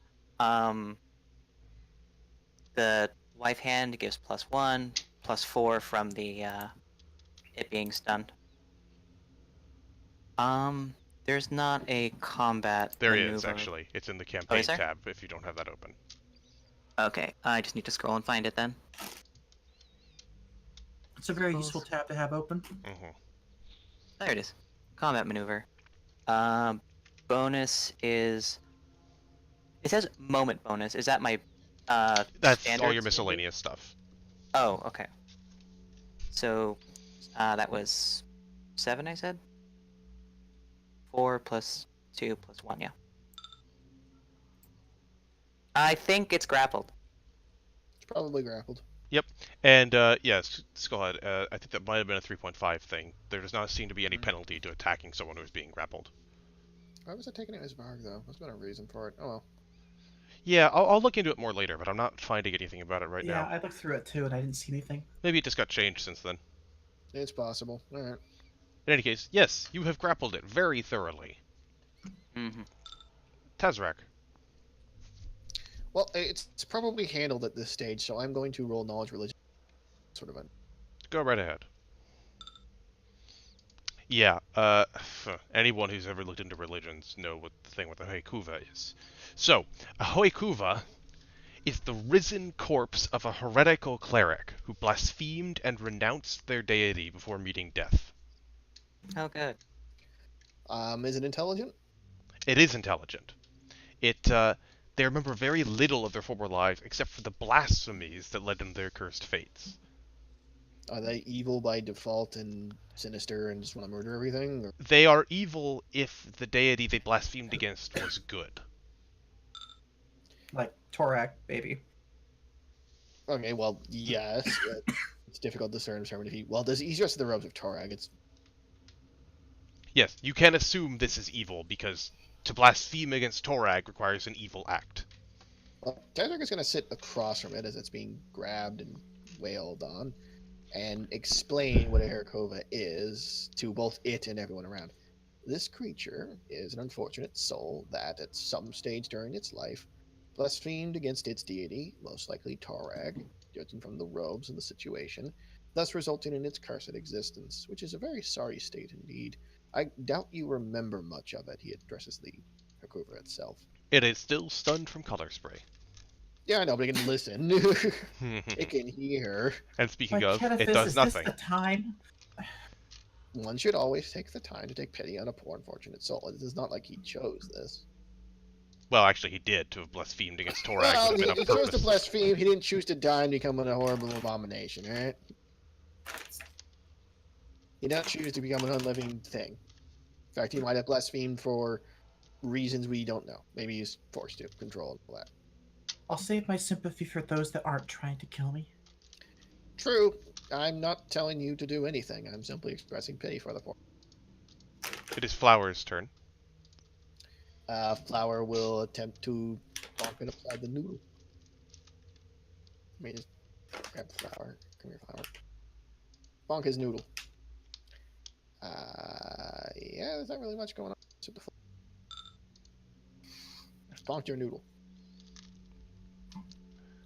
The wife hand gives +1, +4 from the it being stunned. There's not a combat. There maneuver. is, actually. It's in the campaign is there? tab if you don't have that open. Okay, I just need to scroll and find it then. It's a very useful tab to have open. Mm-hmm. There it is. Combat maneuver. Bonus is. It says moment bonus. Is that my That's all standards, your maybe? miscellaneous stuff. Oh, okay. So, that was 7, I said? 4 plus 2 plus 1, yeah. I think it's grappled. It's probably grappled. And, yes, go ahead. I think that might have been a 3.5 thing. There does not seem to be any penalty to attacking someone who is being grappled. Why was I taking it as Varg, though? There's been a reason for it. Oh, well. Yeah, I'll look into it more later, but I'm not finding anything about it right Yeah, now. I looked through it too, and I didn't see anything. Maybe it just got changed since then. It's possible. Alright. In any case, yes, you have grappled it very thoroughly. Mm-hmm. Tazrak. Well, it's probably handled at this stage, so I'm going to roll knowledge religion. Sort of a... Go right ahead. Yeah, anyone who's ever looked into religions know what the thing with the Huekuva is. So, a Huekuva is the risen corpse of a heretical cleric who blasphemed and renounced their deity before meeting death. Oh, good. Is it intelligent? It is intelligent. They remember very little of their former lives except for the blasphemies that led them to their cursed fates. Are they evil by default and sinister and just want to murder everything? Or... They are evil if the deity they blasphemed against was good. Like Torak, baby. Okay, well, yes. But it's difficult to determine if he... Well, he's dressed in the robes of Torag. It's... Yes, you can assume this is evil because to blaspheme against Torag requires an evil act. Well, Tazrak is going to sit across from it as it's being grabbed and wailed on and explain what a Herakova is to both it and everyone around. This creature is an unfortunate soul that, at some stage during its life, blasphemed against its deity, most likely Torag, judging from the robes and the situation, thus resulting in its cursed existence, which is a very sorry state indeed. I doubt you remember much of it. He addresses the Herakova itself. It is still stunned from color spray. Yeah, I know, but it can listen. It can hear. And speaking Like, of, Kenneth, it does is nothing. this the time? One should always take the time to take pity on a poor unfortunate soul. It is not like he chose this. Well, actually, he did to have blasphemed against Torag. Well, Would have been he a chose to purpose. blaspheme. He didn't choose to die and become a horrible abomination, right? He did not choose to become an unliving thing. In fact, he might have blasphemed for reasons we don't know. Maybe he's forced to control and all that. I'll save my sympathy for those that aren't trying to kill me. True. I'm not telling you to do anything. I'm simply expressing pity for the poor. It is Flower's turn. Flower will attempt to bonk it upside the noodle. Let me just grab the flower. Come here, Flower. Bonk his noodle. Yeah, there's not really much going on. Bonk your noodle.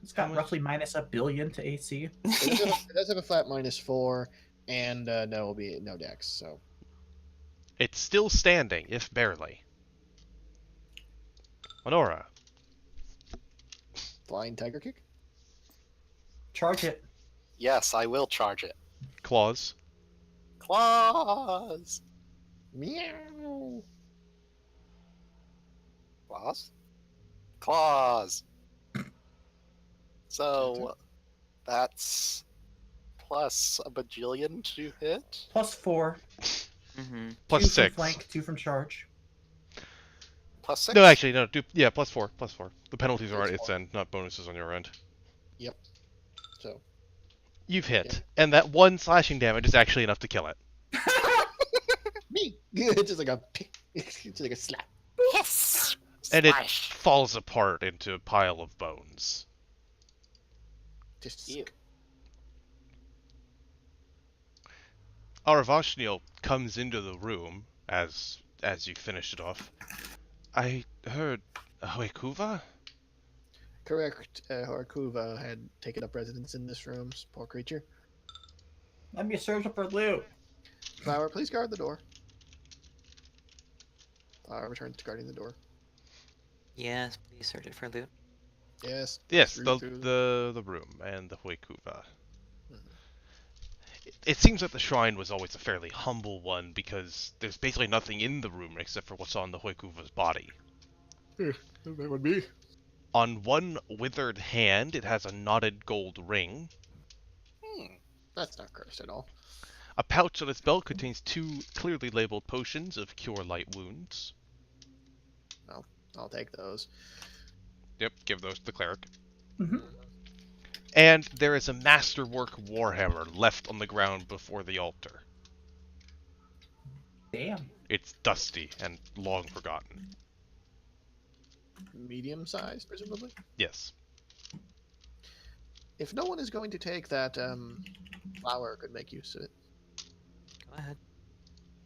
It's got much? roughly minus $1 billion to AC. It does have a flat -4, and no, will be no dex. So It's still standing, if barely. Honora. flying tiger kick. Charge it. Yes, I will charge it. Claws. Claws! Meow. Claws? Claws! So, that's plus a bajillion to hit? +4. Mm-hmm. Plus 2 6. from flank, 2 from charge. Plus 6? No, actually, no. Yeah, +4. +4. The penalties are Plus at its four. end, not bonuses on your end. Yep. So You've hit, Yeah. and that 1 slashing damage is actually enough to kill it. me. It's just like a it's just like a slap. Yes! And it Smash! falls apart into a pile of bones. Just Ew. Aravashniel comes into the room as you finish it off. I heard Huekuva? correct. Horakuva had taken up residence in this room. Poor creature. Let me search for loot. Flower, please guard the door. Flower returns to guarding the door. Yes, please search it for loot. Yes. Yes, through- through- the room and the Huekuva. It seems that the shrine was always a fairly humble one because there's basically nothing in the room except for what's on the Huekuva's body. That would be. On one withered hand, it has a knotted gold ring. That's not cursed at all. A pouch on its belt contains 2 clearly labeled potions of cure light wounds. I'll take those. Yep, give those to the cleric. Mm-hmm. And there is a masterwork warhammer left on the ground before the altar. Damn. It's dusty and long forgotten. Medium sized, presumably. Yes. If no one is going to take that, Flower could make use of it. Go ahead.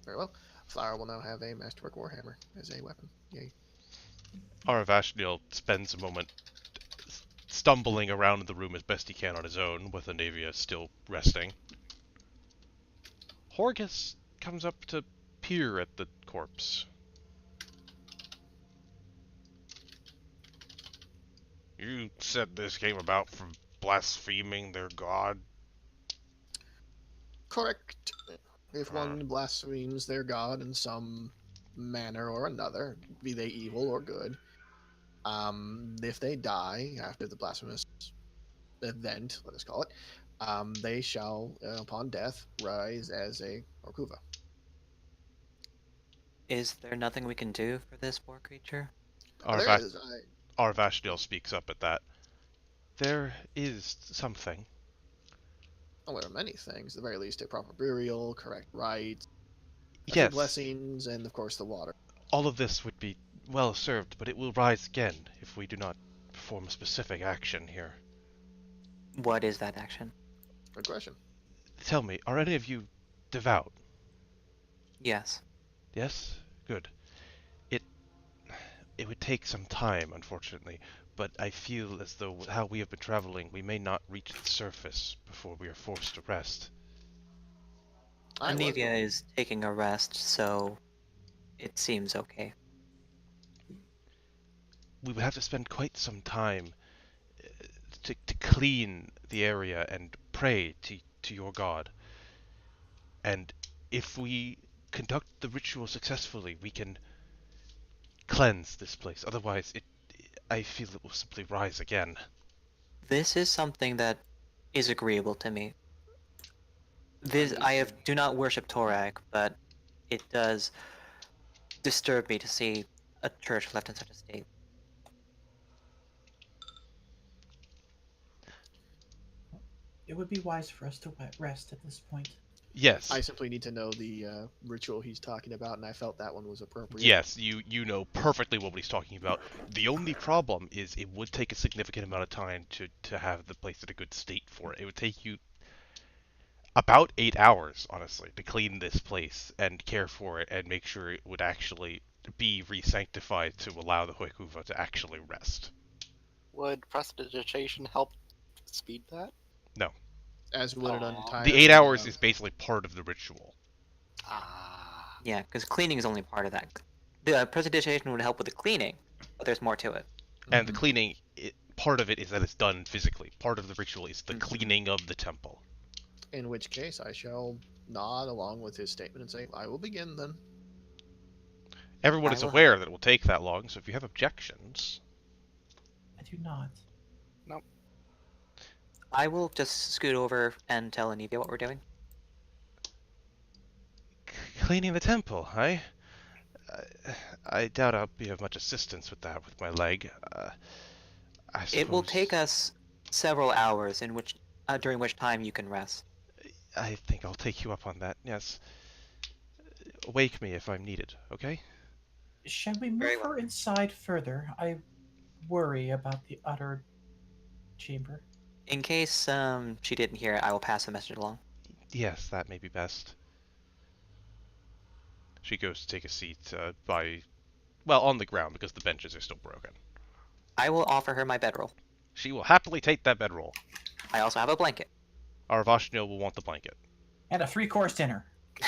Very well. Flower will now have a Masterwork Warhammer as a weapon. Yay. Aravashniel spends a moment stumbling around the room as best he can on his own, with Anavia still resting. Horgus comes up to peer at the corpse. You said this came about from blaspheming their god? Correct. If one blasphemes their god in some manner or another, be they evil or good, if they die after the blasphemous event, let us call it, they shall, upon death, rise as a Orkuva. Is there nothing we can do for this poor creature? There is. Aravashniel speaks up at that. There is something. Well, there are many things. At the very least, a proper burial, correct rites, a few Yes, blessings, and of course the water. all of this would be well served, but it will rise again if we do not perform a specific action here. What is that action? Good question. Tell me, are any of you devout? Yes. Yes? Good. It would take some time, unfortunately, but I feel as though with how we have been traveling, we may not reach the surface before we are forced to rest. Anivia is taking a rest, so it seems okay. We would have to spend quite some time to clean the area and pray to your god. And if we conduct the ritual successfully, we can cleanse this place. Otherwise, I feel it will simply rise again. This is something that is agreeable to me. Understood. Do not worship Torag, but it does disturb me to see a church left in such a state. It would be wise for us to rest at this point. Yes. I simply need to know the ritual he's talking about, and I felt that one was appropriate. Yes, you know perfectly what he's talking about. The only problem is it would take a significant amount of time to have the place in a good state for it. It would take you about 8 hours, honestly, to clean this place and care for it and make sure it would actually be re-sanctified to allow the Hoikuva to actually rest. Would prestidigitation help speed that? No. As would an Aw. entire. The 8 hours is basically part of the ritual. Ah. Yeah, because cleaning is only part of that. The prestidigitation would help with the cleaning, but there's more to it. And the cleaning, part of it is that it's done physically. Part of the ritual is the Mhm. cleaning of the temple. In which case, I shall nod along with his statement and say, "I will begin then." Everyone I is will- aware that it will take that long, so if you have objections... I do not. I will just scoot over and tell Anivia what we're doing. Cleaning the temple, I doubt I'll be of much assistance with that with my leg. I suppose... It will take us several hours during which time you can rest. I think I'll take you up on that, yes. Wake me if I'm needed, okay? Shall we move Very well. her inside further? I worry about the utter chamber. In case she didn't hear it, I will pass the message along. Yes, that may be best. She goes to take a seat on the ground because the benches are still broken. I will offer her my bedroll. She will happily take that bedroll. I also have a blanket. Our Vashniel will want the blanket. And a 3-course dinner.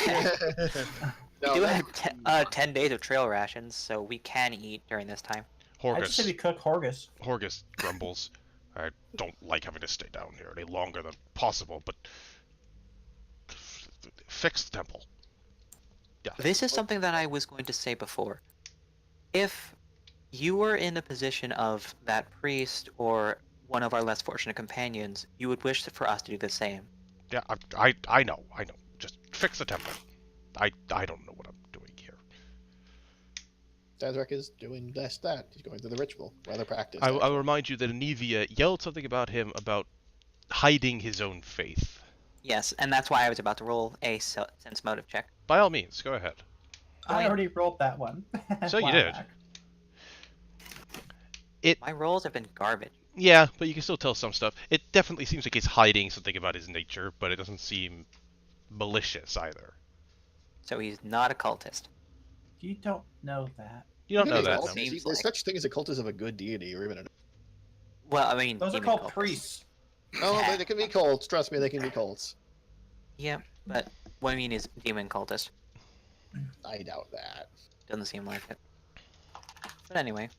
We do have 10 days of trail rations, so we can eat during this time. I just say we cook Horgus. Horgus grumbles. I don't like having to stay down here any longer than possible, but fix the temple. Yeah. This is something that I was going to say before. If you were in the position of that priest or one of our less fortunate companions, you would wish for us to do the same. Yeah, I know. Just fix the temple. I don't know what I'm doing here. Tazrek is doing just that. He's going through the ritual, rather practiced. I will actually. remind you that Anivia yelled something about him about hiding his own faith. Yes, and that's why I was about to roll a sense motive check. By all means, go ahead. I already rolled that one. So you While did. back. My rolls have been garbage. Yeah, but you can still tell some stuff. It definitely seems like he's hiding something about his nature, but it doesn't seem malicious either. So he's not a cultist. You don't know that. You don't know There's that. all- No. Seems There's like- such thing as a cultist of a good deity, or even a... Well, I mean, Those are demon called cultists. priests. Oh, they can be cults. Trust me, they can be cults. Yeah, but what I mean is demon cultist. I doubt that. Doesn't seem like it. But anyway,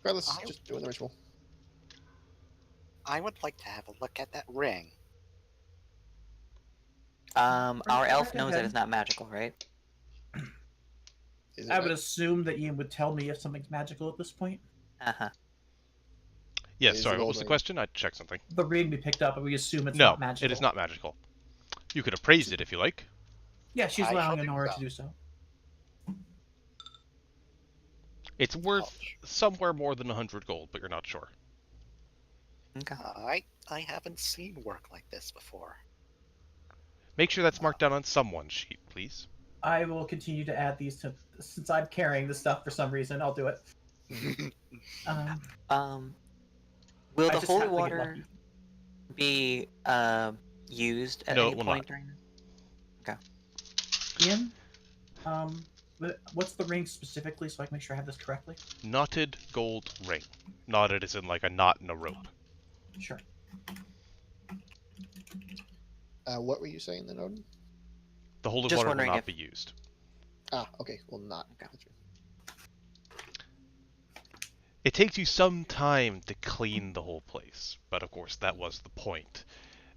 Regardless, just doing the ritual. I would like to have a look at that ring. our elf Okay, knows that then. it's not magical, right? Is it I would like- assume that Ian would tell me if something's magical at this point. Uh-huh. Yes, Is sorry, the what gold was the ring. question? I'd check something. The ring we picked up, and we assume it's No, not magical. it is not magical. You could appraise it if you like. Yeah, she's I shall allowing do Honora so. to do so. It's worth Ouch. somewhere more than 100 gold, but you're not sure. Okay. I haven't seen work like this before. Make sure that's marked down on someone's sheet, please. I will continue to add these to, since I'm carrying the stuff for some reason. I'll do it. Will I the just holy happen to get water lucky. be used at No, any it will point not. during? Ian, what's the ring specifically, so I can make sure I have this correctly? Knotted gold ring. Knotted is in like a knot in a rope. Sure. What were you saying then, Odin? The holy Just water will wondering not if- be used. Ah, okay. Well, not. Okay. It takes you some time to clean the whole place, but of course that was the point.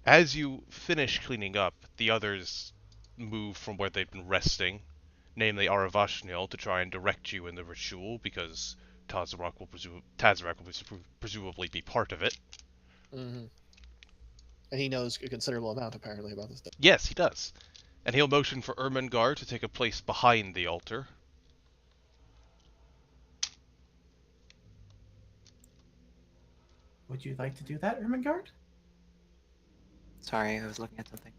As you finish cleaning up, the others move from where they've been resting namely Aravashniel, to try and direct you in the ritual, because Tazarak will presumably be part of it. Mm-hmm. And he knows a considerable amount, apparently, about this stuff. Yes, he does. And he'll motion for Ermengarde to take a place behind the altar. Would you like to do that, Ermengarde? Sorry, I was looking at something.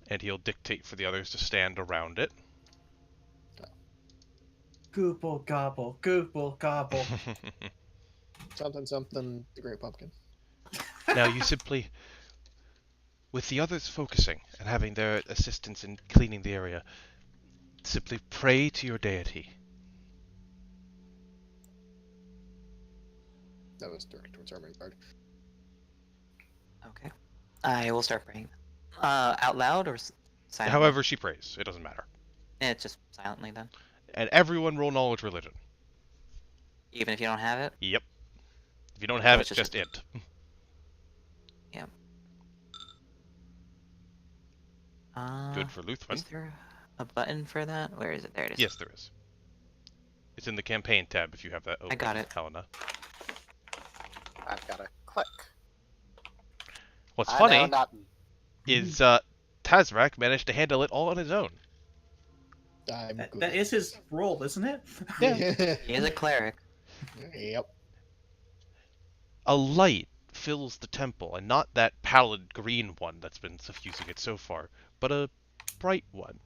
And he'll dictate for the others to stand around it. Goople gobble, goople gobble. Something, something, the Great Pumpkin. Now you simply, with the others focusing and having their assistance in cleaning the area, simply pray to your deity. That was directed towards Ermengarde. Okay. I will start praying. Out loud or silently? However she prays, it doesn't matter. It's just silently then. And everyone roll knowledge religion. Even if you don't have it? Yep. If you don't have Oh, it, it's just int. Yeah. Good for Luthman. Is there a button for that? Where is it? There it is. Yes, there is. It's in the campaign tab if you have that open. I got it. Helena. I've got to click. What's I funny know nothing. is Tazrak managed to handle it all on his own. I'm good. That is his role, isn't it? Yeah. He is a cleric. Yep. A light fills the temple, and not that pallid green one that's been suffusing it so far, but a bright one.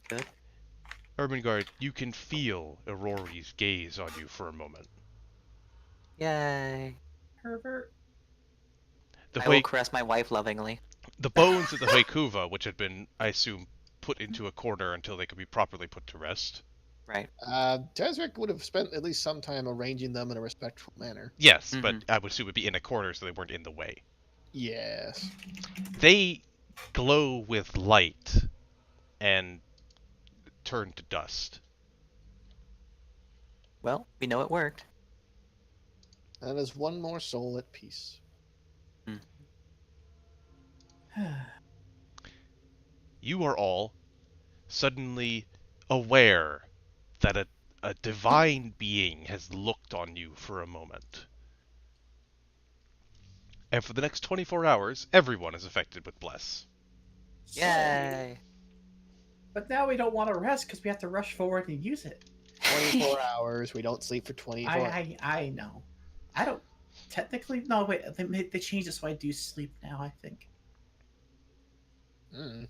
Good. Ermengarde, you can feel Aurori's gaze on you for a moment. Yay. Pervert. The I will caress my wife lovingly. The bones of the Huekuva, which had been, I assume, put into a corner until they could be properly put to rest. Right. Tazric would have spent at least some time arranging them in a respectful manner. Yes, but Mhm. I would assume it would be in a corner so they weren't in the way. Yes. They glow with light and turn to dust. Well, we know it worked. That is one more soul at peace. You are all suddenly aware that a divine being has looked on you for a moment. And for the next 24 hours, everyone is affected with Bless. Yay. But now we don't want to rest because we have to rush forward and use it. 24 hours. We don't sleep for 24 hours. I know. I don't technically. No, wait. They changed it so I do sleep now. I think Mm.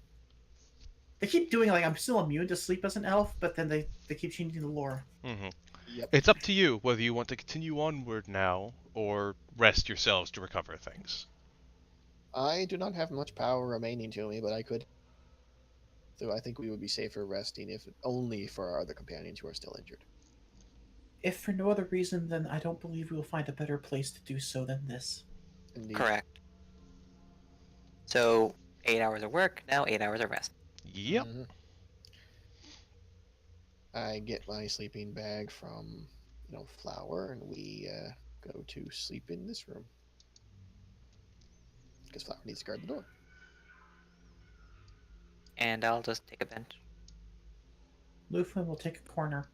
they keep doing like I'm still immune to sleep as an elf, but then they keep changing the lore. Mm-hmm. Yep. It's up to you whether you want to continue onward now or rest yourselves to recover things. I do not have much power remaining to me, but I could. So I think we would be safer resting, if only for our other companions who are still injured. If for no other reason, then I don't believe we will find a better place to do so than this. Indeed. Correct. So, 8 hours of work, now 8 hours of rest. Yep. Mhm. I get my sleeping bag from, Flower, and we go to sleep in this room. Because Flower needs to guard the door. And I'll just take a bench. Lufin will take a corner.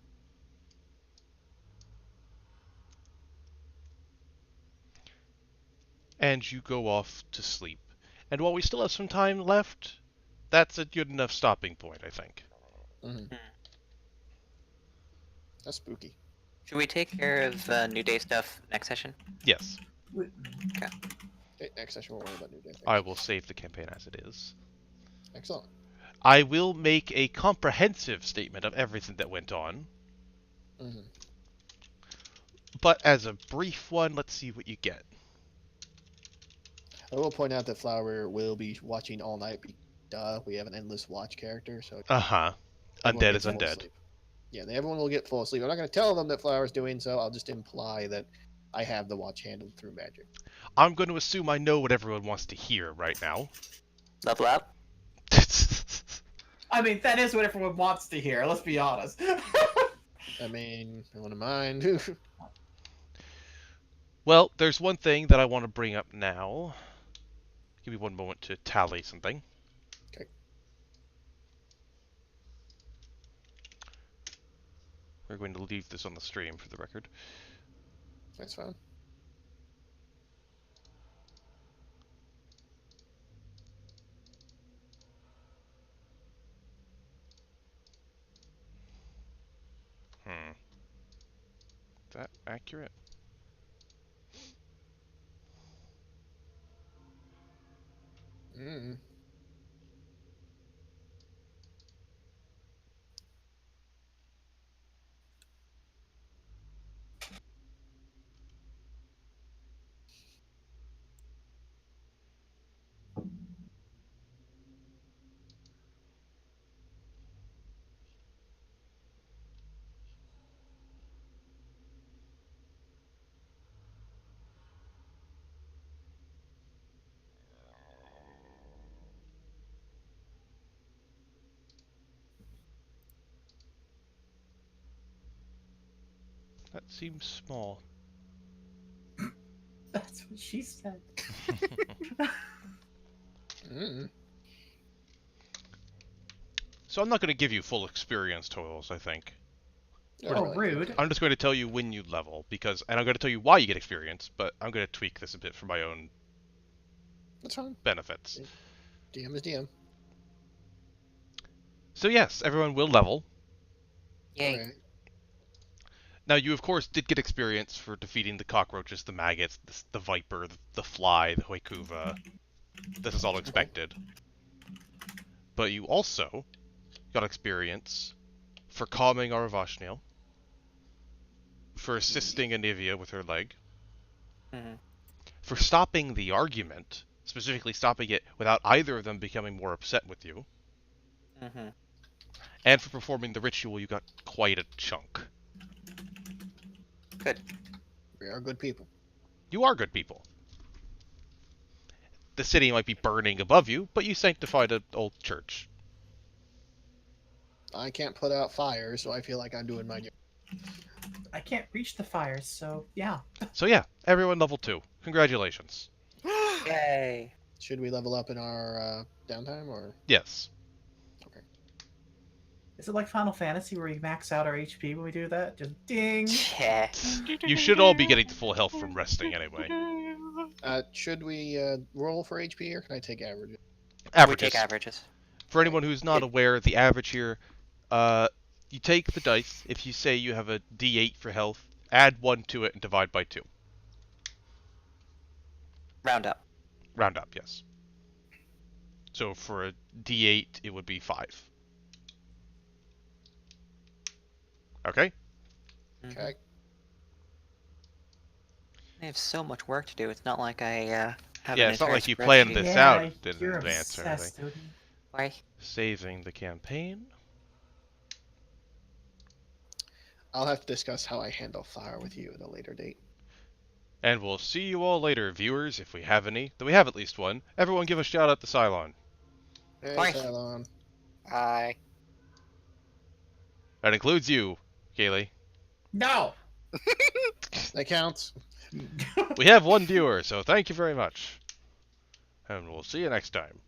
And you go off to sleep. And while we still have some time left, that's a good enough stopping point, I think. Mm-hmm. That's spooky. Should we take care of New Day stuff next session? Yes, Okay, next session we'll worry about New Day. I will save the campaign as it is. Excellent. I will make a comprehensive statement of everything that went on, Mm-hmm. but as a brief one, let's see what you get. I will point out that Flower will be watching all night. Duh, we have an endless watch character, so Uh-huh. everyone Undead gets is full undead. sleep. Yeah, everyone will get full sleep. I'm not going to tell them that Flower's doing so. I'll just imply that I have the watch handled through magic. I'm going to assume I know what everyone wants to hear right now. Level up? I mean, that is what everyone wants to hear. Let's be honest. I mean, I wouldn't mind. Well, there's one thing that I want to bring up now. Give me one moment to tally something. Okay. We're going to leave this on the stream for the record. That's fine. Is that accurate? Mm. That seems small. That's what she said. Mm. So I'm not going to give you full experience totals, I think. Not Oh, really. rude. I'm just going to tell you when you level, and I'm going to tell you why you get experience, but I'm going to tweak this a bit for my own That's fine. benefits. DM is DM. So yes, everyone will level. Yay. Okay. Now, you of course did get experience for defeating the cockroaches, the maggots, the viper, the fly, the hoikuva. This is all expected. But you also got experience for calming Aravashniel, for assisting Anivia with her leg, Mm-hmm. for stopping the argument, specifically stopping it without either of them becoming more upset with you, Mm-hmm. and for performing the ritual. You got quite a chunk. Good. We are good people. You are good people. The city might be burning above you, but you sanctified an old church. I can't put out fires, so I feel like I'm doing my job. I can't reach the fires, so yeah. So yeah, everyone level 2. Congratulations. Yay. Should we level up in our downtime, or? Yes. Is it like Final Fantasy where we max out our HP when we do that? Just ding. Yeah. You should all be getting full health from resting anyway. Should we roll for HP, or can I take average? We Averages. take averages. For anyone who's not aware, the average here, you take the dice. If you say you have a D8 for health, add 1 to it and divide by 2. Round up. Round up, yes. So for a D8, it would be 5. Okay? Mm-hmm. Okay. I have so much work to do. It's not like I have Yeah, an it's not entire like you planned spreadsheet. this Yeah, out in you're advance or anything. obsessed, Odin. Why? Saving the campaign. I'll have to discuss how I handle fire with you at a later date. And we'll see you all later, viewers, if we have any. Though we have at least one. Everyone give a shout out to Cylon. Hey, Bye. Cylon. I That includes you, Kaylee. No. That counts. We have one viewer, so thank you very much. And we'll see you next time.